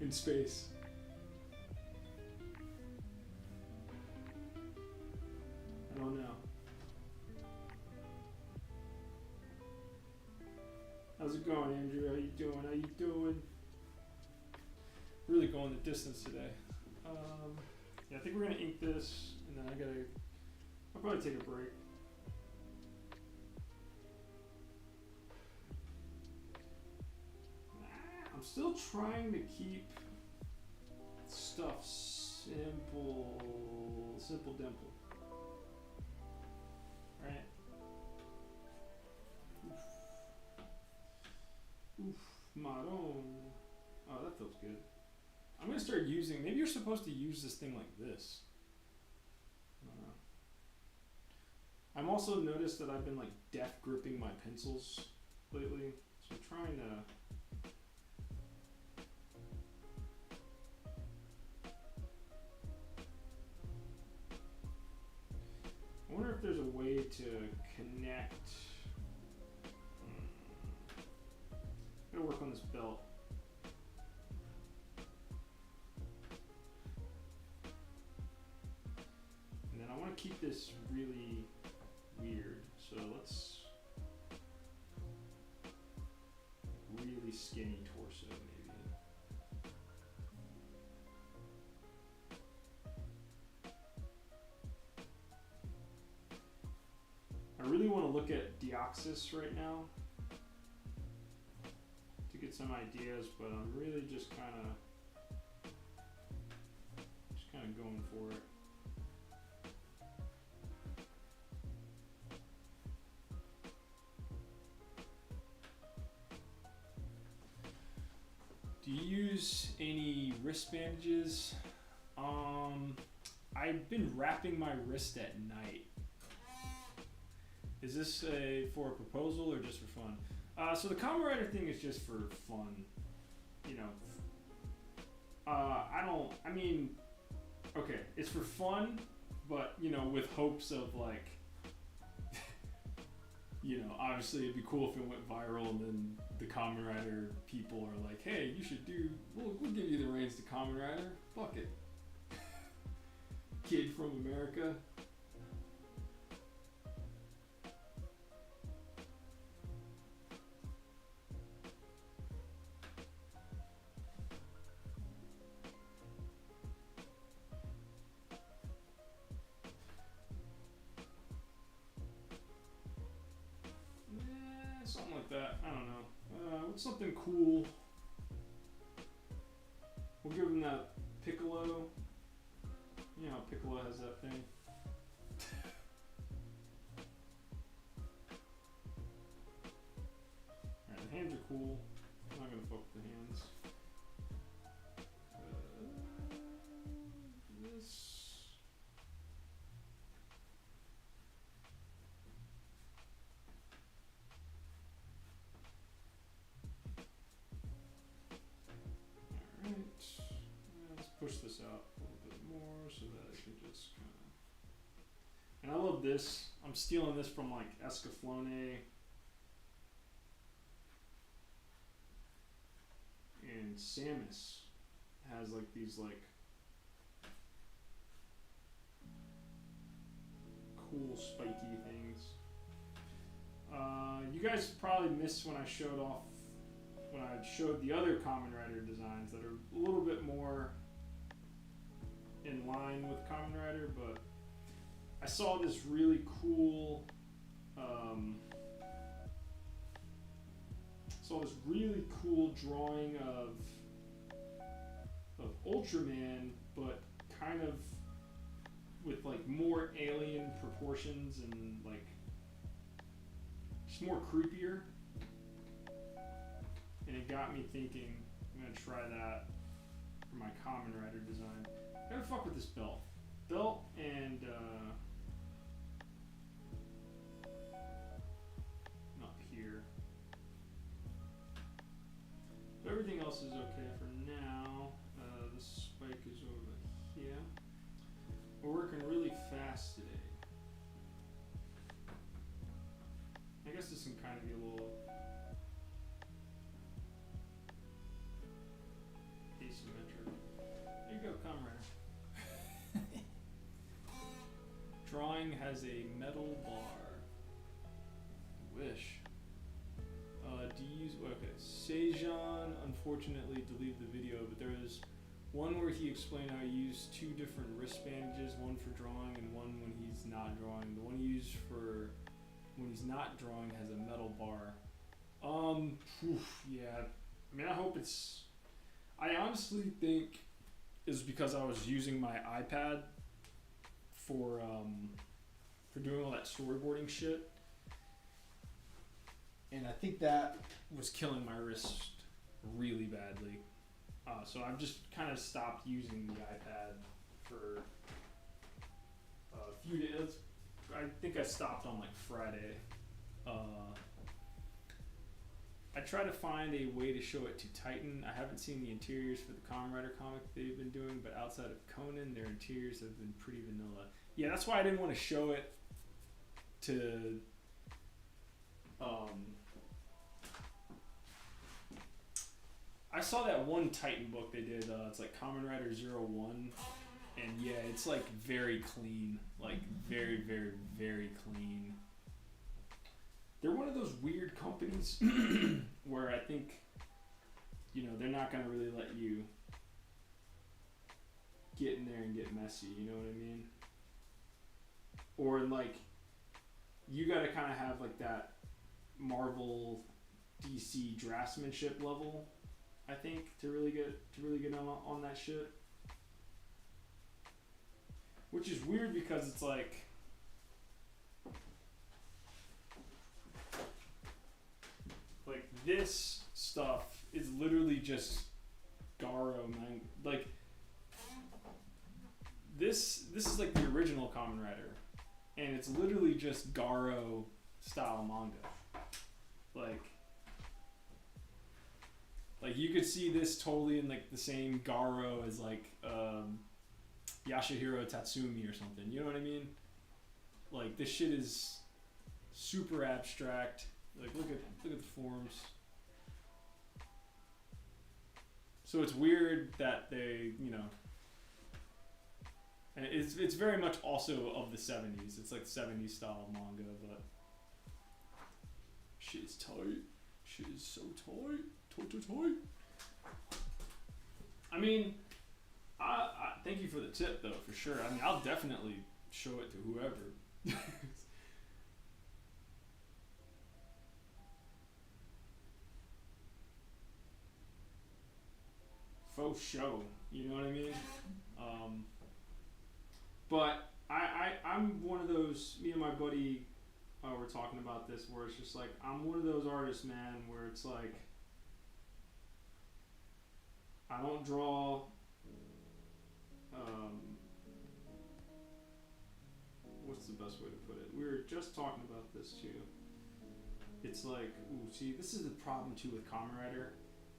in space? I don't know. How's it going, Andrew? How you doing? How you doing? Really going the distance today. Yeah, I think we're gonna ink this, and then I'll probably take a break. I'm still trying to keep stuff simple dimple. Right? Oof, marron. Oh, that feels good. I'm gonna start using, maybe you're supposed to use this thing like this. I don't know. I'm also noticed that I've been like death gripping my pencils lately. So I'm trying to I wonder if there's a way to connect. I'm gonna work on this belt. And then I want to keep this really weird. So let's really skinny torso maybe. I really want to look at Deoxys right now to get some ideas, but I'm really just kind of going for it. Do you use any wrist bandages? I've been wrapping my wrist at night. Is this for a proposal or just for fun? So the Kamen Rider thing is just for fun. You know, okay, it's for fun, but, you know, with hopes of, like, you know, obviously it'd be cool if it went viral and then the Kamen Rider people are like, hey, you should we'll give you the reins to Kamen Rider. Fuck it. Kid from America. Something like that. I don't know. What's something cool? We'll give him that Piccolo. You know, Piccolo has that thing. Alright, the hands are cool. I'm not gonna fuck with the hands. This. Alright. Let's push this out a little bit more so that I can just kind of. And I love this. I'm stealing this from like Escaflowne and Samus has like these like cool spiky things. You guys probably missed when I showed the other Kamen Rider designs that are a little bit more in line with Kamen Rider, but I saw this really cool drawing of Ultraman, but kind of with like more alien proportions and like just more creepier. And it got me thinking, I'm gonna try that for my Kamen Rider design. I gotta fuck with this belt. Belt and up here. But everything else is okay for now. The spike is over here. We're working really fast today. I guess this can kind of be a little asymmetric. There you go, Kamen Rider. Drawing has a metal bar. Wish. Do you use, okay, Sejan unfortunately deleted the video, but there is one where he explained how he used two different wrist bandages, one for drawing and one when he's not drawing. The one he used for when he's not drawing has a metal bar. Yeah, I mean, I hope it's, I honestly think it's because I was using my iPad for doing all that storyboarding shit. And I think that was killing my wrist really badly. So I've just kind of stopped using the iPad for a few days. I think I stopped on like Friday. I try to find a way to show it to Titan. I haven't seen the interiors for the Kamen Rider comic they've been doing, but outside of Conan, their interiors have been pretty vanilla. Yeah, that's why I didn't want to show it to I saw that one Titan book they did, it's like Kamen Rider 01, and yeah, it's like very clean, like very, very, very clean. They're one of those weird companies where I think, you know, they're not gonna really let you get in there and get messy, you know what I mean? Or like, you got to kind of have like that Marvel DC draftsmanship level, I think, to really get on that shit. Which is weird because it's like this stuff is literally just Garo, man. Like this is like the original Kamen Rider, and it's literally just Garo style manga. Like you could see this totally in like the same Garo as like Yashahiro Tatsumi or something. You know what I mean? Like this shit is super abstract. Like look at the forms. So it's weird that they, you know, and it's very much also of the 70s. It's like 70s style manga, but shit is tight. Shit is so tight. Tight. I mean, I thank you for the tip though, for sure. I mean, I'll definitely show it to whoever. Faux show, you know what I mean? But I'm one of those, me and my buddy were talking about this, where it's just like, I'm one of those artists, man, where it's like, I don't draw, what's the best way to put it? We were just talking about this too. It's like, ooh, see, this is the problem too with Kamen Rider,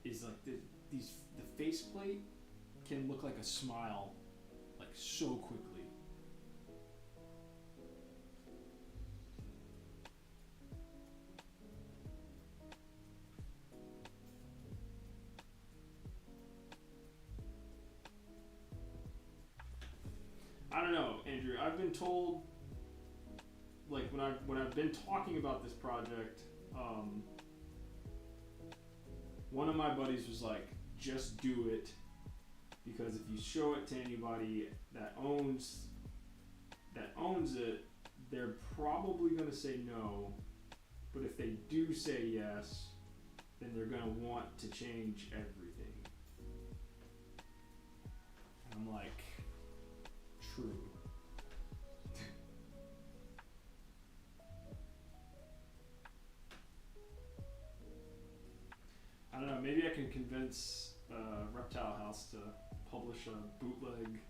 is like the faceplate can look like a smile, like so quickly. I don't know, Andrew. I've been told, like when I've been talking about this project, one of my buddies was like, just do it, because if you show it to anybody that owns it, they're probably gonna say no, but if they do say yes, then they're gonna want to change everything. And I'm like, true. I don't know, maybe I can convince Reptile House to publish a bootleg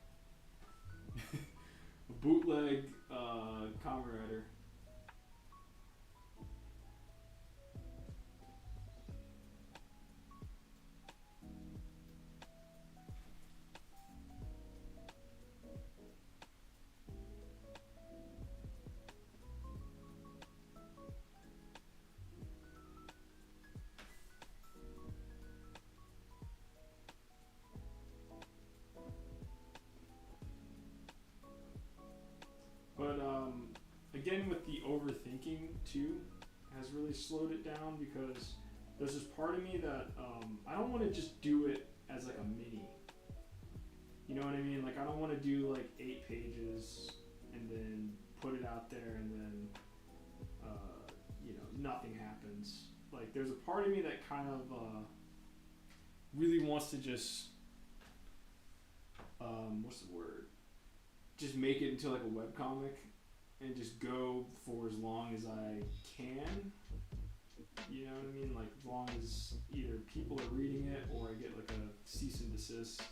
Kamen Rider. But again, with the overthinking too, has really slowed it down, because there's this part of me that I don't want to just do it as like a mini. You know what I mean? Like I don't want to do like 8 pages and then put it out there and then you know, nothing happens. Like there's a part of me that kind of really wants to just what's the word? Just make it into like a webcomic and just go for as long as I can. You know what I mean? Like as long as either people are reading it or I get like a cease and desist.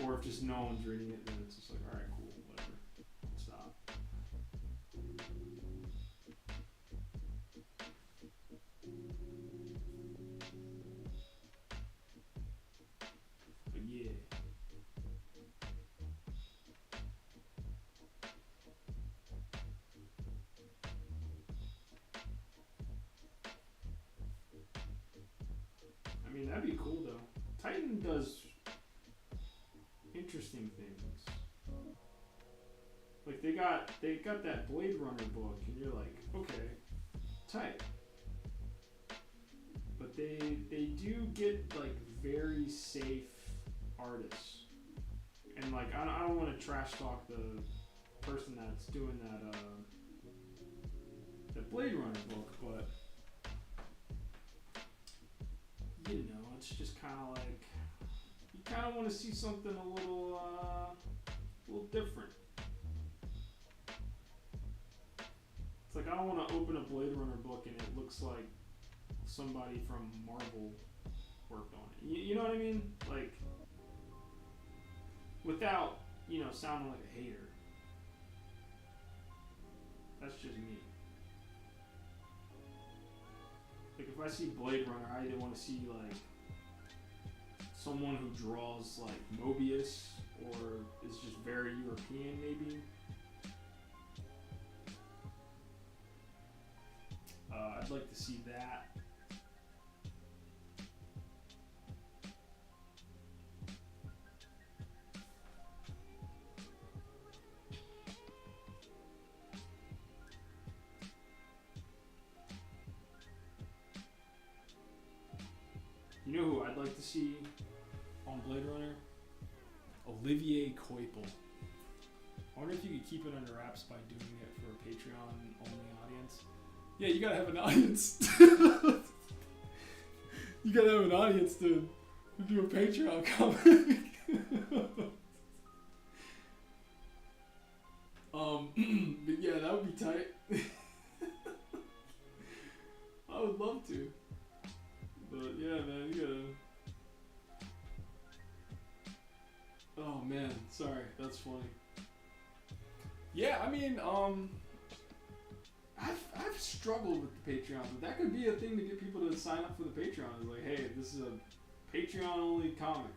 Or if just no one's reading it, then it's just like, alright, cool, whatever. Stop. But yeah. I mean, that'd be cool though. Titan does interesting things. Like they got that Blade Runner book, and you're like, okay, tight. But they do get like very safe artists, and like I don't want to trash talk the person that's doing that Blade Runner book, but you know, it's just kind of like you kind of want to see something a little different. It's like I don't want to open a Blade Runner book and it looks like somebody from Marvel worked on it. You know what I mean? Like, without, you know, sounding like a hater. That's just me. Like, if I see Blade Runner, I either want to see, like, someone who draws, like, Mobius, or is just very European, maybe. I'd like to see that. You know who I'd like to see on Blade Runner? Olivier Coipel. I wonder if you could keep it under wraps by doing it for a Patreon-only audience. Yeah, you gotta have an audience. You gotta have an audience to do a Patreon comic. But yeah, that would be tight. I would love to. But yeah, man, you gotta. Oh man, sorry, that's funny. Yeah, I mean, I've struggled with the Patreon, but that could be a thing to get people to sign up for the Patreon. It's like, hey, this is a Patreon only comic.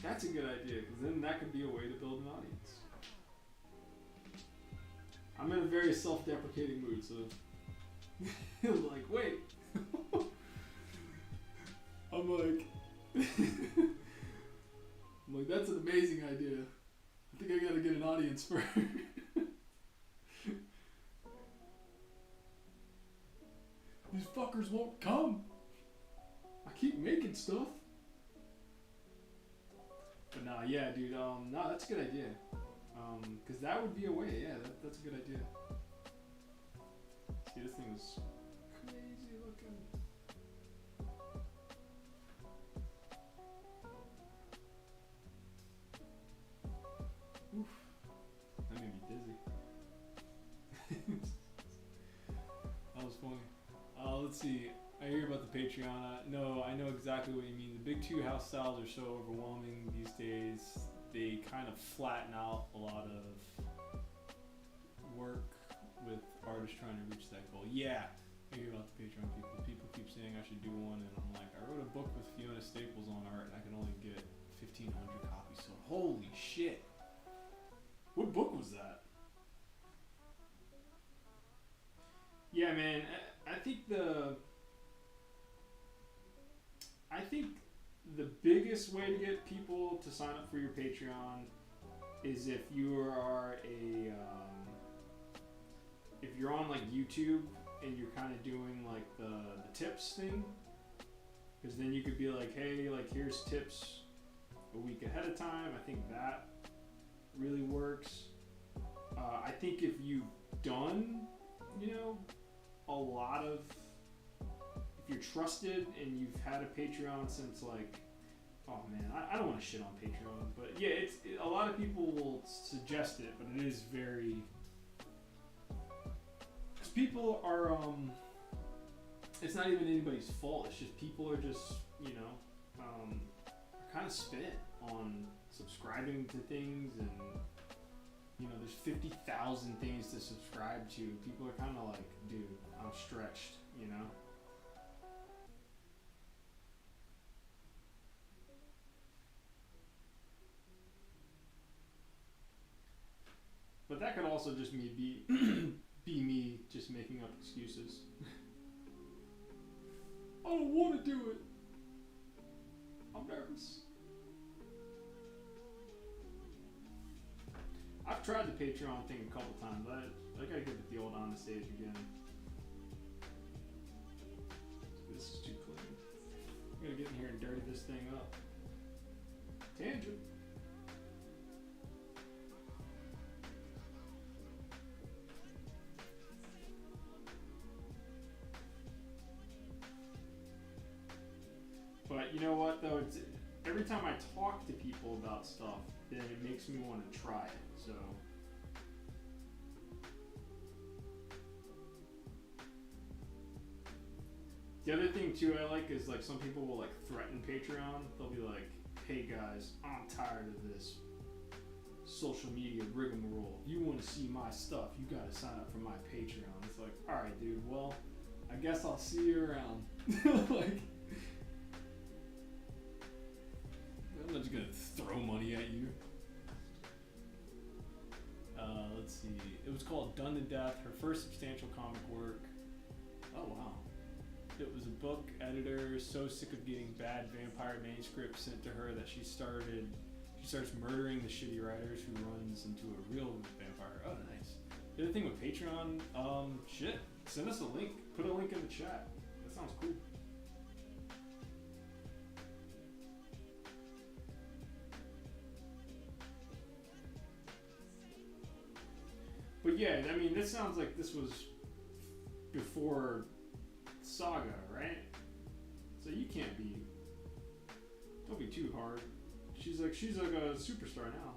That's a good idea, because then that could be a way to build an audience. I'm in a very self-deprecating mood, so like, wait. I'm like, that's an amazing idea. I think I gotta get an audience for These fuckers won't come. I keep making stuff. But nah, yeah, dude, nah, that's a good idea. Cause that would be a way, yeah, that's a good idea. See, this thing is crazy looking. Oof. That made me dizzy. That was funny. Let's see. I hear about the Patreon. No, I know exactly what you mean. The big two house styles are so overwhelming these days. They kind of flatten out a lot of work with artists trying to reach that goal. Yeah, I hear about the Patreon people. People keep saying I should do one, and I'm like, I wrote a book with Fiona Staples on art, and I can only get 1,500 copies sold. Holy shit. What book was that? Yeah, man. I think the biggest way to get people to sign up for your Patreon is if you are if you're on like YouTube and you're kind of doing like the tips thing, because then you could be like, hey, like here's tips a week ahead of time. I think that really works. I think if you've done, you know, a lot of, if you're trusted and you've had a Patreon since like, oh man, I don't want to shit on Patreon, but yeah, a lot of people will suggest it, but it is very, because people are, it's not even anybody's fault, it's just people are just, you know, kind of spent on subscribing to things, and you know, there's 50,000 things to subscribe to. People are kind of like, dude, I'm stretched, you know? But that could also just be me just making up excuses. I don't want to do it. I'm nervous. I've tried the Patreon thing a couple times. I gotta give it the old honest age again. This is too clean. I'm gonna get in here and dirty this thing up. Tangent. know what though? It's every time I talk to people about stuff, then it makes me want to try it. So. The other thing too I like is like some people will like threaten Patreon. They'll be like, "Hey guys, I'm tired of this social media rigmarole. If you want to see my stuff, you gotta sign up for my Patreon." It's like, all right, dude. Well, I guess I'll see you around. Like, I'm not just gonna throw money at you. Let's see. It was called Done to Death. Her first substantial comic work. Oh wow. It was a book editor so sick of getting bad vampire manuscripts sent to her that she starts murdering the shitty writers who runs into a real vampire. Oh, nice. The other thing with Patreon, shit, send us a link. Put a link in the chat. That sounds cool. But yeah, I mean, this sounds like this was before Saga, right? So you can't be. Don't be too hard. She's like a superstar now.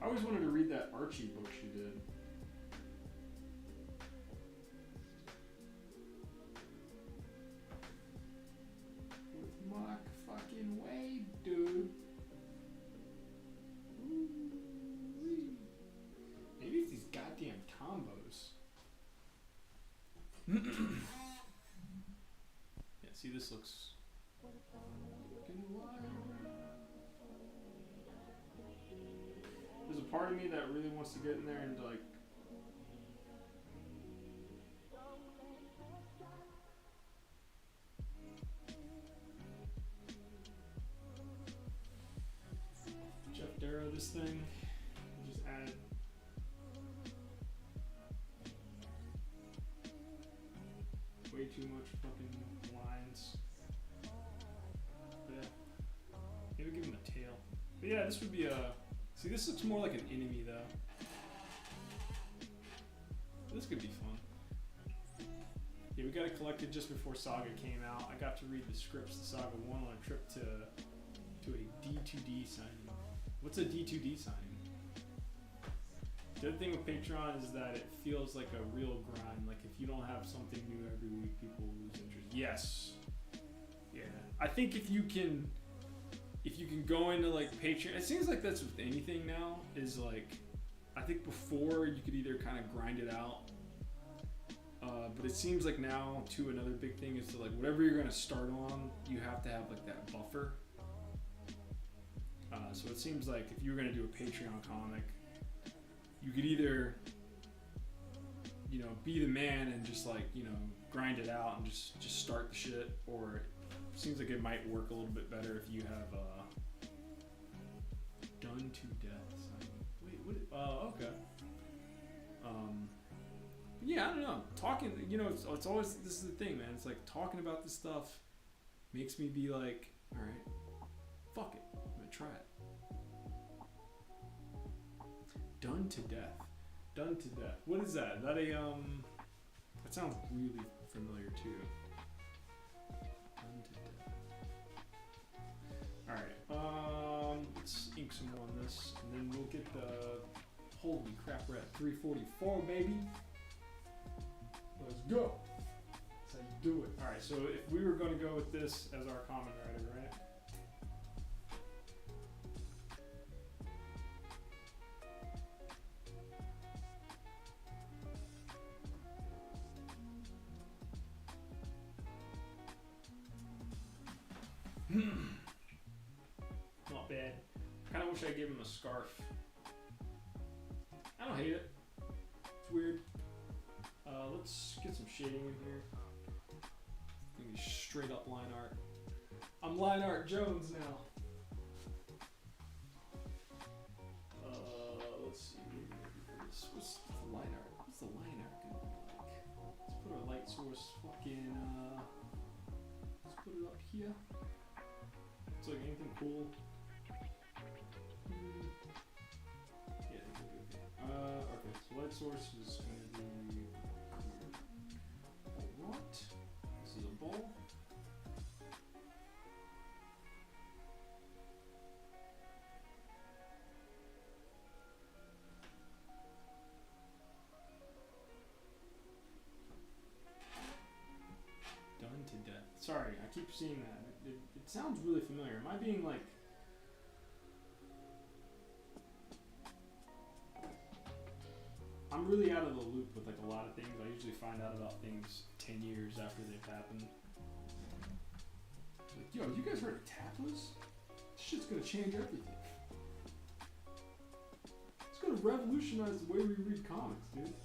I always wanted to read that Archie book she did. With Mark fucking Wade, dude. Ooh-wee. Maybe it's these goddamn combos. Yeah, see, this looks fucking wild. There's a part of me that really wants to get in there and like Jeff Darrow this thing and just add way too much fucking lines. But yeah. Maybe give him a tail. But yeah, this would be a. See, this looks more like an enemy though. This could be fun. Yeah, we got it collected just before Saga came out. I got to read the scripts to Saga 1 on a trip to a D2D signing. What's a D2D signing? The other thing with Patreon is that it feels like a real grind. Like if you don't have something new every week, people will lose interest. Yes. Yeah. I think if you can go into like Patreon, it seems like that's with anything now, is like, I think before you could either kind of grind it out, but it seems like now too another big thing is to like whatever you're gonna start on, you have to have like that buffer. So it seems like if you were gonna do a Patreon comic, you could either, you know, be the man and just like, you know, grind it out and just start the shit, or it seems like it might work a little bit better if you have Done to Death signing. Wait, what? Okay. Yeah, I don't know. Talking, you know, it's always, this is the thing, man. It's like talking about this stuff makes me be like, all right, fuck it, I'm gonna try it. Done to Death. Done to Death. What is that? That that sounds really familiar too. Done to Death. All right. Let's ink some more on this, and then we'll get the. Holy crap! We're at 344, baby. Let's go. That's how you do it. All right. So if we were going to go with this as our common writer, right? Not bad. Kind of wish I gave him a scarf. I don't hate it. It's weird. Let's get some shading in here. Gonna be straight up line art. I'm Line Art Jones now. Let's see. What's the line art? What's the line art gonna be like? Let's put our light source fucking. Let's put it up here. It's like anything cool. source is going to be here. What? This is a bowl. Done to death. Sorry, I keep seeing that. It sounds really familiar. Am I being like... I'm really out of the loop with like a lot of things. I usually find out about things 10 years after they've happened. Like, yo, you guys heard of tapas? This shit's gonna change everything. It's gonna revolutionize the way we read comics, dude.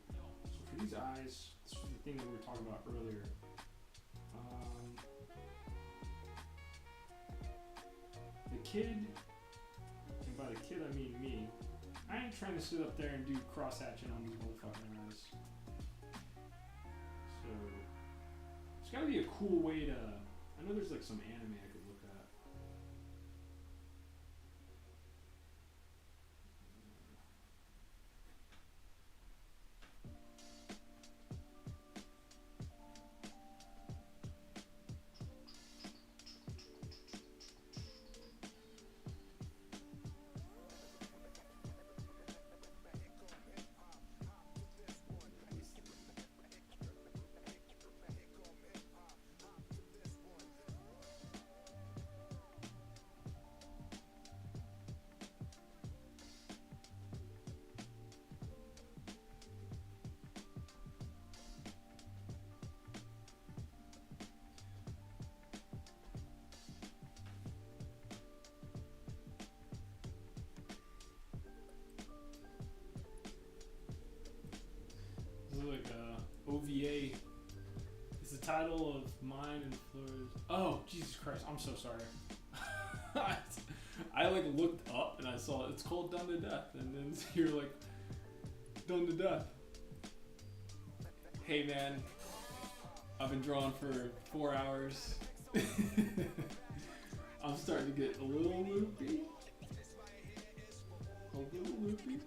So for these eyes, this was the thing that we were talking about earlier. The kid, and by the kid I mean me, I ain't trying to sit up there and do cross-hatching on these motherfucking eyes. So, there's gotta be a cool way to... I know there's like some anime I could look at. This is like a OVA. It's the title of mine and Flores. Oh, Jesus Christ. I'm so sorry. I like looked up and I saw it's called Done to Death. And then you're like, Done to Death. Hey man, I've been drawing for 4 hours. I'm starting to get a little loopy. A little loopy.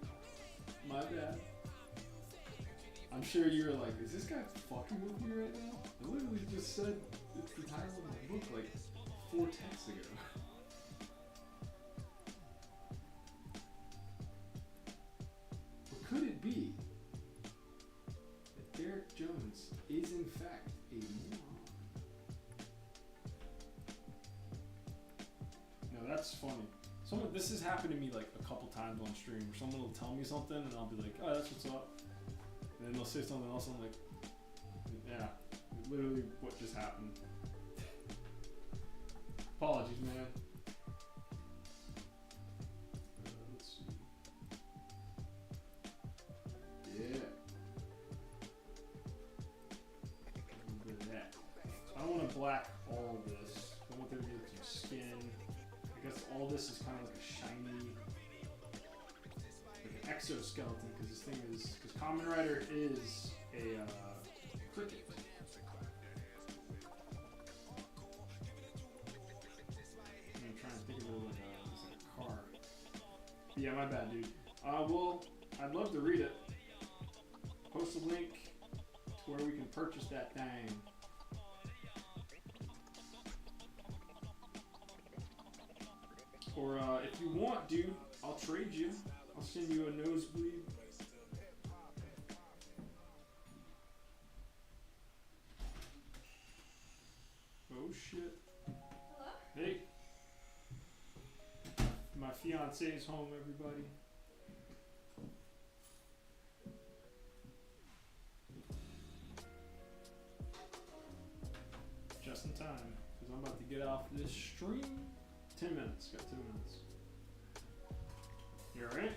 My bad. I'm sure you're like, is this guy fucking with me right now? I literally just said it's the title of my book like 4 texts ago. Or could it be that Derek Jones is in fact a moron? No, that's funny. This has happened to me like a couple times on stream where someone will tell me something and I'll be like, oh, that's what's up. And then they'll say something else and I'm like, yeah, literally what just happened. Apologies, man. Let's see. Yeah. A little bit of that. I don't want to black all of this. I want there to be some skin. I guess all this is kind of like a shiny, like an exoskeleton, because this thing is, because Kamen Rider is a cricket. I'm trying to think of it like a car. But yeah, my bad, dude. Well, I'd love to read it. Post a link to where we can purchase that thing. Or if you want, dude, I'll trade you. I'll send you a nosebleed. Oh shit. Hello? Hey. My fiance is home, everybody. Just in time, because I'm about to get off this stream. 10 minutes, got 2 minutes. You alright?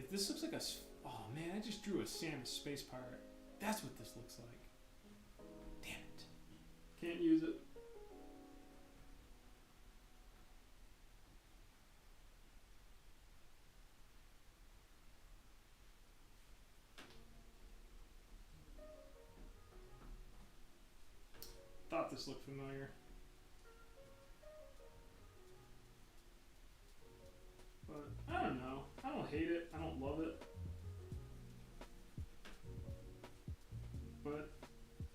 If this looks like oh man, I just drew a Samus space pirate. That's what this looks like. Damn it. Can't use it. Thought this looked familiar. But I don't know. I don't hate it. I don't love it. But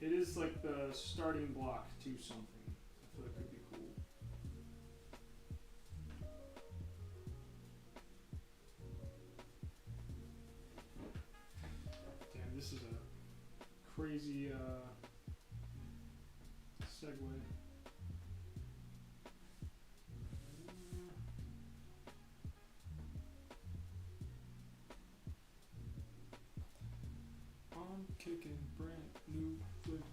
it is like the starting block to something. I feel it could be cool. Damn, this is a crazy segue. I'm kicking brand new flavor.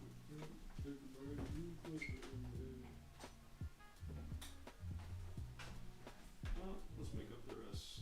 Well, let's make up the rest.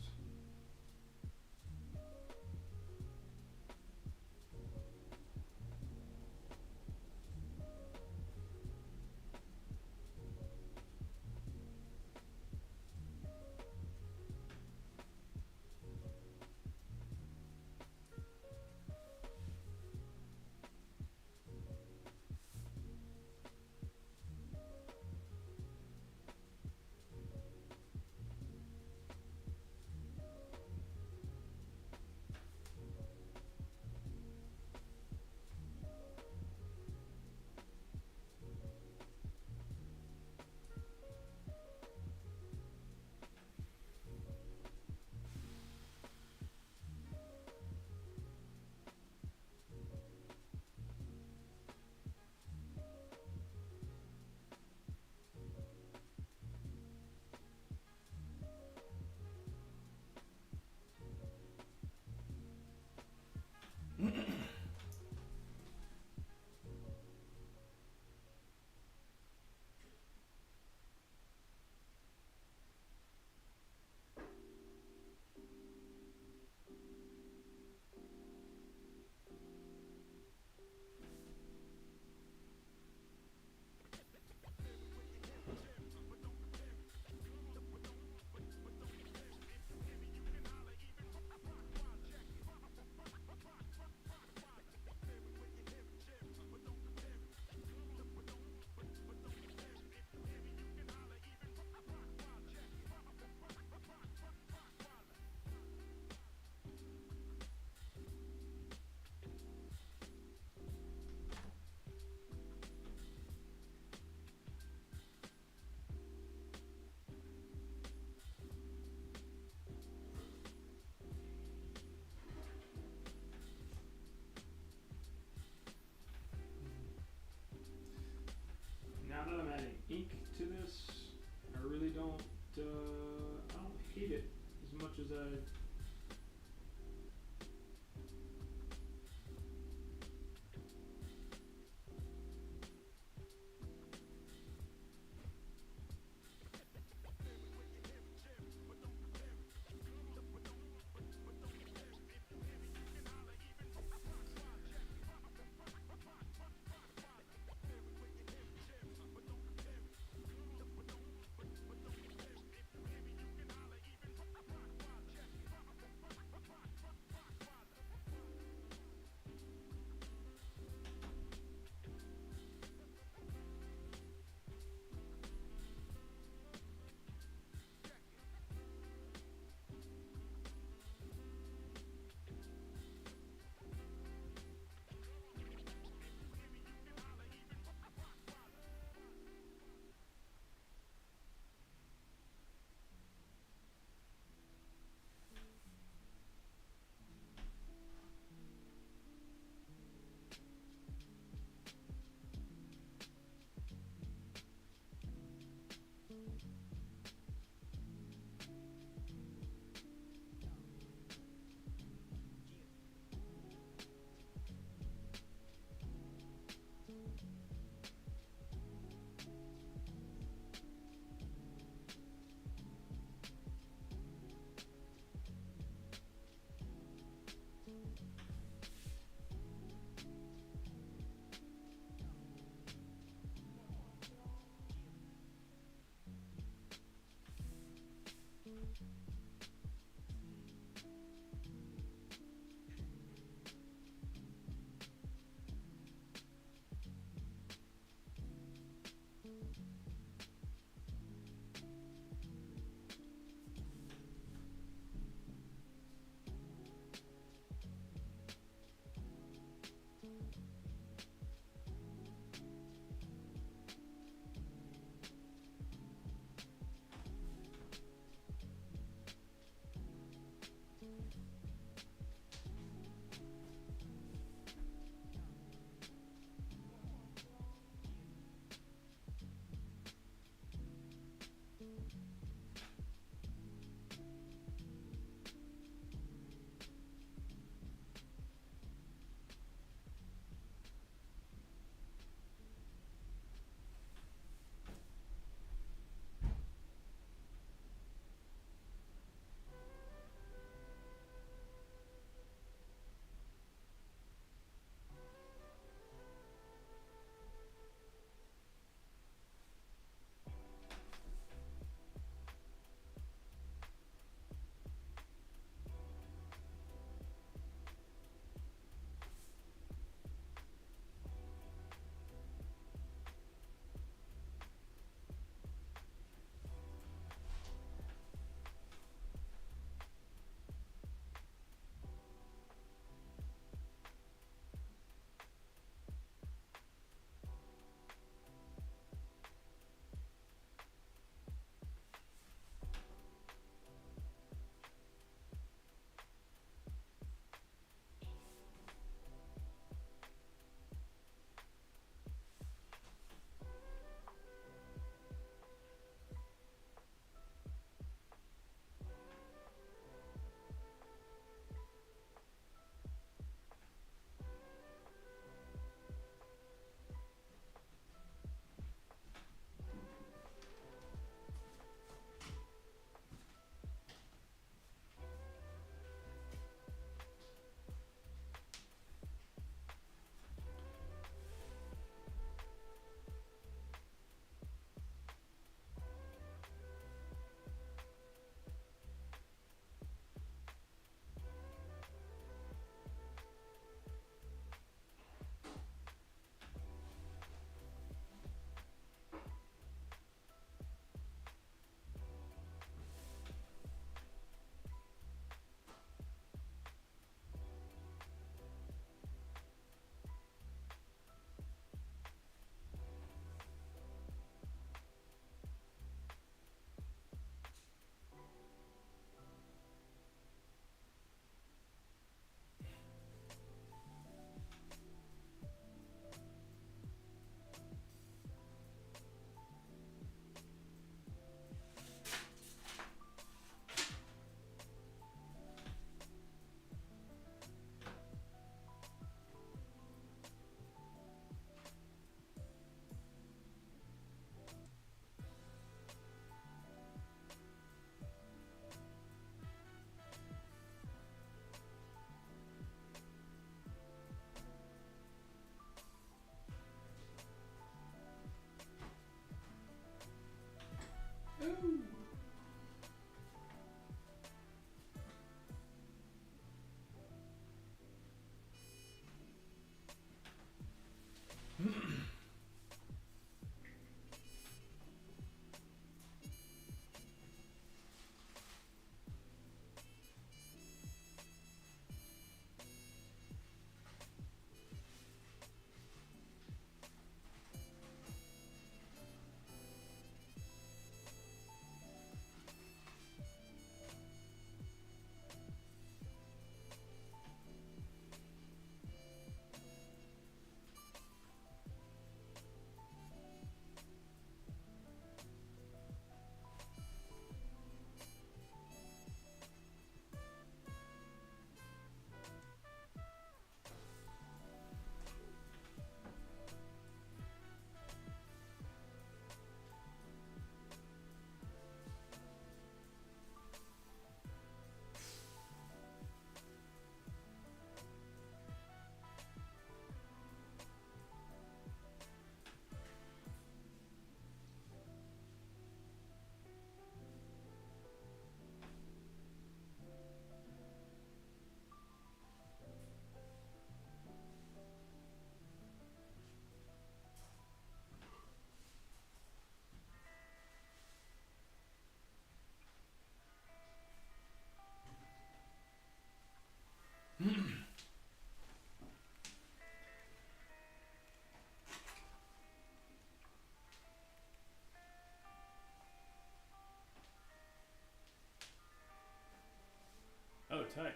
Oh, tight.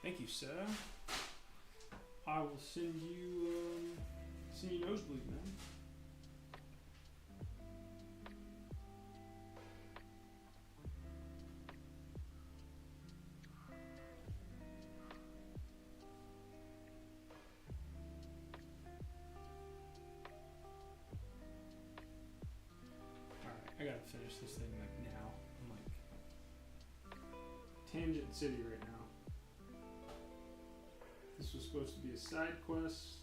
Thank you, sir. I will send you nosebleed, man. Alright, I gotta finish this thing like now. I'm like Tangent City right now. This was supposed to be a side quest.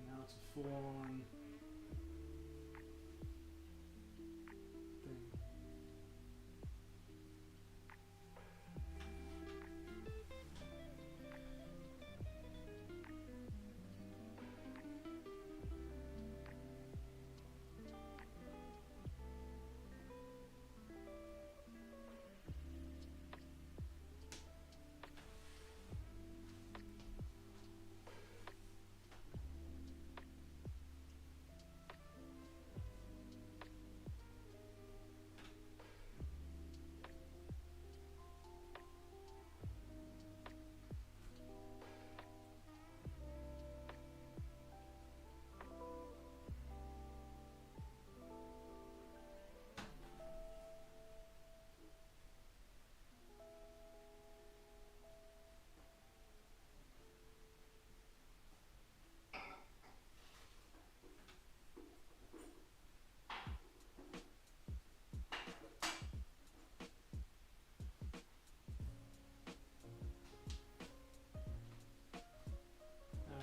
Now it's a full-on thing.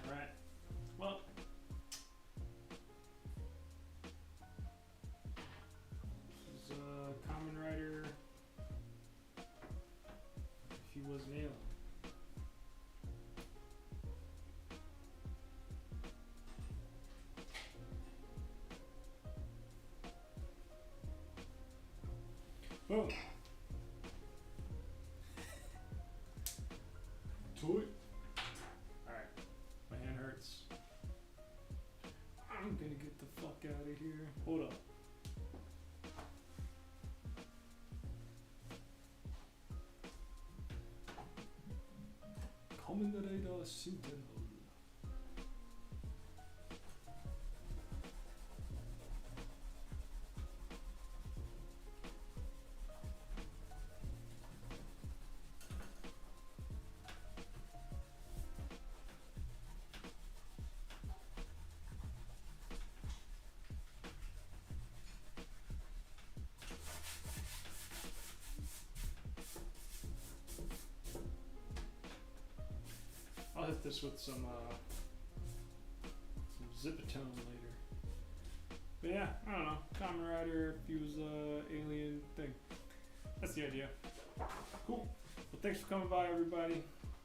Alright. Well, this is Common Rider if he was an alien. Boom. Toy. Alright. My hand hurts. I'm gonna get the fuck out of here. Hold up. Kamen Rider Sentinel. I'll hit this with some Zipatone later. But yeah, I don't know. Kamen Rider fuse alien thing. That's the idea. Cool. Well, thanks for coming by, everybody.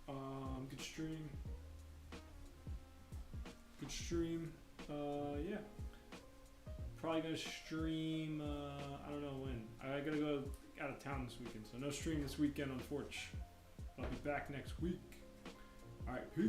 Good stream. Good stream. Yeah. Probably gonna stream. I don't know when. I gotta go out of town this weekend, so no stream this weekend, unfortunately. I'll be back next week. All right, peace.